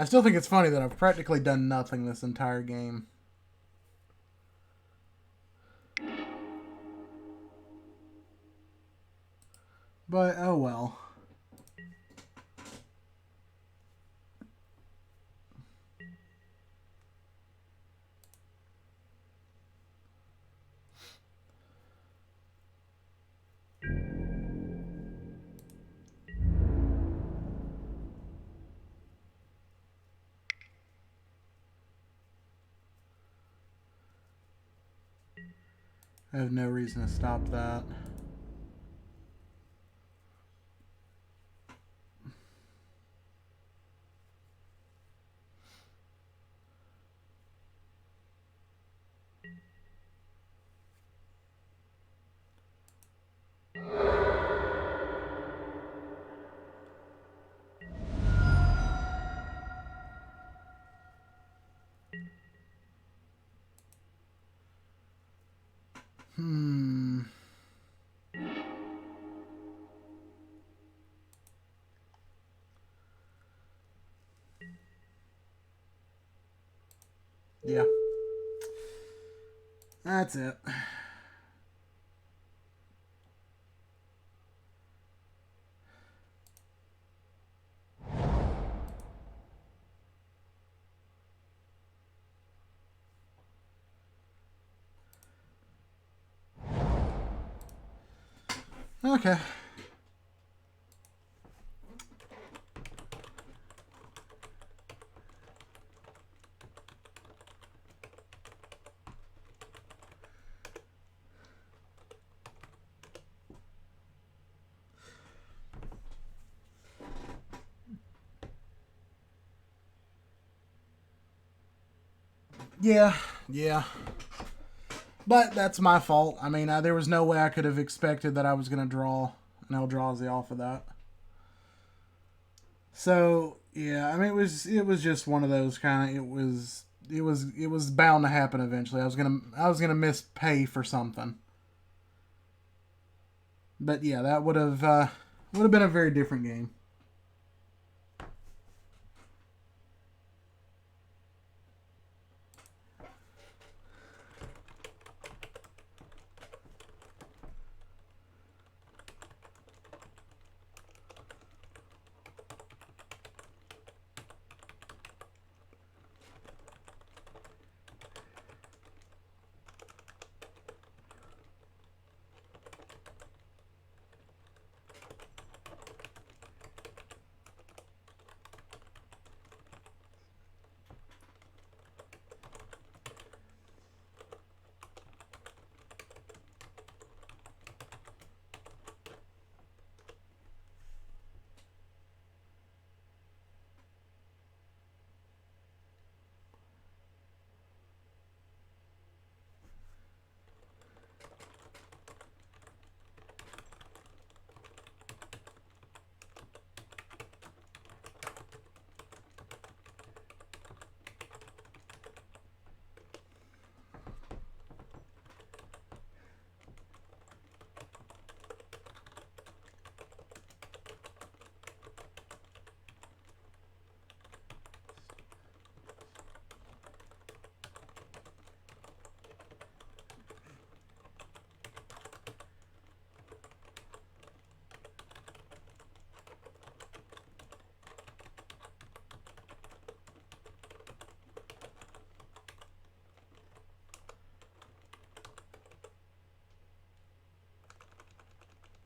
Speaker 2: I still think it's funny that I've practically done nothing this entire game. But, oh well. I have no reason to stop that. Yeah. That's it. Okay. Yeah. But that's my fault. I mean, there was no way I could have expected that I was going to draw an Eldrazi off of that. So, yeah, I mean, it was just one of those kind of, it was bound to happen eventually. I was gonna miss pay for something. But yeah, that would have been a very different game.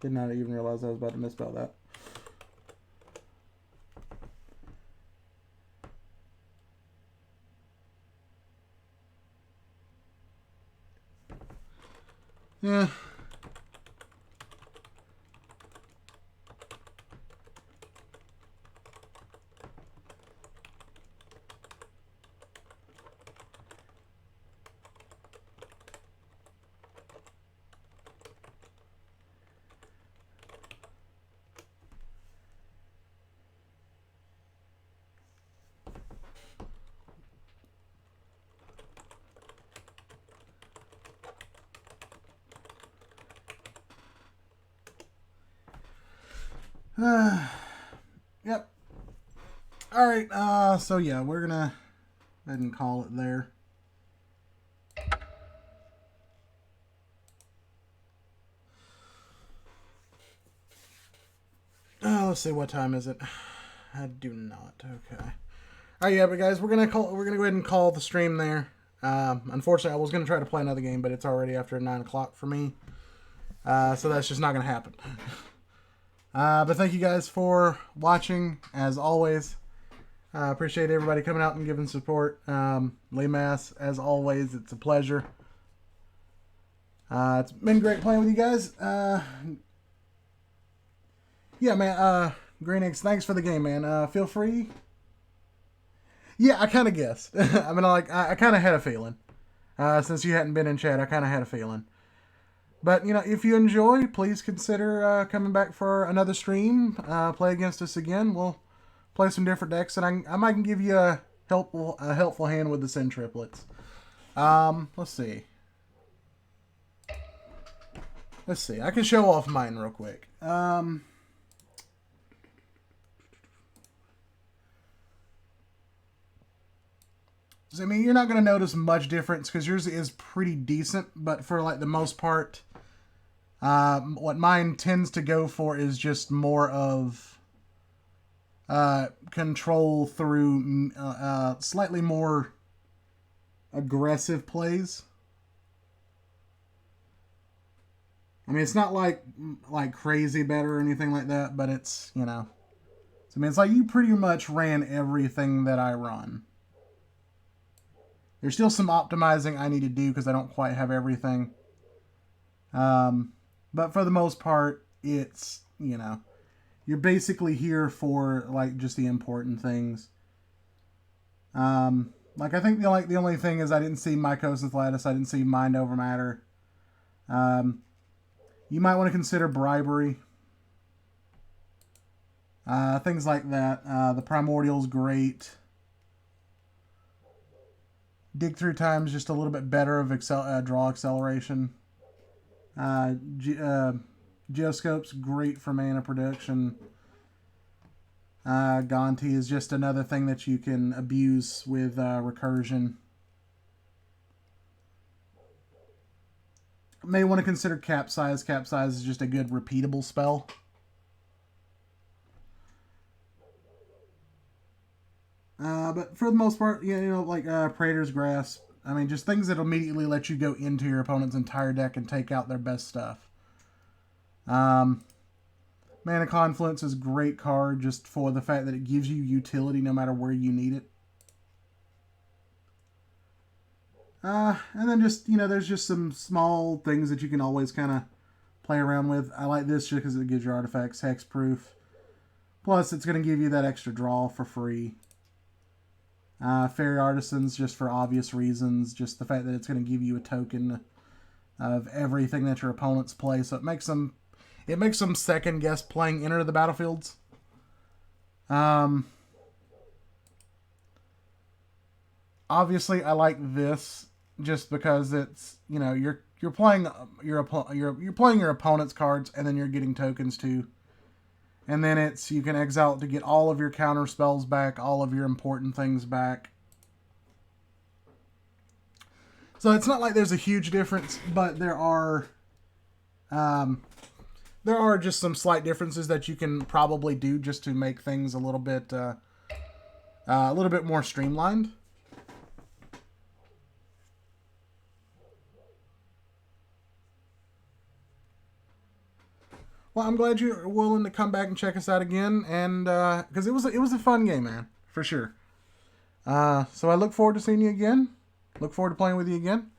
Speaker 2: Did not even realize I was about to misspell that. Yeah. Yep. All right. So yeah, we're gonna go ahead and call it there. Let's see, what time is it? I do not. Okay. All right, yeah, but guys, we're gonna go ahead and call the stream there. Unfortunately, I was gonna try to play another game, but it's already after 9 o'clock for me, so that's just not gonna happen. But thank you guys for watching, as always. Appreciate everybody coming out and giving support. Lee Mass, as always, it's a pleasure. It's been great playing with you guys. Yeah, man. Green Eggs, thanks for the game, man. Feel free. Yeah, I kind of guessed. I mean, I kind of had a feeling. Since you hadn't been in chat, I kind of had a feeling. But, if you enjoy, please consider coming back for another stream. Play against us again. We'll play some different decks, and I might give you a helpful hand with the Sin triplets. Let's see. I can show off mine real quick. I mean, you're not going to notice much difference because yours is pretty decent, but for like the most part, what mine tends to go for is just more of control through slightly more aggressive plays. I mean, it's not like crazy better or anything like that, but it's, I mean, it's like you pretty much ran everything that I run. There's still some optimizing I need to do because I don't quite have everything. But for the most part, it's, you're basically here for like just the important things. Like I think the only thing is I didn't see Mycosis Lattice. I didn't see Mind Over Matter. You might want to consider bribery. Things like that. The Primordial's great. Dig Through Time is just a little bit better of draw acceleration. Geoscope's great for mana production. Gonti is just another thing that you can abuse with recursion. May want to consider Capsize. Capsize is just a good repeatable spell. But for the most part, like Praetor's Grasp. I mean, just things that immediately let you go into your opponent's entire deck and take out their best stuff. Mana Confluence is a great card just for the fact that it gives you utility no matter where you need it. And then just, there's just some small things that you can always kind of play around with. I like this just because it gives your artifacts hexproof. Plus, it's going to give you that extra draw for free. Fairy Artisans, just for obvious reasons. Just the fact that it's going to give you a token of everything that your opponents play. So it makes them second guess playing Enter the Battlefields. Obviously, I like this just because it's, you're playing your opponent's cards and then you're getting tokens too. And then you can exile it to get all of your counter spells back, all of your important things back. So it's not like there's a huge difference, but there are just some slight differences that you can probably do just to make things a little bit more streamlined. Well, I'm glad you're willing to come back and check us out again, and because it was a fun game, man, for sure. So I look forward to seeing you again. Look forward to playing with you again.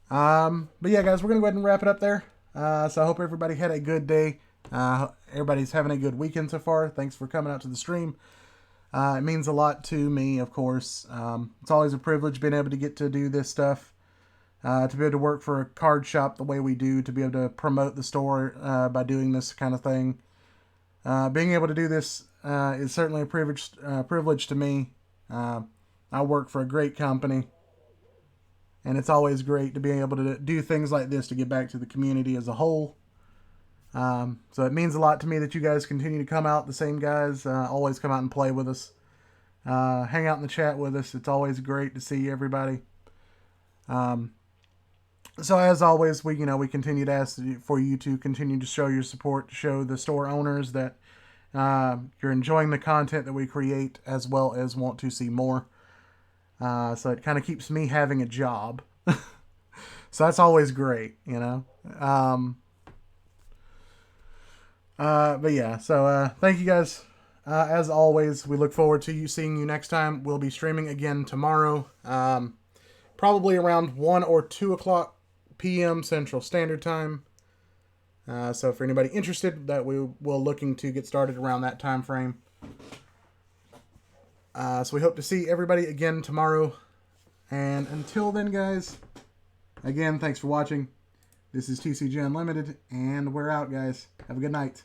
Speaker 2: But yeah, guys, we're gonna go ahead and wrap it up there. So I hope everybody had a good day. Everybody's having a good weekend so far. Thanks for coming out to the stream. It means a lot to me, of course. It's always a privilege being able to get to do this stuff. To be able to work for a card shop the way we do, to be able to promote the store by doing this kind of thing. Being able to do this is certainly a privilege to me. I work for a great company, and it's always great to be able to do things like this to get back to the community as a whole. So it means a lot to me that you guys continue to come out, the same guys, always come out and play with us. hang out in the chat with us. It's always great to see everybody. So as always, we continue to ask for you to continue to show your support, to show the store owners that you're enjoying the content that we create, as well as want to see more. So it kind of keeps me having a job. So that's always great, But yeah, so thank you guys. As always, we look forward to seeing you next time. We'll be streaming again tomorrow, probably around 1 or 2 o'clock p.m. Central Standard Time. So for anybody interested, that we will looking to get started around that time frame. So we hope to see everybody again tomorrow. And until then, guys, again, thanks for watching. This is TCG Unlimited, and we're out, guys. Have a good night.